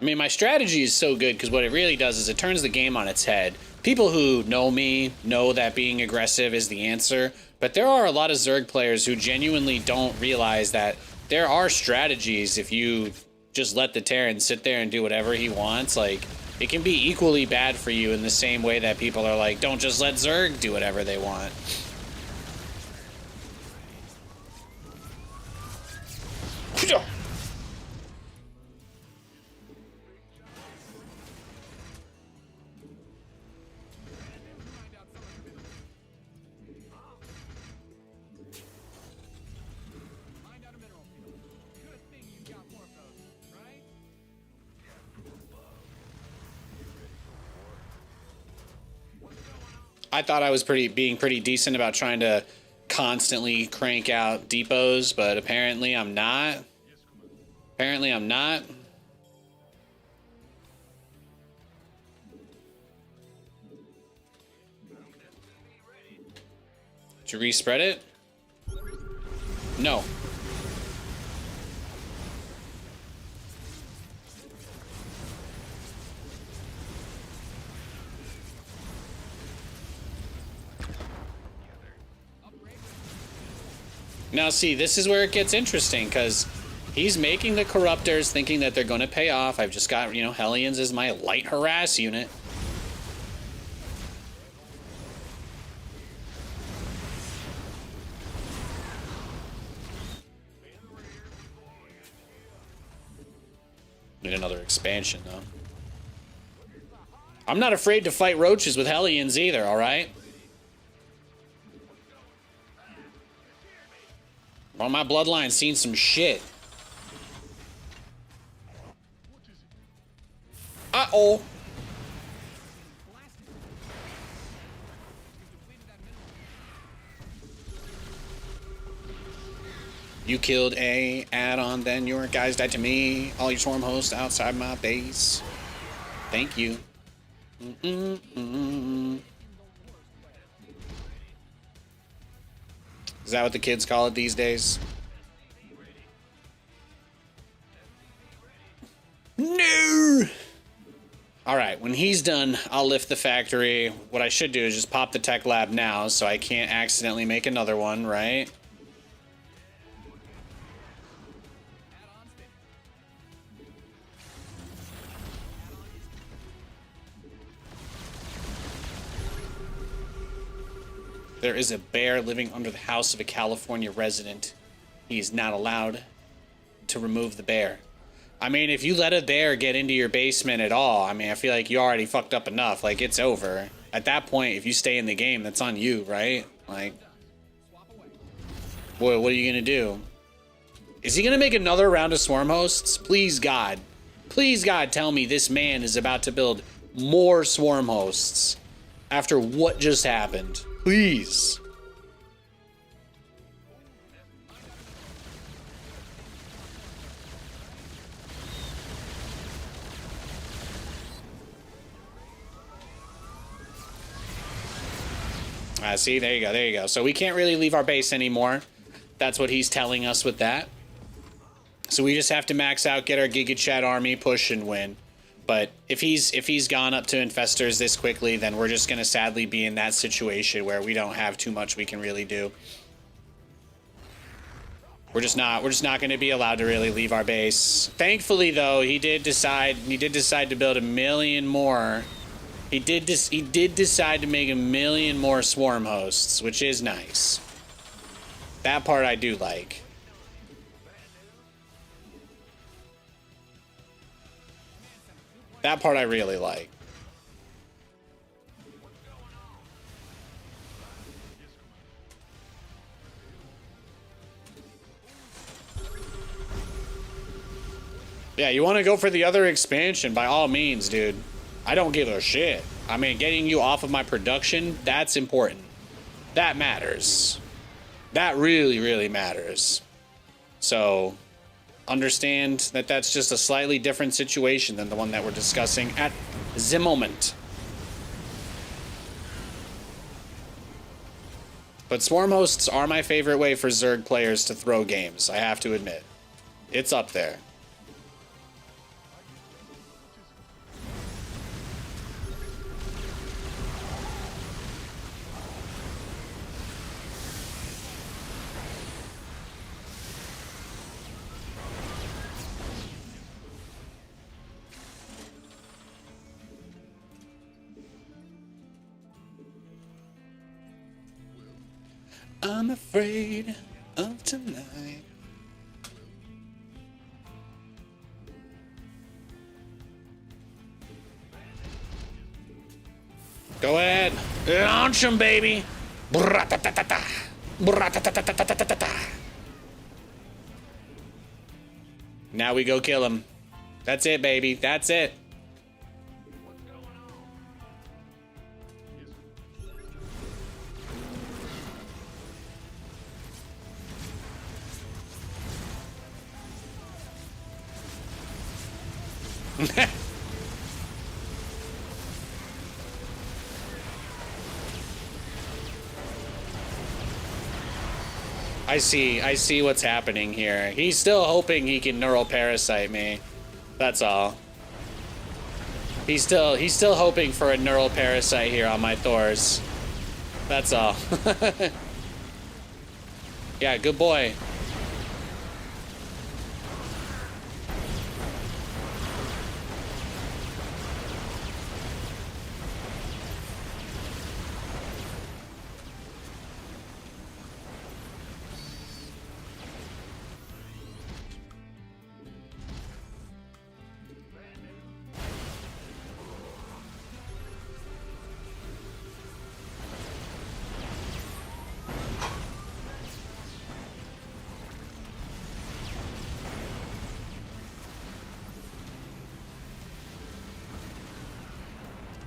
I mean, my strategy is so good because what it really does is it turns the game on its head. People who know me know that being aggressive is the answer, but there are a lot of Zerg players who genuinely don't realize that there are strategies if you just let the Terran sit there and do whatever he wants. Like, it can be equally bad for you in the same way that people are like, don't just let Zerg do whatever they want. I thought I was being pretty decent about trying to constantly crank out depots, but apparently I'm not. Apparently I'm not. Did you respread it? No. Now, see, this is where it gets interesting, because he's making the Corruptors thinking that they're going to pay off. I've just got, you know, Hellions as my light harass unit. expansion, though. I'm not afraid to fight roaches with Hellions either, alright? Well, my bloodline's seen some shit. Uh-oh. You killed a add-on, then your guys died to me. All your swarm hosts outside my base. Thank you. Is that what the kids call it these days? No! Alright, when he's done, I'll lift the factory. What I should do is just pop the tech lab now so I can't accidentally make another one, right? There is a bear living under the house of a California resident. He is not allowed to remove the bear. I mean, if you let a bear get into your basement at all, I mean, I feel like you already fucked up enough. Like, it's over. At that point, if you stay in the game, that's on you, right? Like, boy, what are you gonna do? Is he gonna make another round of swarm hosts? Please, God. Please, God, tell me this man is about to build more swarm hosts after what just happened. Please. See, there you go, there you go. So we can't really leave our base anymore. That's what he's telling us with that. So we just have to max out, get our Giga Chat army, push, and win. But if he's gone up to infestors this quickly, then we're just gonna sadly be in that situation where we don't have too much we can really do. We're just not gonna be allowed to really leave our base. Thankfully, though, he did decide to build 1 million more. He did decide to make 1 million more swarm hosts, which is nice. That part I do like. That part I really like. Yeah, you want to go for the other expansion, by all means, dude. I don't give a shit. I mean, getting you off of my production, that's important. That matters. That really, really matters. So, understand that that's just a slightly different situation than the one that we're discussing at the moment. But swarm hosts are my favorite way for Zerg players to throw games, I have to admit. It's up there. I'm afraid of tonight. Go ahead. Launch him, baby. Bra-ta-ta-ta-ta. Bra-ta-ta-ta-ta-ta-ta-ta. Now we go kill him. That's it, baby. That's it. I see what's happening here. He's still hoping he can neural parasite me. That's all. He's still hoping for a neural parasite here on my Thors. That's all. Yeah, good boy.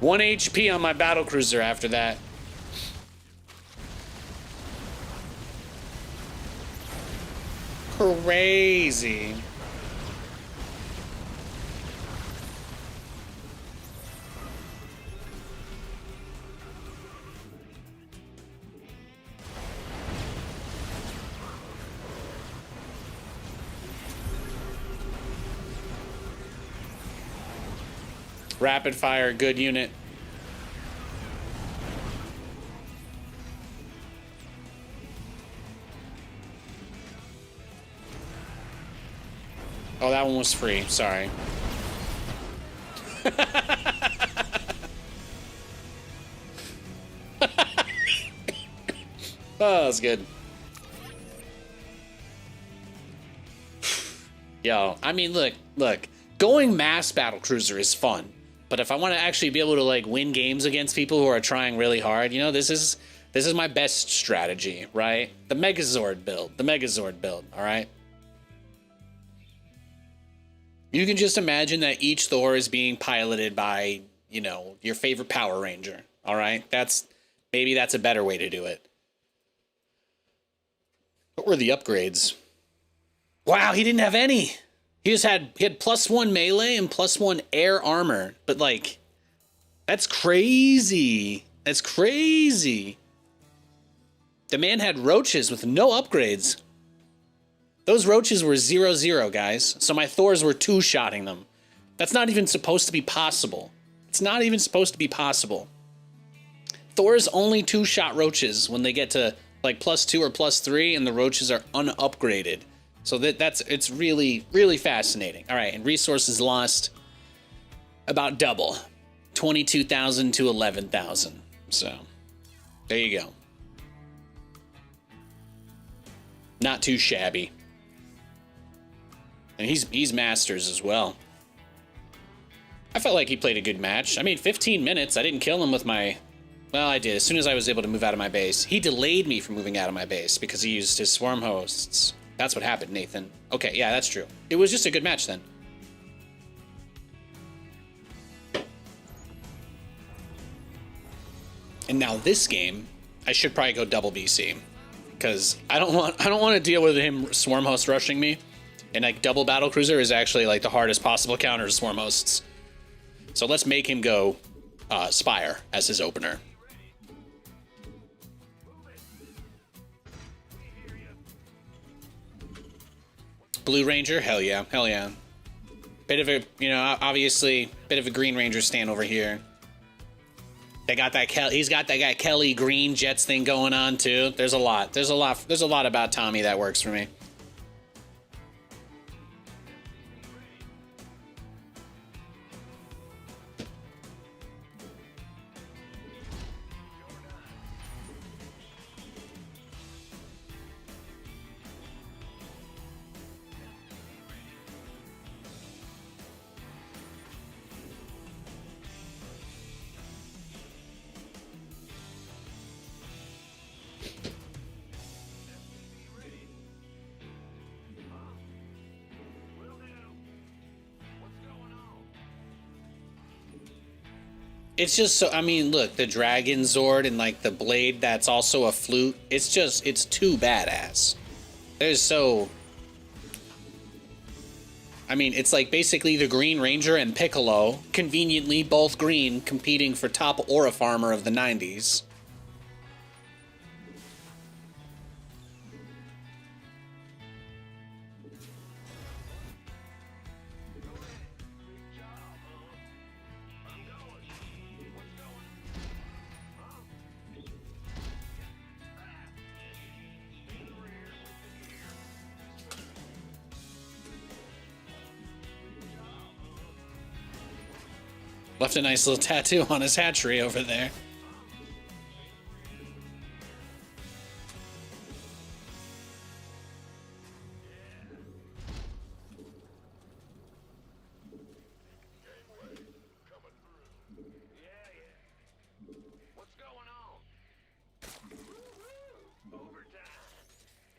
1 HP on my battlecruiser after that. Crazy. Rapid fire, good unit. Oh, that one was free. Sorry. Oh, that's good. Yo, I mean, look. Going mass battlecruiser is fun. But if I want to actually be able to like win games against people who are trying really hard, you know, this is my best strategy, right? The Megazord build, all right? You can just imagine that each Thor is being piloted by, you know, your favorite Power Ranger, all right? Maybe that's a better way to do it. What were the upgrades? Wow, he didn't have any. He had +1 melee and +1 air armor, but like, that's crazy. That's crazy. The man had roaches with no upgrades. Those roaches were 0/0, guys. So my Thors were 2-shotting them. That's not even supposed to be possible. It's not even supposed to be possible. Thors only 2-shot roaches when they get to like +2 or +3, and the roaches are unupgraded. So it's really, really fascinating. All right, and resources lost about double, 22,000 to 11,000. So there you go. Not too shabby. And he's masters as well. I felt like he played a good match. I mean, 15 minutes. I didn't kill him with my... Well, I did. As soon as I was able to move out of my base. He delayed me from moving out of my base because he used his swarm hosts. That's what happened, Nathan. Okay, yeah, that's true. It was just a good match then. And now this game, I should probably go double BC. Because I don't want to deal with him swarm host rushing me. And like double battlecruiser is actually like the hardest possible counter to swarm hosts. So let's make him go Spire as his opener. Blue Ranger, hell yeah, hell yeah. Bit of a, you know, obviously, bit of a Green Ranger stand over here. They got that he's got that Kelly Green Jets thing going on too. There's a lot about Tommy that works for me. It's just so, I mean, look, the Dragon Zord and like the blade that's also a flute. It's too badass. I mean, it's like basically the Green Ranger and Piccolo, conveniently both green, competing for top aura farmer of the 90s. Left a nice little tattoo on his hatchery over there.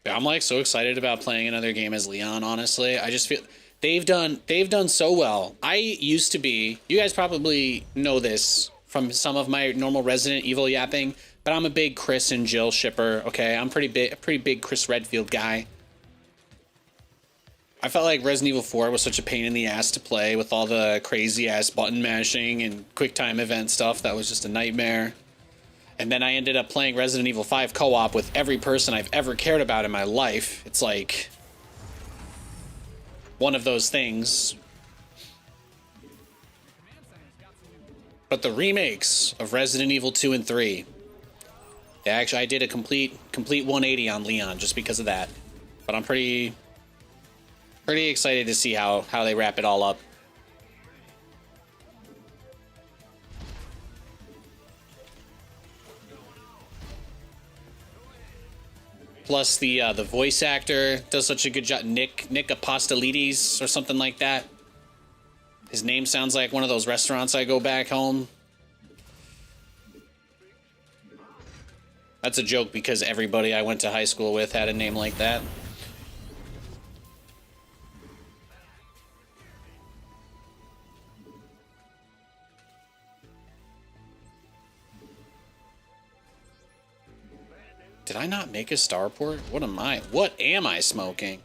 Yeah, I'm like so excited about playing another game as Leon, honestly. I just feel they've done so well. I used to be, you guys probably know this from some of my normal Resident Evil yapping, but I'm a big Chris and Jill shipper. Okay, I'm pretty big Chris Redfield guy. I felt like Resident Evil 4 was such a pain in the ass to play with all the crazy ass button mashing and quick time event stuff. That was just a nightmare. And then I ended up playing Resident Evil 5 co-op with every person I've ever cared about in my life. It's like one of those things. But the remakes of Resident Evil 2 and 3, actually, I did a complete 180 on Leon just because of that. But I'm pretty excited to see how they wrap it all up. Plus the voice actor does such a good job. Nick Apostolides or something like that. His name sounds like one of those restaurants I go back home. That's a joke because everybody I went to high school with had a name like that. Did I not make a starport? What am I smoking?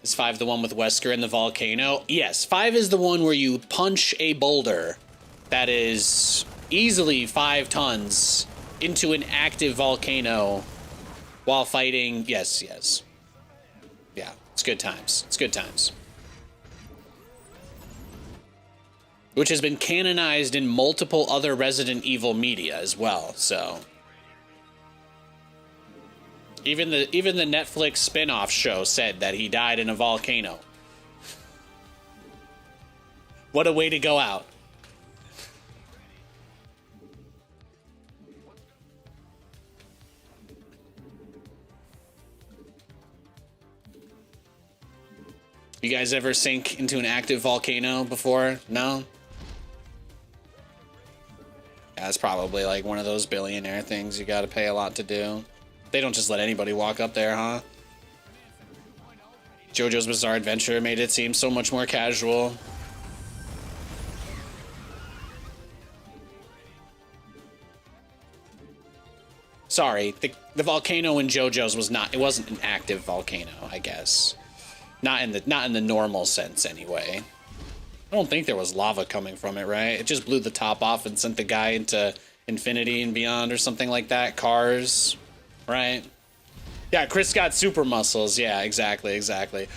Is 5 the one with Wesker and the volcano? Yes, 5 is the one where you punch a boulder that is easily 5 tons into an active volcano while fighting. Yes. Yeah, it's good times. It's good times. Which has been canonized in multiple other Resident Evil media as well, so. Even the Netflix spin-off show said that he died in a volcano. What a way to go out. You guys ever sink into an active volcano before? No? Yeah, it's probably like one of those billionaire things you gotta pay a lot to do. They don't just let anybody walk up there, huh? JoJo's Bizarre Adventure made it seem so much more casual. Sorry, the volcano in JoJo's was not. It wasn't an active volcano, I guess. Not in the normal sense, anyway. I don't think there was lava coming from it, right? It just blew the top off and sent the guy into infinity and beyond or something like that. Cars, right? Yeah, Chris got super muscles. Yeah, exactly.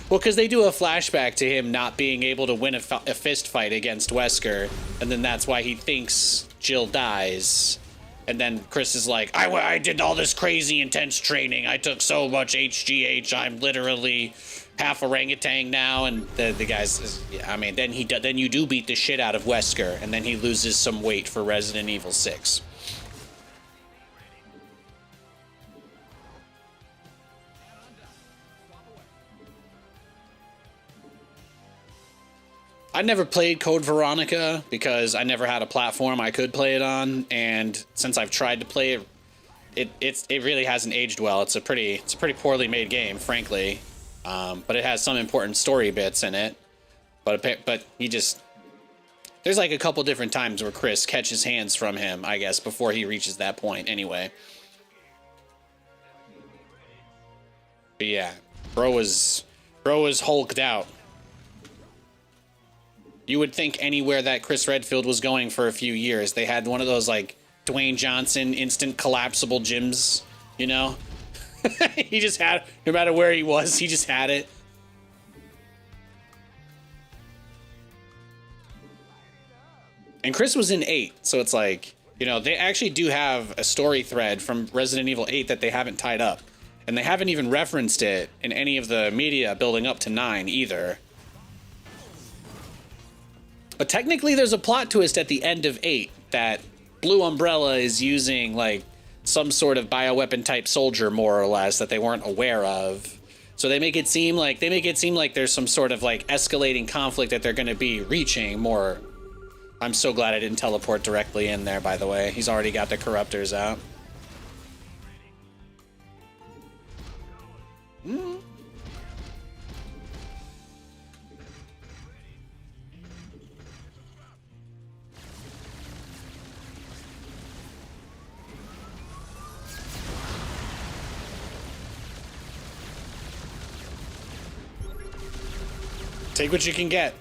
Well, because they do a flashback to him not being able to win a fist fight against Wesker, and then that's why he thinks Jill dies. And then Chris is like, I did all this crazy intense training. I took so much HGH. I'm literally half orangutan now. And the guy's, yeah, I mean, then you do beat the shit out of Wesker, and then he loses some weight for Resident Evil 6. I never played Code Veronica because I never had a platform I could play it on, and since I've tried to play it, it really hasn't aged well. It's a pretty poorly made game, frankly, but it has some important story bits in it. But he just, there's like a couple different times where Chris catches hands from him, I guess, before he reaches that point. Anyway, but yeah, bro was hulked out. You would think anywhere that Chris Redfield was going for a few years, they had one of those, like, Dwayne Johnson instant collapsible gyms, you know? He just had, no matter where he was, he just had it. And Chris was in 8, so it's like, you know, they actually do have a story thread from Resident Evil 8 that they haven't tied up. And they haven't even referenced it in any of the media building up to 9 either. But technically there's a plot twist at the end of 8 that Blue Umbrella is using, like, some sort of bioweapon type soldier, more or less, that they weren't aware of. So they make it seem like there's some sort of, like, escalating conflict that they're going to be reaching more. I'm so glad I didn't teleport directly in there, by the way. He's already got the corruptors out. Take what you can get.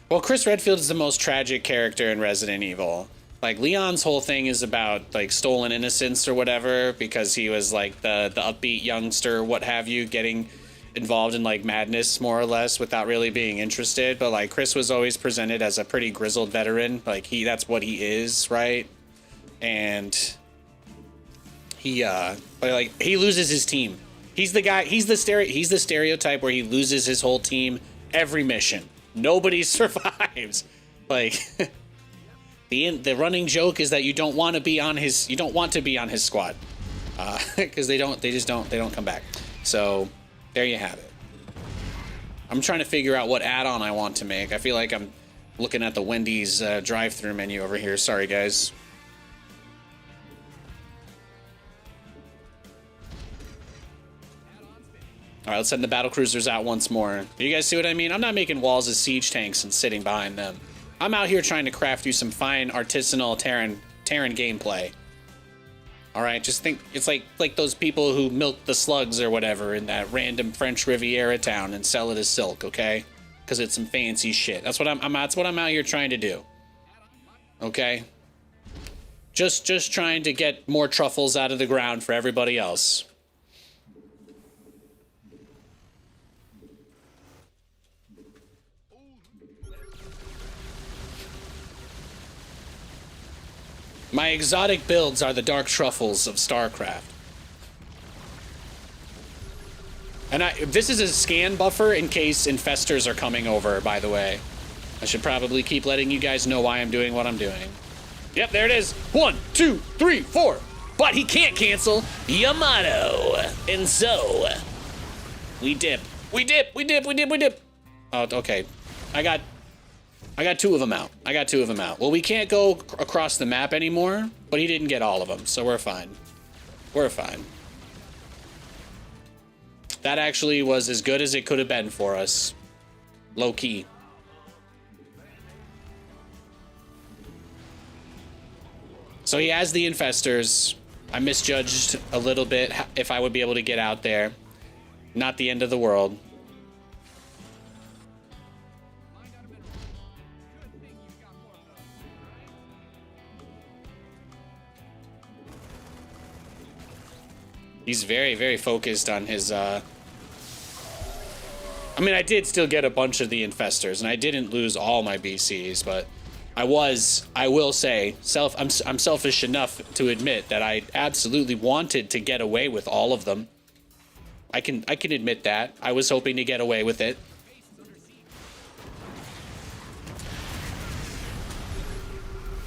Well, Chris Redfield is the most tragic character in Resident Evil. Like, Leon's whole thing is about, like, stolen innocence or whatever, because he was, like, the upbeat youngster, what have you, getting involved in, like, madness, more or less, without really being interested. But, like, Chris was always presented as a pretty grizzled veteran. Like, that's what he is, right? And he, like, he loses his team. He's the guy, he's the stereotype where he loses his whole team every mission. Nobody survives. Like, the running joke is that you don't want to be on his squad, because they don't come back. So there you have it. I'm trying to figure out what add-on I want to make. I feel like I'm looking at the Wendy's drive-through menu over here. Sorry, guys. All right, let's send the battle cruisers out once more. You guys see what I mean? I'm not making walls as siege tanks and sitting behind them. I'm out here trying to craft you some fine artisanal Terran gameplay. All right, just think it's like those people who milk the slugs or whatever in that random French Riviera town and sell it as silk, okay? Because it's some fancy shit. That's what I'm out here trying to do. Okay? Just trying to get more truffles out of the ground for everybody else. My exotic builds are the dark truffles of StarCraft. And this is a scan buffer in case infestors are coming over, by the way. I should probably keep letting you guys know why I'm doing what I'm doing. Yep, there it is. 1, 2, 3, 4. But he can't cancel Yamato. And so, we dip. We dip. Oh, okay. I got 2 of them out. Well, we can't go across the map anymore, but he didn't get all of them, so we're fine. That actually was as good as it could have been for us. Low key. So he has the infestors. I misjudged a little bit if I would be able to get out there. Not the end of the world. He's very, very focused on his, I mean, I did still get a bunch of the infestors, and I didn't lose all my BCs, but I will say, I'm selfish enough to admit that I absolutely wanted to get away with all of them. I can admit that. I was hoping to get away with it.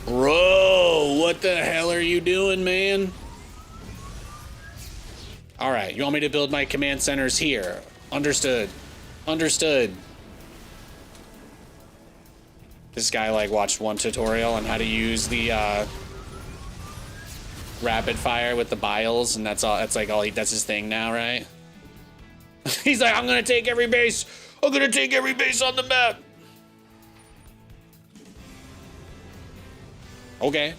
Bro, what the hell are you doing, man? All right, you want me to build my command centers here? Understood. This guy, like, watched one tutorial on how to use the rapid fire with the biles, and that's all. That's like all that's his thing now, right? He's like, I'm gonna take every base. I'm gonna take every base on the map. Okay.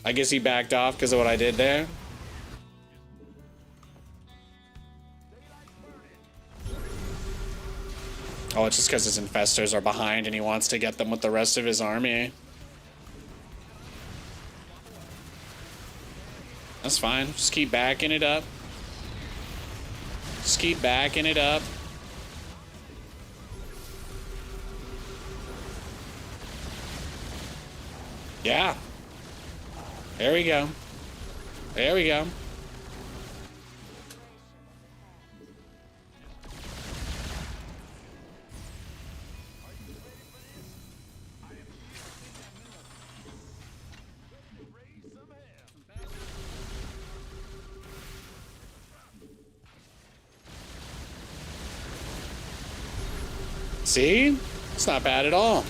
I guess he backed off because of what I did there. Oh, it's just because his infestors are behind and he wants to get them with the rest of his army. That's fine. Just keep backing it up. Yeah. There we go. See? It's not bad at all.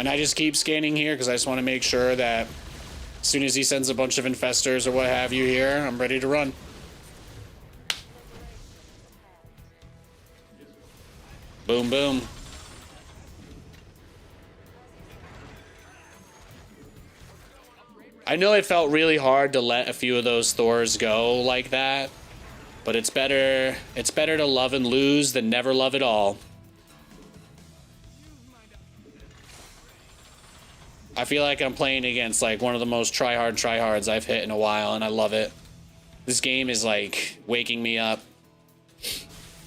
And I just keep scanning here because I just want to make sure that as soon as he sends a bunch of infestors or what have you here, I'm ready to run. Boom, boom. I know it felt really hard to let a few of those Thors go like that, but it's better to love and lose than never love at all. I feel like I'm playing against like one of the most tryhards I've hit in a while, and I love it. This game is like waking me up.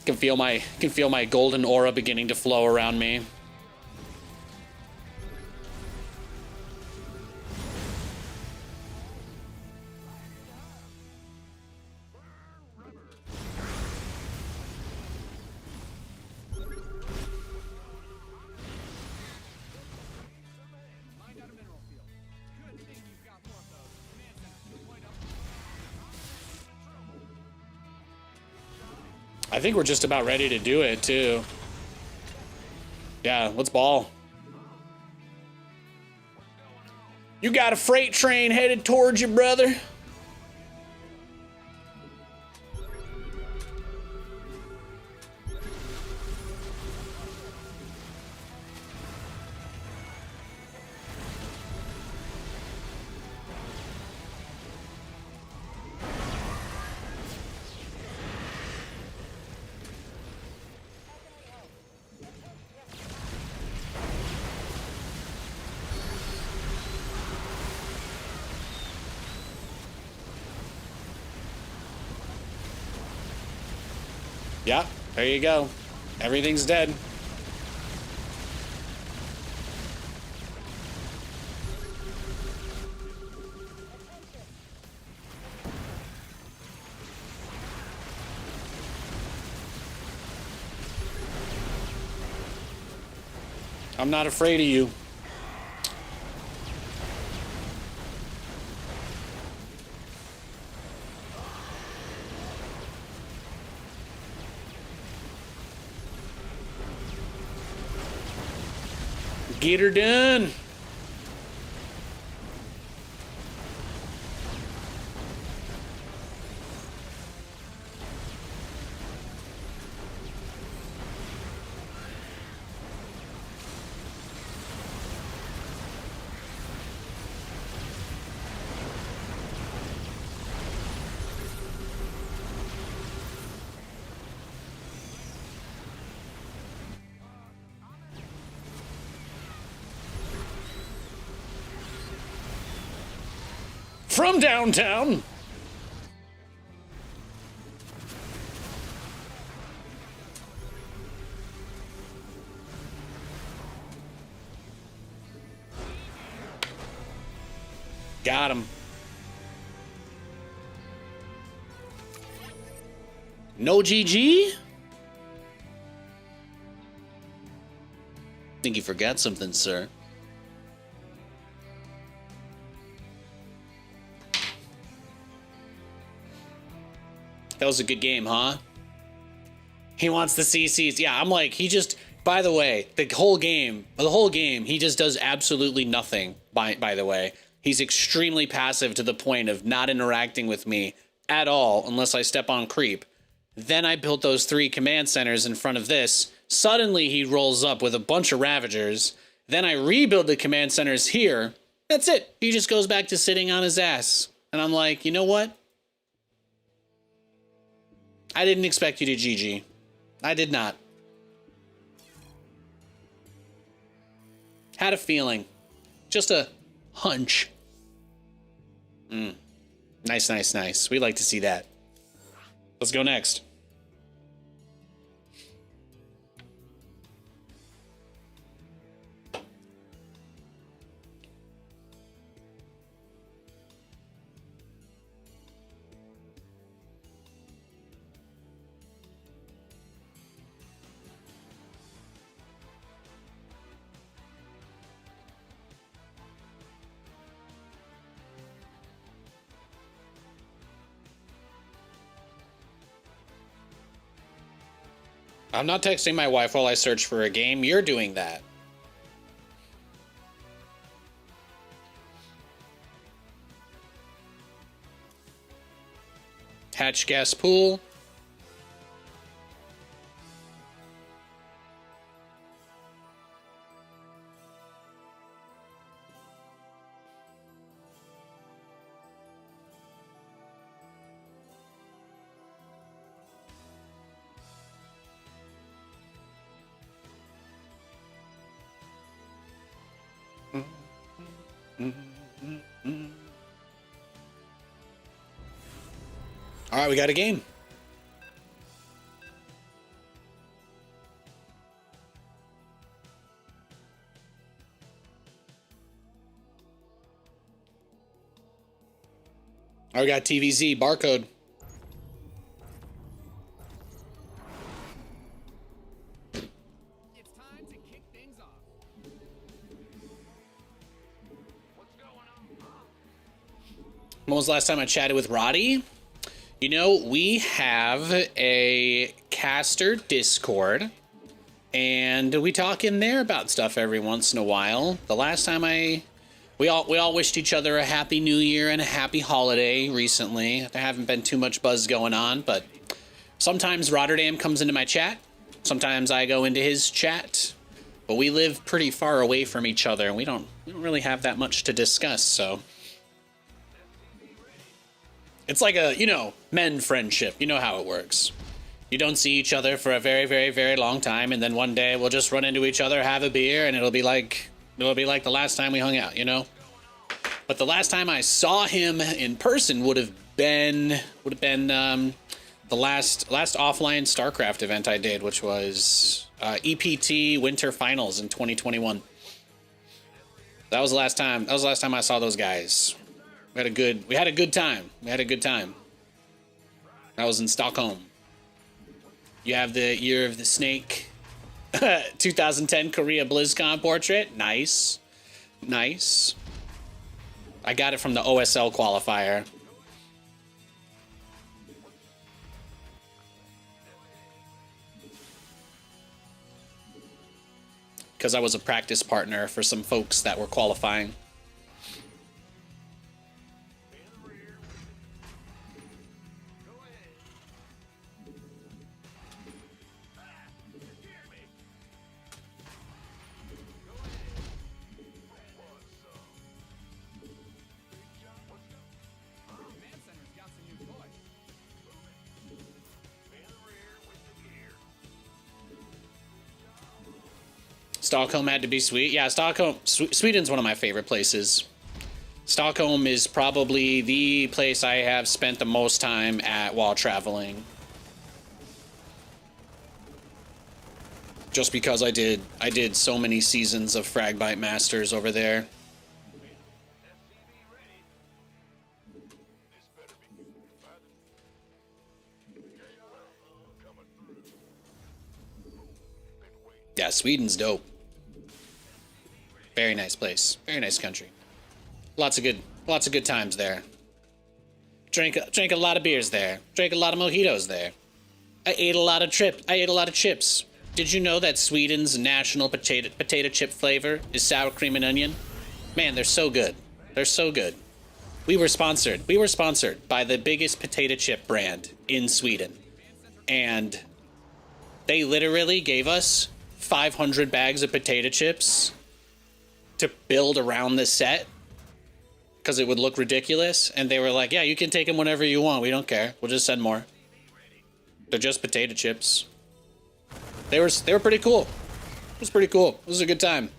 Can feel my golden aura beginning to flow around me. Find out a mineral field. Good thing you've got more of those. Command center 2.0. I think we're just about ready to do it too. Yeah, let's ball. You got a freight train headed towards you, brother. Yeah, there you go. Everything's dead. I'm not afraid of you. Get her done. From downtown. Got him. No GG? Think you forgot something, sir. That was a good game, huh? He wants the CCs. Yeah, I'm like, he just, by the way, the whole game, he just does absolutely nothing, by the way. He's extremely passive to the point of not interacting with me at all unless I step on creep. Then I built those 3 command centers in front of this. Suddenly he rolls up with a bunch of Ravagers. Then I rebuild the command centers here. That's it. He just goes back to sitting on his ass. And I'm like, you know what? I didn't expect you to GG. I did not. Had a feeling. Just a hunch. Nice, nice, nice. We'd like to see that. Let's go next. I'm not texting my wife while I search for a game. You're doing that. Hatch gas pool. All right, we got a game. All right, we got TVZ barcode. It's time to kick things off. When was the last time I chatted with Roddy? You know, we have a caster Discord, and we talk in there about stuff every once in a while. The last time we all wished each other a happy new year and a happy holiday recently. There haven't been too much buzz going on, but sometimes Rotterdam comes into my chat. Sometimes I go into his chat, but we live pretty far away from each other, and we don't really have that much to discuss, so. It's like a, you know, men friendship. You know how it works. You don't see each other for a very, very, very long time, and then one day we'll just run into each other, have a beer, and it'll be like the last time we hung out, you know? But the last time I saw him in person would have been the last offline StarCraft event I did, which was EPT Winter Finals in 2021. That was the last time I saw those guys. We had a good time. That was in Stockholm. You have the Year of the Snake 2010 Korea BlizzCon portrait. Nice. I got it from the OSL qualifier. Because I was a practice partner for some folks that were qualifying. Stockholm had to be sweet. Yeah, Sweden's one of my favorite places. Stockholm is probably the place I have spent the most time at while traveling. Just because I did so many seasons of Fragbite Masters over there. Yeah, Sweden's dope. Very nice place. Very nice country. Lots of good times there. Drank a lot of beers there. Drank a lot of mojitos there. I ate a lot of chips. Did you know that Sweden's national potato chip flavor is sour cream and onion? Man, they're so good. They're so good. We were sponsored by the biggest potato chip brand in Sweden. And they literally gave us 500 bags of potato chips to build around the set because it would look ridiculous. And they were like, yeah, you can take them whenever you want. We don't care. We'll just send more. They're just potato chips. They were pretty cool. It was pretty cool. It was a good time.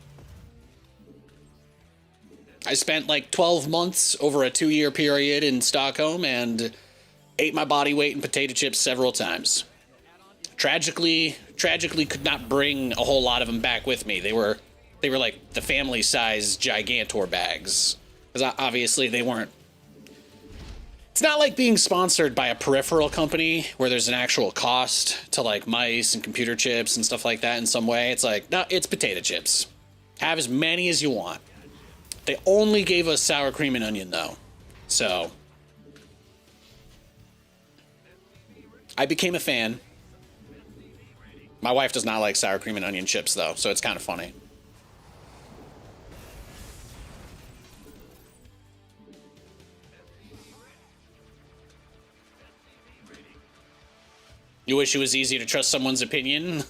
I spent like 12 months over a 2-year period in Stockholm and ate my body weight in potato chips several times. Tragically could not bring a whole lot of them back with me. They were like the family size Gigantor bags. Because obviously they weren't. It's not like being sponsored by a peripheral company where there's an actual cost to like mice and computer chips and stuff like that in some way. It's like, no, it's potato chips. Have as many as you want. They only gave us sour cream and onion though. So I became a fan. My wife does not like sour cream and onion chips though, so it's kind of funny. You wish it was easy to trust someone's opinion?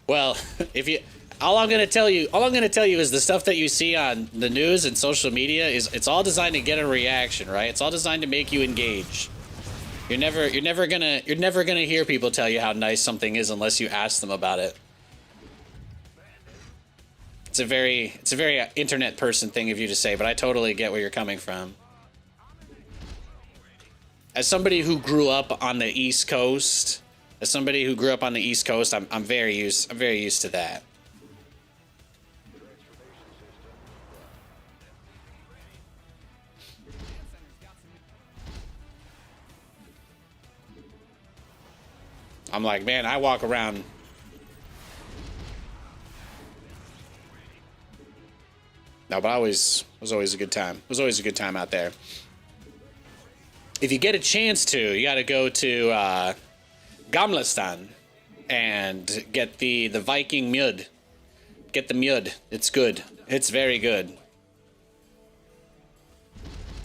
Well, if you, all I'm gonna tell you is the stuff that you see on the news and social media it's all designed to get a reaction, right? It's all designed to make you engage. You're never gonna hear people tell you how nice something is unless you ask them about it. It's a very internet person thing of you to say, but I totally get where you're coming from. As somebody who grew up on the East Coast, I'm very used to that. I'm like, man, I walk around. No, but it was always a good time. It was always a good time out there. If you get a chance to, you got to go to Gamlastan and get the Viking mud. Get the mud. It's good. It's very good.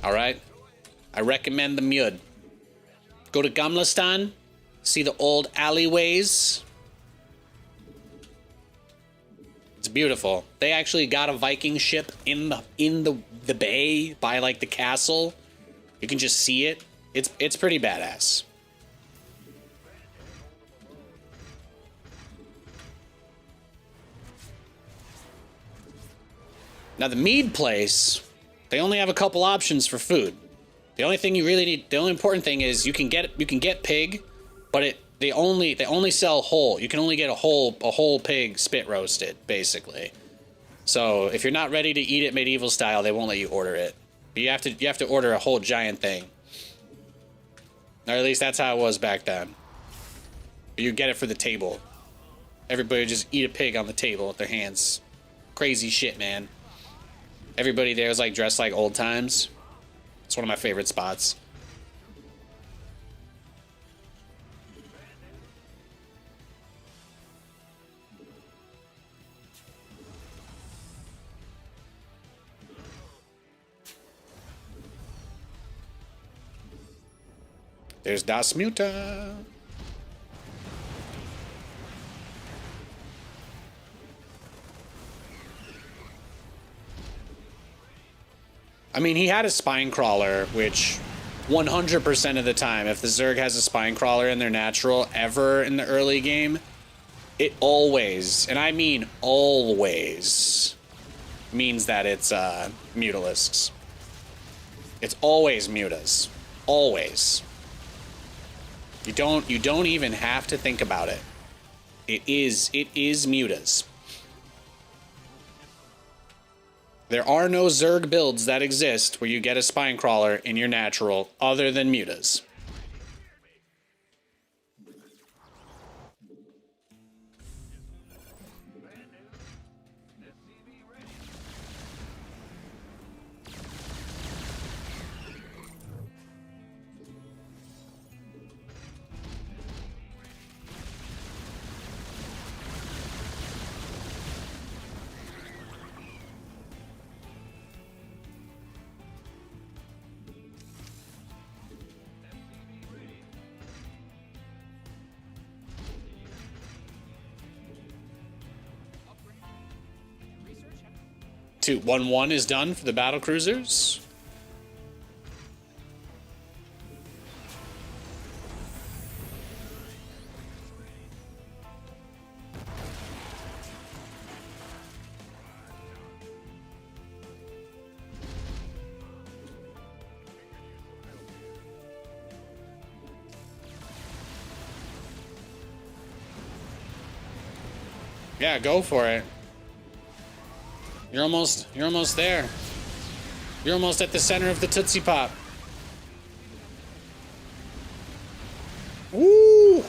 All right? I recommend the mud. Go to Gamlastan, see the old alleyways. It's beautiful. They actually got a Viking ship in the bay by like the castle. You can just see it. It's pretty badass. Now the mead place, they only have a couple options for food. The only thing you really need, the only important thing is you can get pig, but they only sell whole. You can only get a whole pig spit roasted, basically. So if you're not ready to eat it medieval style, they won't let you order it. But you have to order a whole giant thing. Or at least that's how it was back then. You get it for the table. Everybody would just eat a pig on the table with their hands. Crazy shit, man. Everybody there was like dressed like old times. It's one of my favorite spots. There's Das Muta. I mean, he had a spine crawler, which 100% of the time, if the Zerg has a spine crawler in their natural ever in the early game, it always, and I mean always, means that it's Mutalisks. It's always Mutas. Always. You don't even have to think about it. It is Mutas. There are no Zerg builds that exist where you get a spine crawler in your natural other than Mutas. Two, 1-1 is done for the battle cruisers. Yeah, go for it. You're almost there. You're almost at the center of the Tootsie Pop. Woo!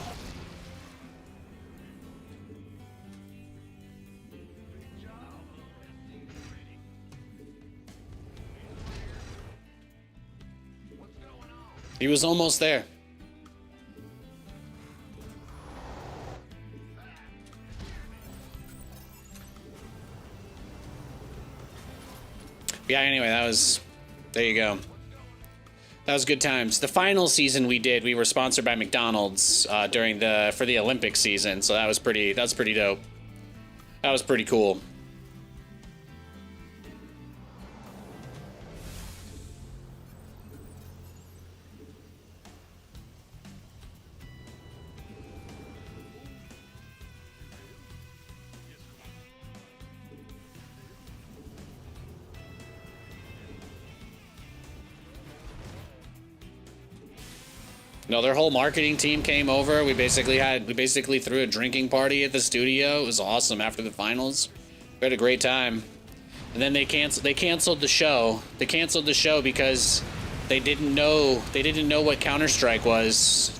He was almost there. Yeah, anyway, that was... There you go. That was good times. The final season we were sponsored by McDonald's for the Olympic season, so that was pretty dope. That was pretty cool. No, their whole marketing team came over. We basically threw a drinking party at the studio. It was awesome after the finals. We had a great time. And then they canceled the show. They canceled the show because they didn't know what Counter-Strike was.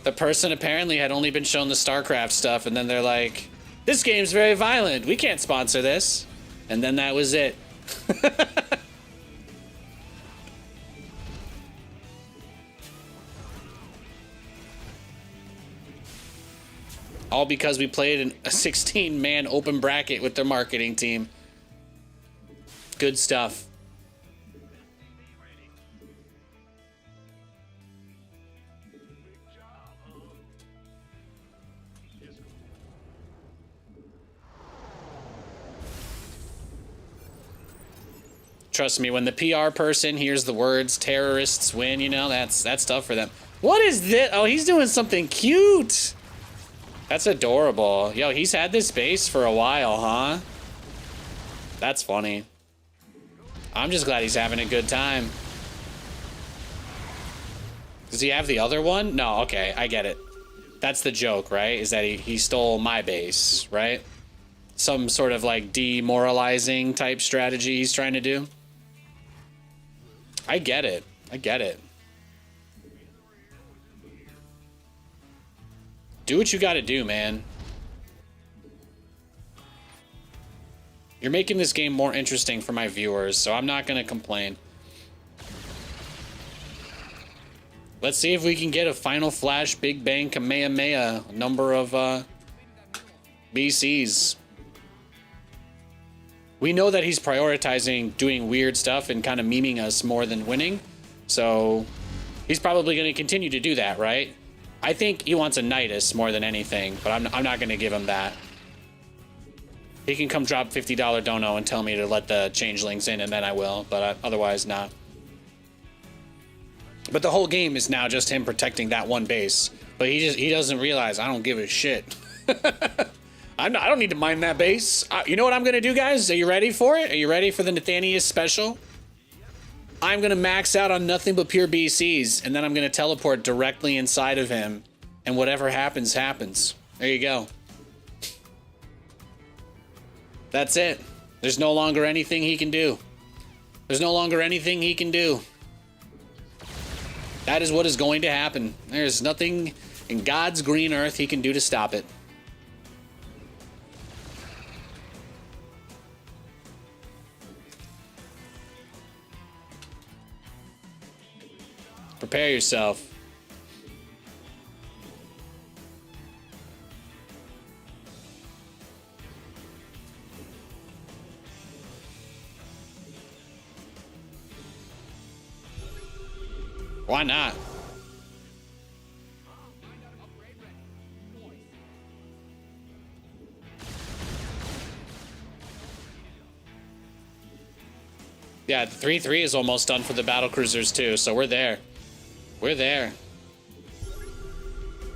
The person apparently had only been shown the StarCraft stuff, and then they're like, "This game's very violent. We can't sponsor this." And then that was it. All because we played in a 16-man open bracket with their marketing team. Good stuff. Trust me, when the PR person hears the words "terrorists win," you know, that's tough for them. What is this? Oh, he's doing something cute. That's adorable. Yo, he's had this base for a while, huh? That's funny. I'm just glad he's having a good time. Does he have the other one? No, okay, I get it. That's the joke, right? Is that he stole my base, right? Some sort of like demoralizing type strategy he's trying to do. I get it. I get it. Do what you gotta do, man. You're making this game more interesting for my viewers, so I'm not gonna complain. Let's see if we can get a Final Flash Big Bang Kamehameha number of BCs. We know that he's prioritizing doing weird stuff and kind of memeing us more than winning, so he's probably going to continue to do that, right? I think he wants a Nidus more than anything, but I'm not going to give him that. He can come drop $50 dono and tell me to let the changelings in, and then I will, but otherwise not. But the whole game is now just him protecting that one base, but he doesn't realize I don't give a shit. I don't need to mine that base. You know what I'm going to do, guys? Are you ready for it? Are you ready for the Nathanias special? I'm going to max out on nothing but pure BCs, and then I'm going to teleport directly inside of him, and whatever happens, happens. There you go. That's it. There's no longer anything he can do. There's no longer anything he can do. That is what is going to happen. There's nothing in God's green earth he can do to stop it. Prepare yourself. Why not? Yeah, the 3-3 is almost done for the battle cruisers too, so we're there. We're there.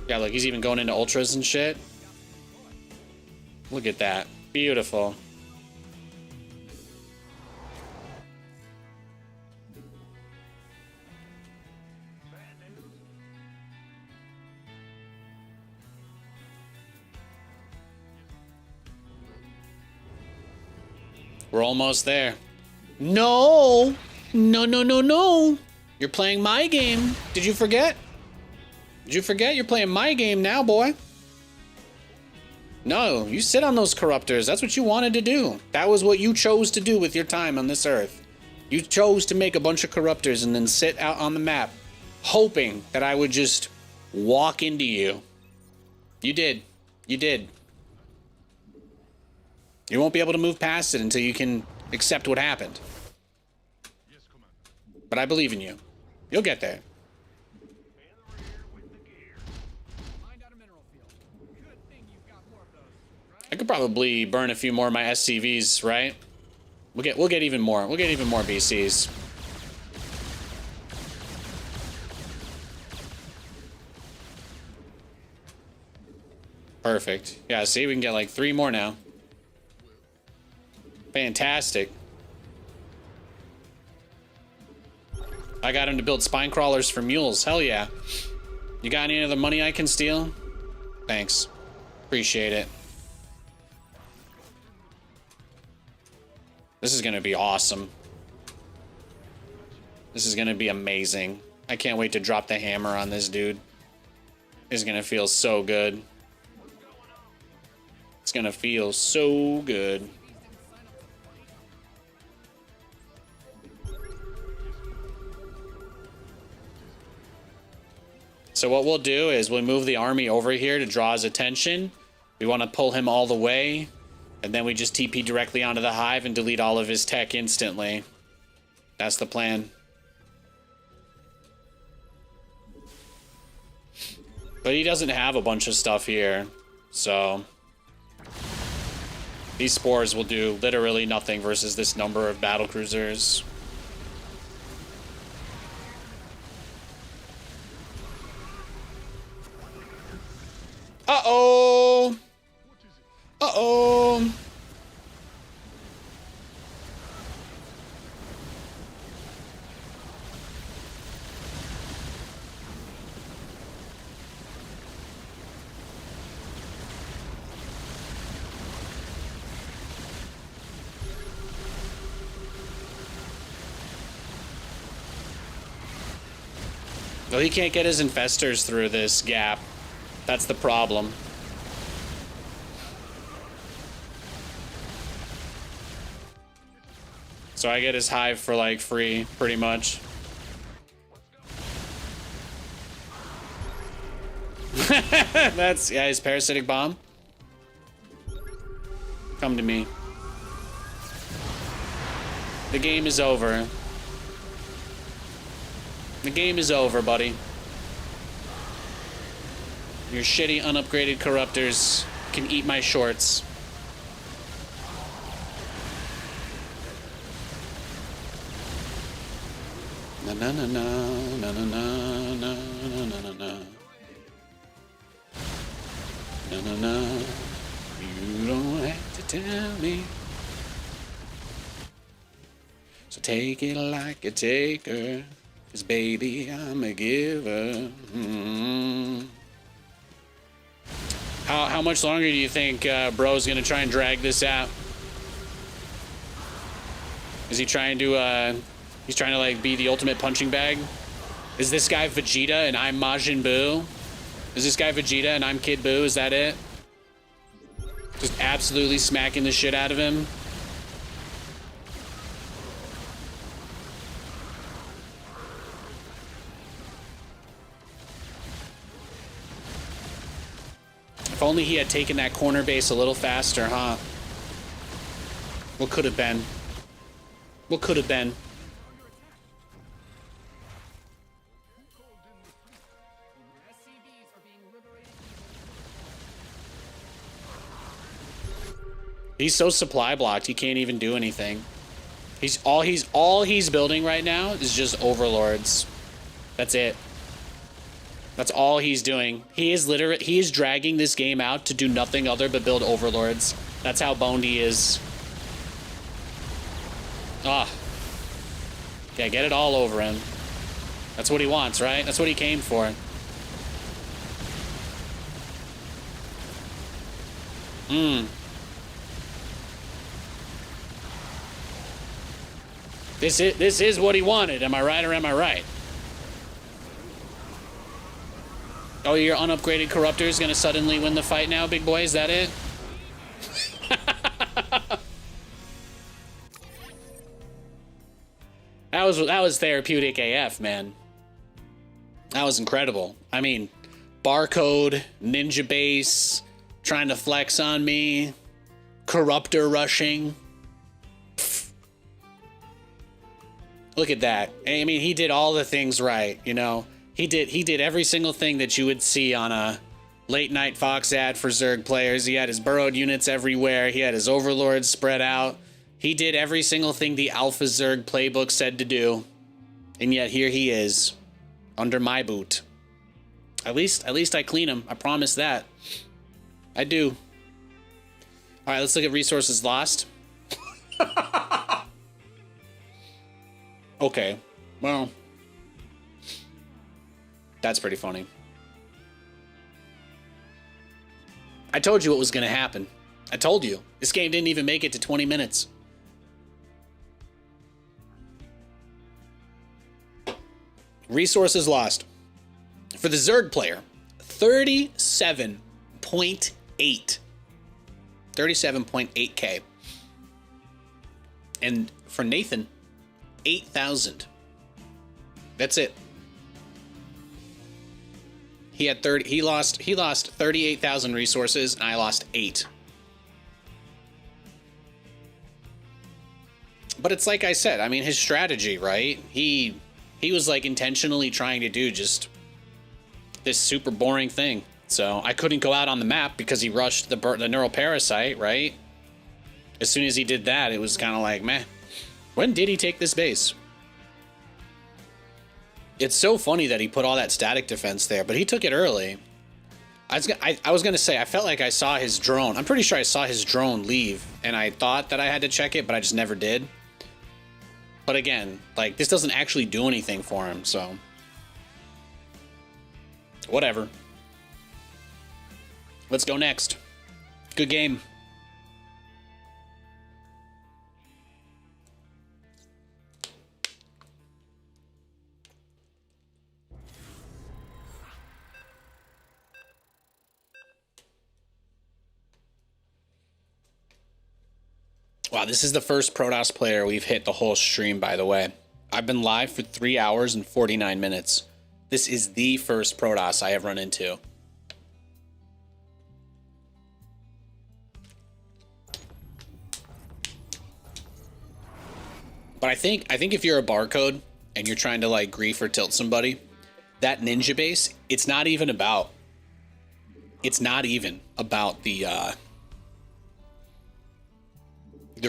Yeah, look, he's even going into ultras and shit. Look at that. Beautiful. We're almost there. No! No, no, no, no! You're playing my game. Did you forget? Did you forget? You're playing my game now, boy. No, you sit on those corruptors. That's what you wanted to do. That was what you chose to do with your time on this earth. You chose to make a bunch of corruptors and then sit out on the map, hoping that I would just walk into you. You did. You did. You won't be able to move past it until you can accept what happened. Yes, Commander. But I believe in you. You'll get there. Find out a mineral field. Good thing you've got more of those, right? I could probably burn a few more of my SCVs, right? We'll get even more. We'll get even more BCs. Perfect. Yeah, see, we can get like 3 more now. Fantastic. I got him to build spine crawlers for mules. Hell yeah. You got any other money I can steal? Thanks. Appreciate it. This is gonna be awesome. This is gonna be amazing. I can't wait to drop the hammer on this dude. It's gonna feel so good. It's gonna feel so good. So what we'll do is we'll move the army over here to draw his attention. We want to pull him all the way. And then we just TP directly onto the hive and delete all of his tech instantly. That's the plan. But he doesn't have a bunch of stuff here. So these spores will do literally nothing versus this number of battlecruisers. Uh-oh! Uh-oh! Well, he can't get his infestors through this gap. That's the problem. So I get his hive for like free, pretty much. That's, yeah, his parasitic bomb. Come to me. The game is over. The game is over, buddy. Your shitty, unupgraded corruptors can eat my shorts. Na na na na na na na na na na na. Na na na. You don't have to tell me. So take it like a taker, 'cause baby, I'm a giver. How much longer do you think bro's gonna try and drag this out? Is he trying to he's trying to like be the ultimate punching bag? Is this guy Vegeta and I'm Majin Buu? Is this guy Vegeta and I'm Kid Buu? Is that it? Just absolutely smacking the shit out of him. If only he had taken that corner base a little faster, huh? What could have been? What could have been? SCVs are being liberated. He's so supply blocked, he can't even do anything. All he's building right now is just overlords. That's it. That's all he's doing. He is dragging this game out to do nothing other but build overlords. That's how boned he is. Ah. Yeah, get it all over him. That's what he wants, right? That's what he came for. This is what he wanted. Am I right or am I right? Oh, your unupgraded corruptor is gonna suddenly win the fight now, big boy? Is that it? That was therapeutic AF, man. That was incredible. I mean, barcode, ninja base, trying to flex on me, corruptor rushing. Look at that. I mean, he did all the things right, you know. He did every single thing that you would see on a late night Fox ad for Zerg players. He had his burrowed units everywhere. He had his overlords spread out. He did every single thing the Alpha Zerg playbook said to do. And yet here he is, under my boot. At least I clean him. I promise that. I do. All right, let's look at resources lost. Okay, well, that's pretty funny. I told you what was going to happen. I told you. This game didn't even make it to 20 minutes. Resources lost. For the Zerg player, 37.8. 37.8K. And for Nathan, 8,000. That's it. He lost 38,000 resources, and I lost 8. But it's like I said, I mean, his strategy, right? He was like intentionally trying to do just this super boring thing. So I couldn't go out on the map because he rushed the neural parasite, right? As soon as he did that, it was kind of like, meh. When did he take this base? It's so funny that he put all that static defense there, but he took it early. I was going to say, I felt like I saw his drone. I'm pretty sure I saw his drone leave, and I thought that I had to check it, but I just never did. But again, like, this doesn't actually do anything for him, so... whatever. Let's go next. Good game. Wow, this is the first Protoss player we've hit the whole stream, by the way. I've been live for 3 hours and 49 minutes. This is the first Protoss I have run into. But I think if you're a barcode and you're trying to like grief or tilt somebody, that ninja base, it's not even about the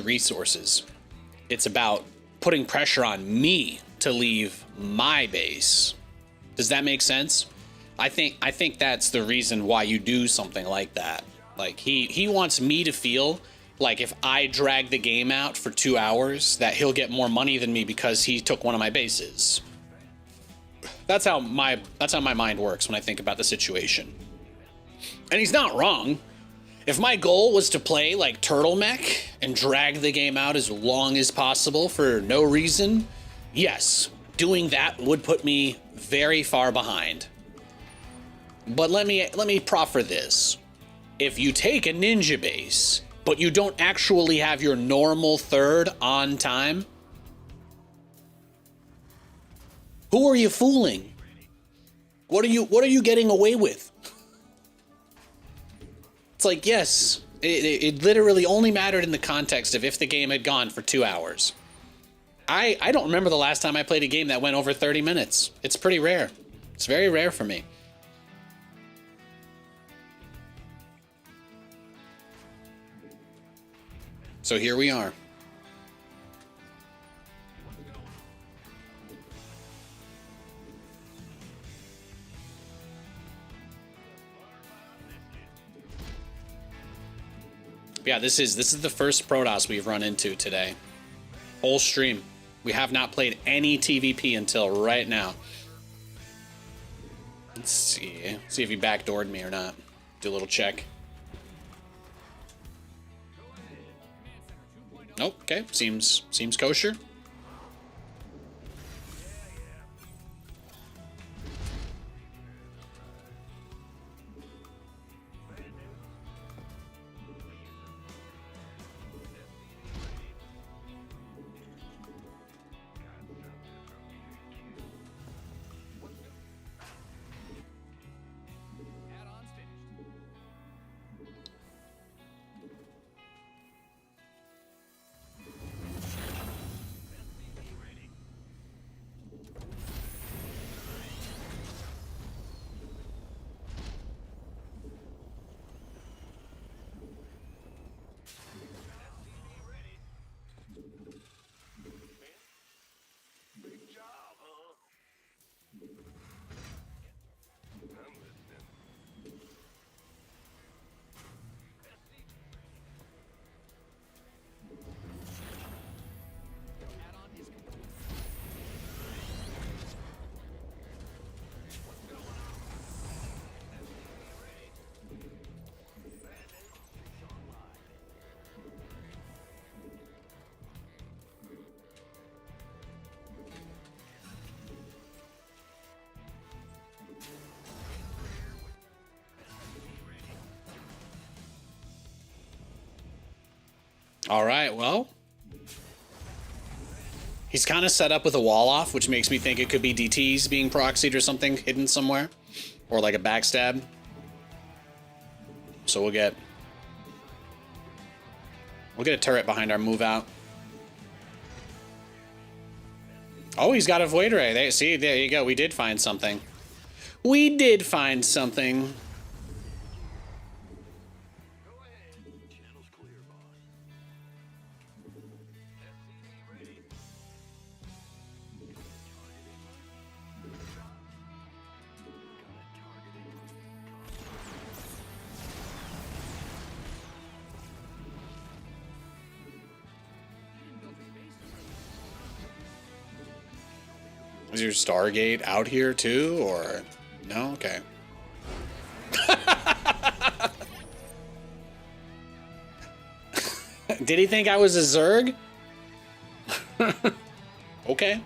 resources. It's about putting pressure on me to leave my base. Does that make sense? I think that's the reason why you do something like that. Like he wants me to feel like if I drag the game out for 2 hours, that he'll get more money than me because he took one of my bases. That's how my mind works when I think about the situation. And he's not wrong. If my goal was to play like Turtle Mech and drag the game out as long as possible for no reason, yes, doing that would put me very far behind. But let me proffer this. If you take a ninja base, but you don't actually have your normal third on time, who are you fooling? What are you getting away with? It's like, yes, it literally only mattered in the context of if the game had gone for 2 hours. I don't remember the last time I played a game that went over 30 minutes. It's pretty rare. It's very rare for me. So here we are. Yeah, this is the first Protoss we've run into today. Whole stream. We have not played any TVP until right now. Let's see. See if he backdoored me or not. Do a little check. Nope, okay. Seems kosher. Add-on is complete. All right, well. He's kind of set up with a wall off, which makes me think it could be DTs being proxied or something hidden somewhere. Or like a backstab. So we'll get a turret behind our move out. Oh, he's got a Void Ray. There you go. We did find something. We did find something. Is your Stargate out here too, or no? Okay. Did he think I was a Zerg? Okay.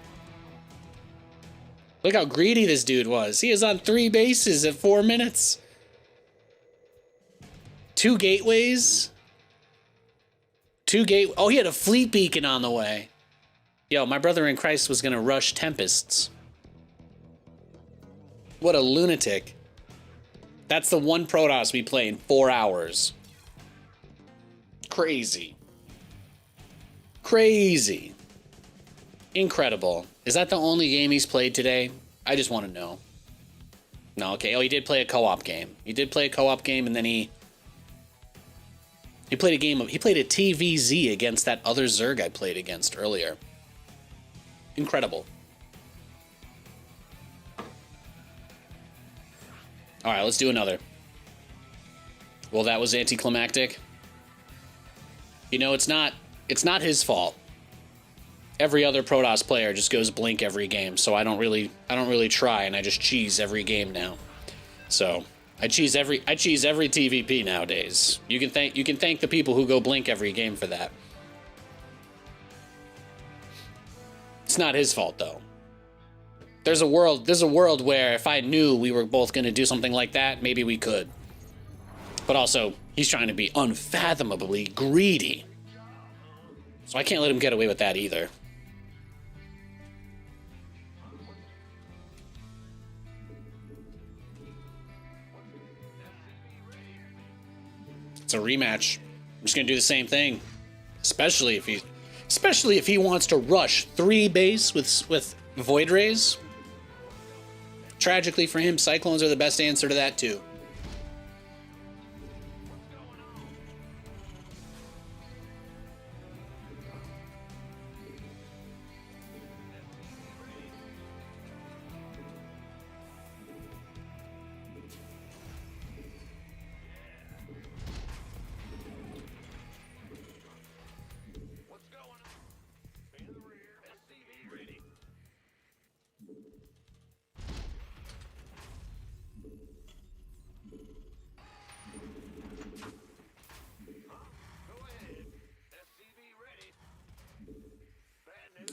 Look how greedy this dude was. He is on 3 bases at 4 minutes. 2 gateways. Oh, he had a fleet beacon on the way. Yo, my brother in Christ was gonna rush Tempests. What a lunatic. That's the one Protoss we play in 4 hours. Crazy. Crazy. Incredible. Is that the only game he's played today? I just want to know. No, okay. Oh, he did play a co-op game. He did play a co-op game, and then he played a game of... He played a TVZ against that other Zerg I played against earlier. Incredible. All right, let's do another. Well, that was anticlimactic. You know, it's not his fault. Every other Protoss player just goes blink every game, so I don't really try, and I just cheese every game now. So I cheese every TVP nowadays. You can thank the people who go blink every game for that. It's not his fault though. There's a world where if I knew we were both going to do something like that, maybe we could. But also, he's trying to be unfathomably greedy. So I can't let him get away with that either. It's a rematch. I'm just going to do the same thing. Especially if he wants to rush 3 base with Void Rays. Tragically for him, Cyclones are the best answer to that too.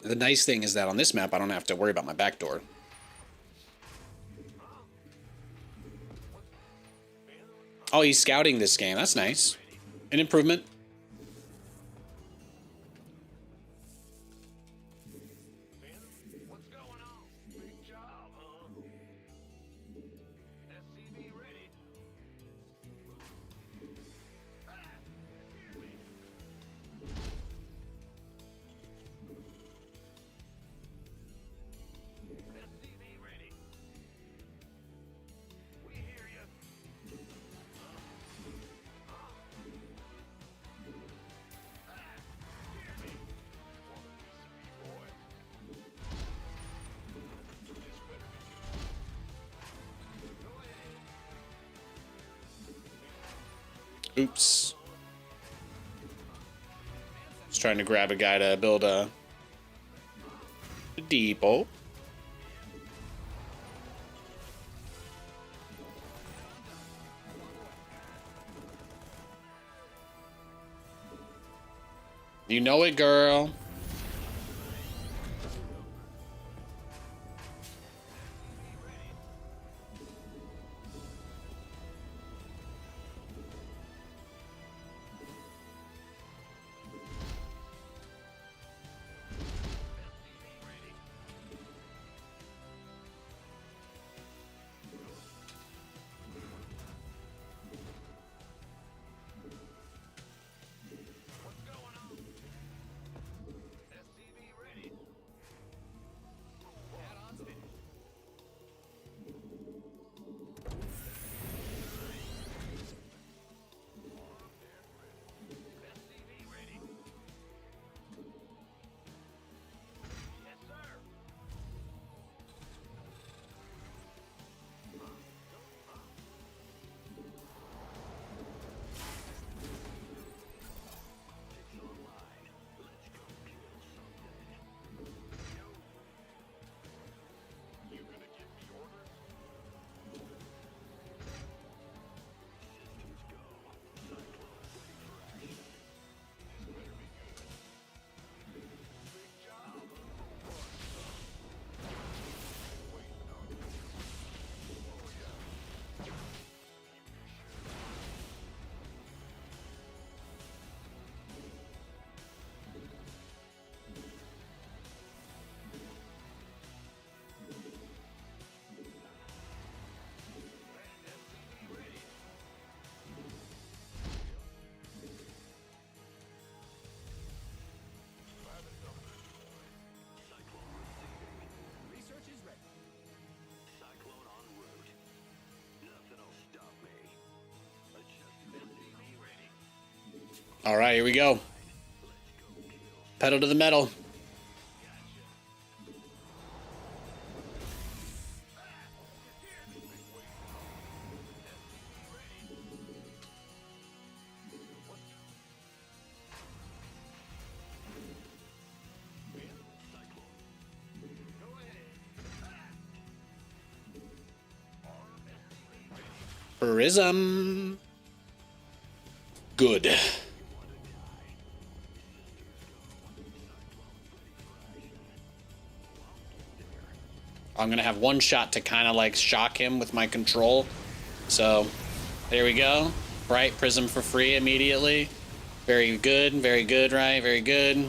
The nice thing is that on this map, I don't have to worry about my backdoor. Oh, he's scouting this game. That's nice. An improvement. Oops. Just trying to grab a guy to build a depot. You know it, girl. Research is ready. All right, here we go. Pedal to the metal. Prism. Good. I'm gonna have one shot to kind of like shock him with my control. So there we go. Right, prism for free immediately. Very good, right? Very good.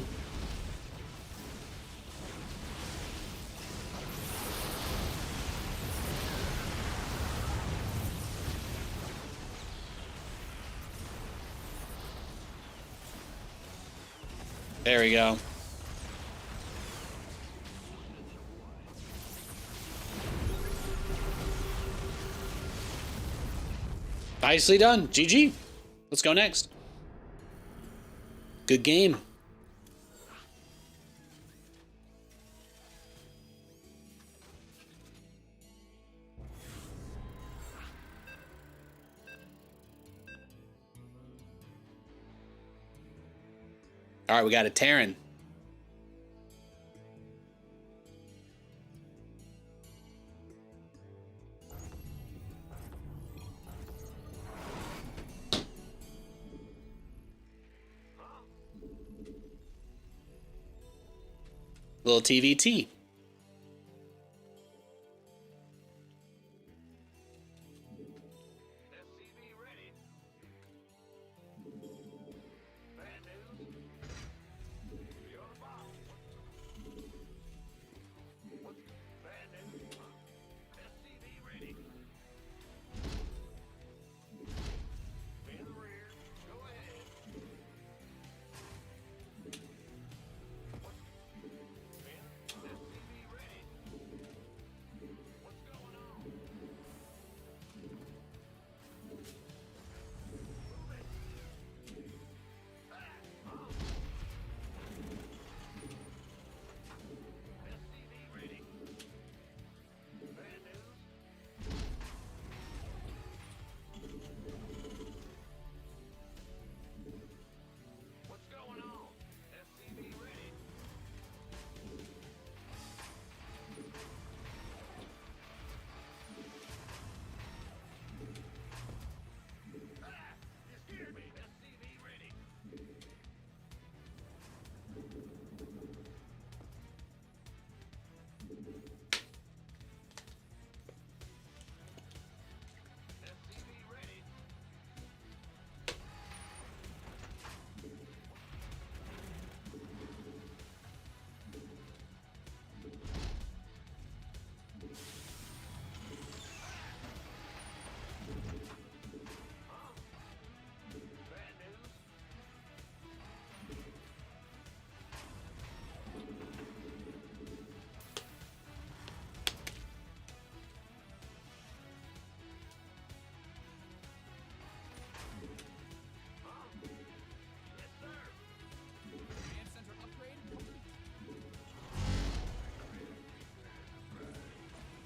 There we go. Nicely done. GG. Let's go next. Good game. All right, we got a Terran. Little TVT.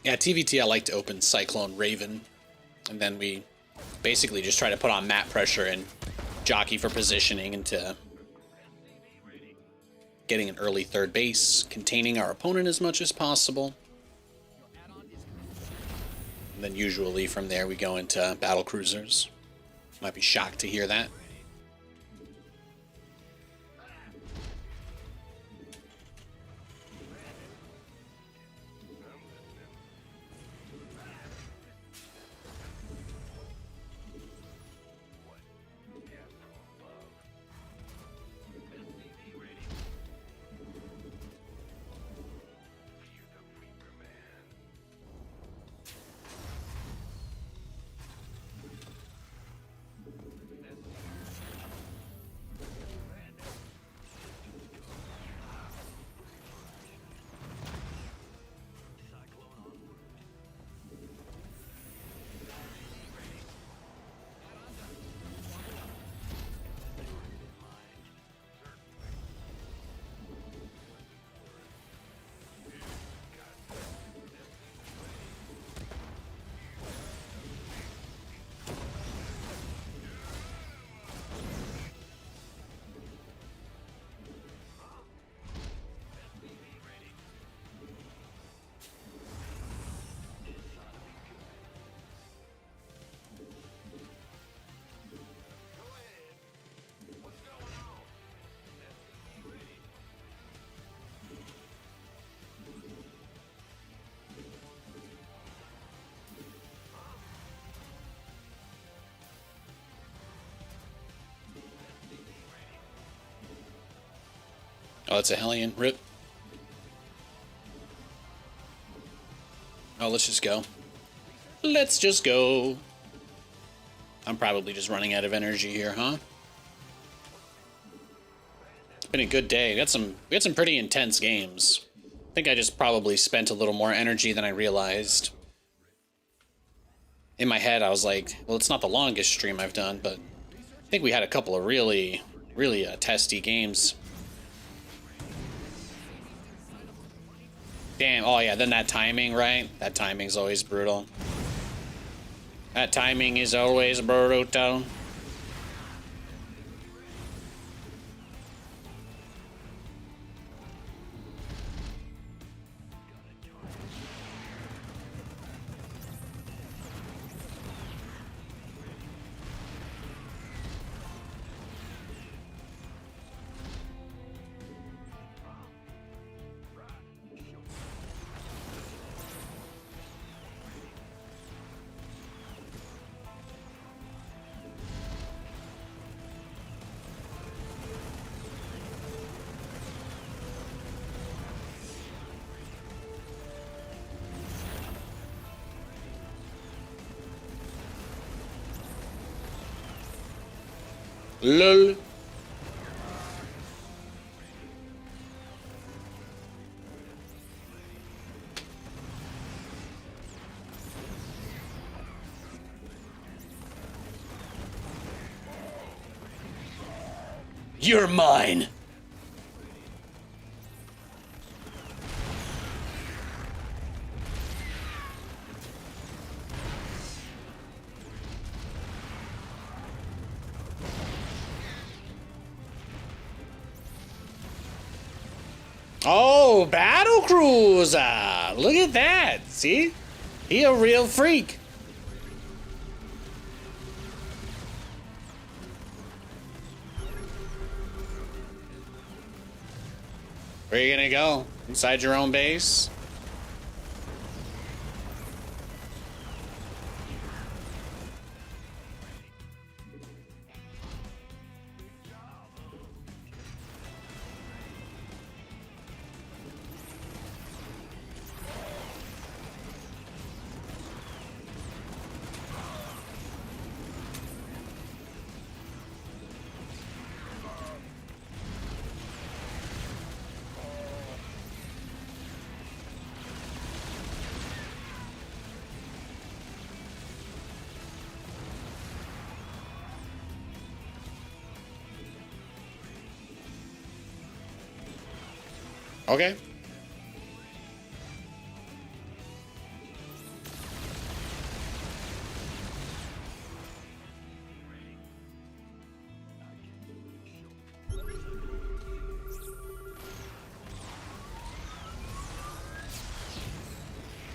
Yeah, TVT, I like to open Cyclone Raven, and then we basically just try to put on map pressure and jockey for positioning into getting an early third base, containing our opponent as much as possible. And then usually from there we go into battle cruisers. Might be shocked to hear that. Oh, it's a Hellion. Rip. Oh, let's just go. Let's just go. I'm probably just running out of energy here, huh? It's been a good day. We had some pretty intense games. I think I just probably spent a little more energy than I realized. In my head, I was like, well, it's not the longest stream I've done, but I think we had a couple of really testy games. Damn, oh yeah, then that timing, right? That timing's always brutal. That timing is always brutal. LOL. You're mine. Oh, battle cruiser! Look at that. See? He a real freak. Where are you gonna go? Inside your own base? Okay.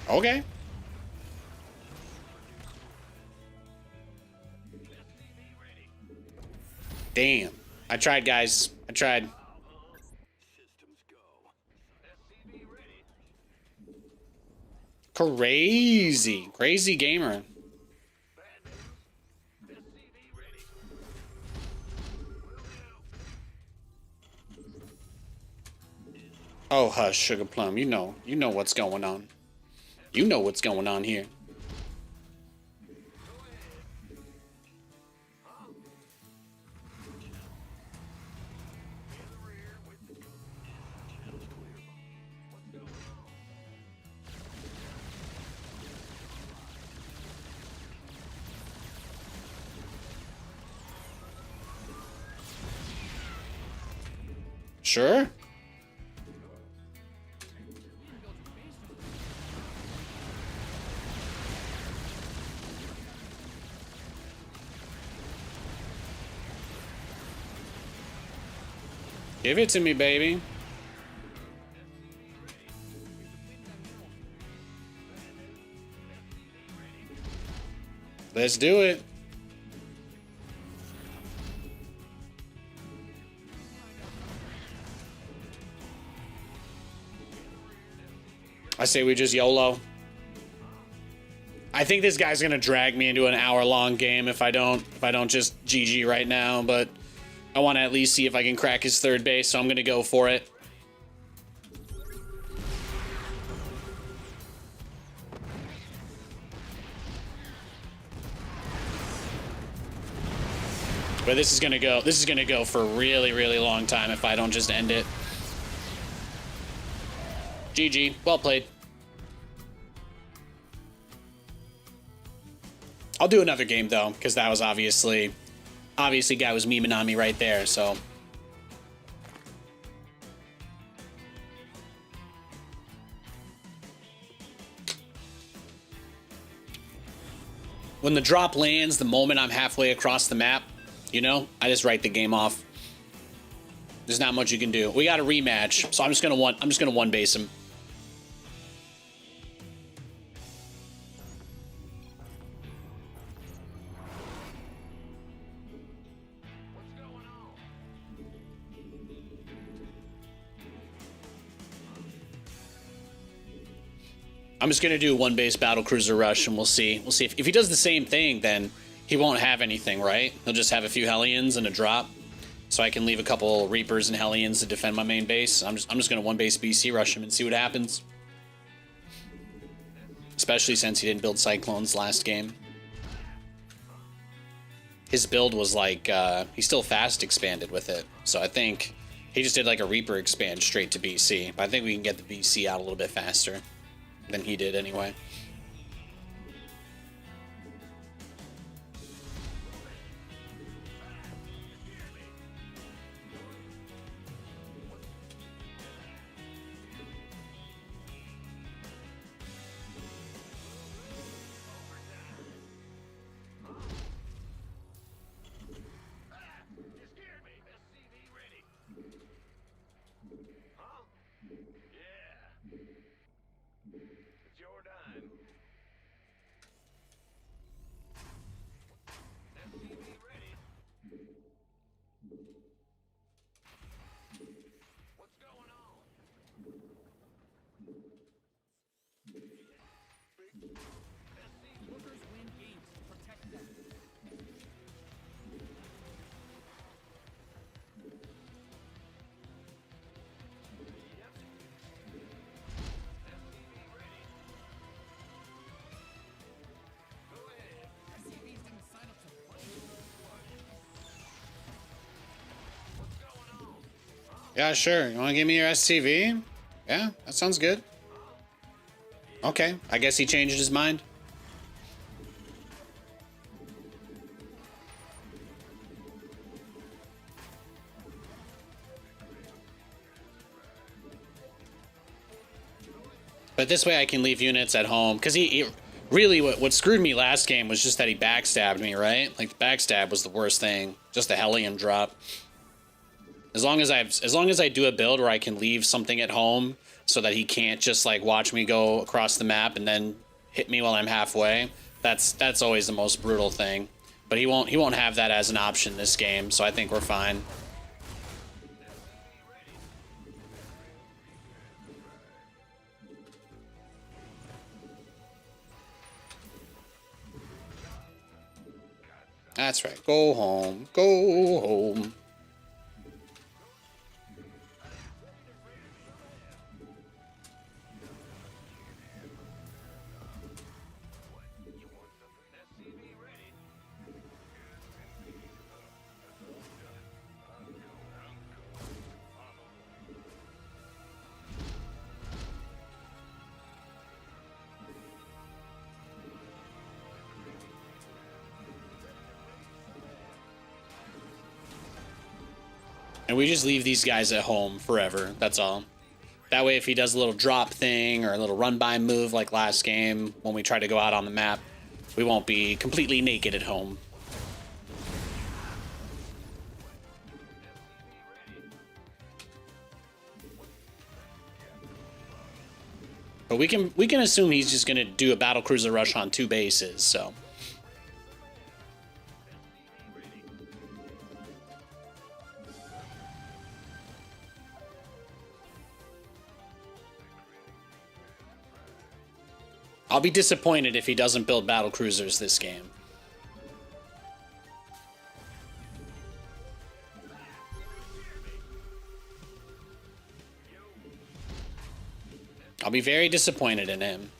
Okay. Damn. I tried, guys. I tried. Crazy. Crazy gamer. Oh, hush, Sugar Plum. You know what's going on. You know what's going on here. Sure. Give it to me, baby. Let's do it. I say we just YOLO. I think this guy's gonna drag me into an hour-long game if I don't just GG right now, but I want to at least see if I can crack his third base, so I'm gonna go for it. But this is gonna go for a really, really long time if I don't just end it. GG. Well played. I'll do another game though, because that was obviously guy was memeing on me right there, so. When the drop lands, the moment I'm halfway across the map, you know, I just write the game off. There's not much you can do. We got a rematch, so I'm just gonna one base him. I'm just gonna do one base battle cruiser rush, and we'll see. We'll see if he does the same thing, then he won't have anything, right? He'll just have a few Hellions and a drop, so I can leave a couple Reapers and Hellions to defend my main base. I'm just gonna one base BC rush him and see what happens. Especially since he didn't build Cyclones last game. His build was like he still fast expanded with it, so I think he just did like a Reaper expand straight to BC. But I think we can get the BC out a little bit faster than he did anyway. Yeah, sure. You want to give me your SCV? Yeah, that sounds good. Okay, I guess he changed his mind. But this way I can leave units at home, because he really, what screwed me last game was just that he backstabbed me, right? Like, the backstab was the worst thing. Just the Hellion drop. As long as I do a build where I can leave something at home so that he can't just like watch me go across the map and then hit me while I'm halfway. That's always the most brutal thing. But he won't have that as an option this game, so I think we're fine. That's right. Go home. Go home. And we just leave these guys at home forever. That's all. That way, if he does a little drop thing or a little run-by move like last game, when we try to go out on the map, we won't be completely naked at home. But we can assume he's just gonna do a battlecruiser rush on 2 bases, so. I'll be disappointed if he doesn't build battlecruisers this game. I'll be very disappointed in him.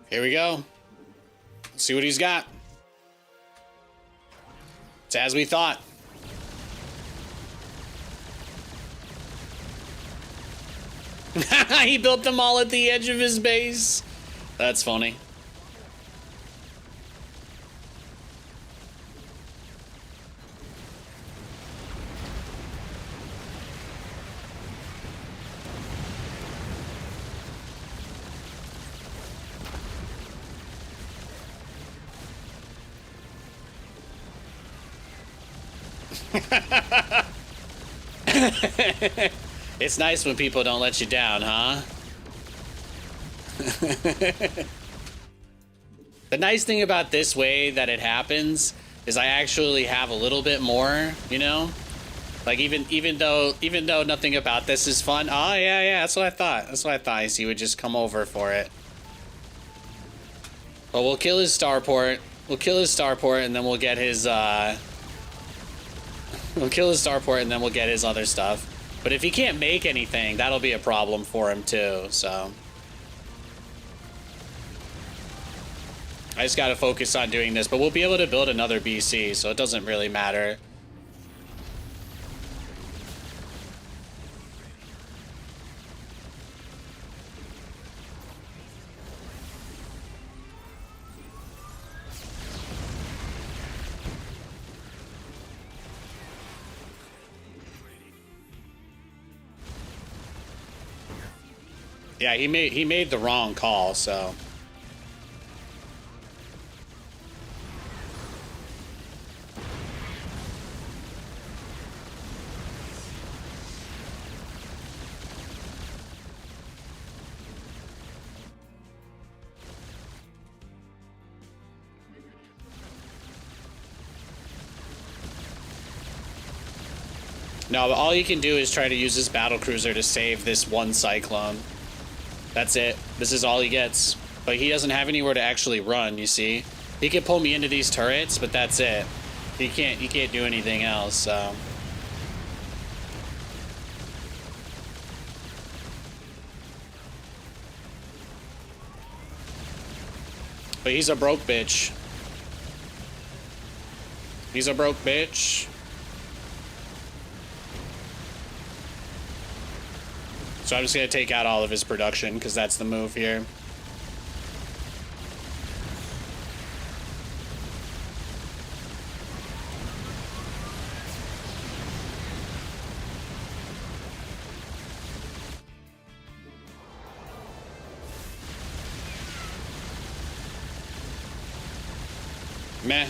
Here we go. Let's see what he's got. It's as we thought. He built them all at the edge of his base. That's funny. It's nice when people don't let you down, huh? The nice thing about this way that it happens is I actually have a little bit more, you know? Like even though nothing about this is fun. Oh yeah, that's what I thought. That's what I thought. He would just come over for it. But we'll kill his starport. We'll kill his starport and then we'll get his we'll kill his starport and then we'll get his other stuff. But if he can't make anything, that'll be a problem for him too, so. I just gotta focus on doing this, but we'll be able to build another BC, so it doesn't really matter. Yeah, he made the wrong call, so. No, but all you can do is try to use his battlecruiser to save this one cyclone. That's it. This is all he gets. But he doesn't have anywhere to actually run, you see. He can pull me into these turrets, but that's it. He can't do anything else, so. But he's a broke bitch. He's a broke bitch. So I'm just gonna take out all of his production because that's the move here. Meh.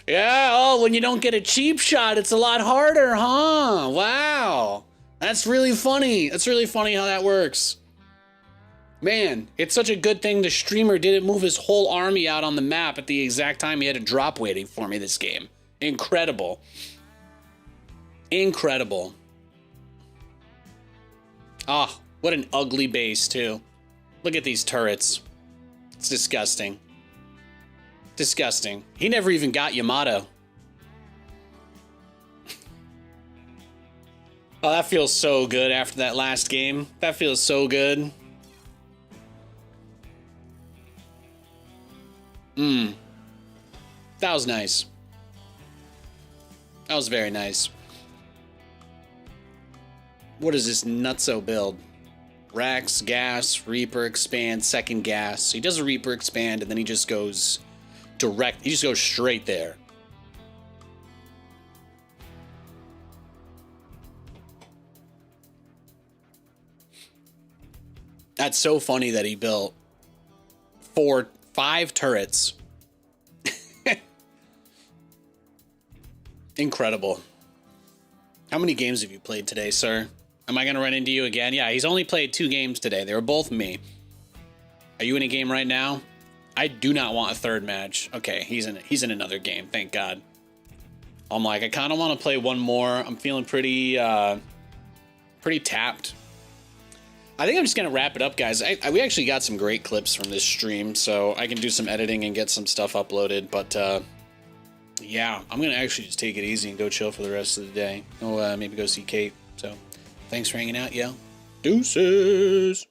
Yeah, oh, when you don't get a cheap shot, it's a lot harder, huh? Wow. That's really funny. That's really funny how that works. Man, it's such a good thing the streamer didn't move his whole army out on the map at the exact time he had a drop waiting for me this game. Incredible. Incredible. Ah, oh, what an ugly base, too. Look at these turrets. It's disgusting. Disgusting. He never even got Yamato. Oh, that feels so good after that last game. That feels so good. That was nice. That was very nice. What is this nutso build? Rax, gas, Reaper, expand, second gas. He does a Reaper expand and then he just goes direct. He just goes straight there. That's so funny that he built 5 turrets. Incredible. How many games have you played today, sir? Am I going to run into you again? Yeah, he's only played 2 games today. They were both me. Are you in a game right now? I do not want a third match. Okay, he's in another game. Thank God. I'm like, I kind of want to play one more. I'm feeling pretty tapped. I think I'm just going to wrap it up, guys. We actually got some great clips from this stream, so I can do some editing and get some stuff uploaded. But, yeah, I'm going to actually just take it easy and go chill for the rest of the day. Oh, maybe go see Kate. So, thanks for hanging out, yo. Deuces.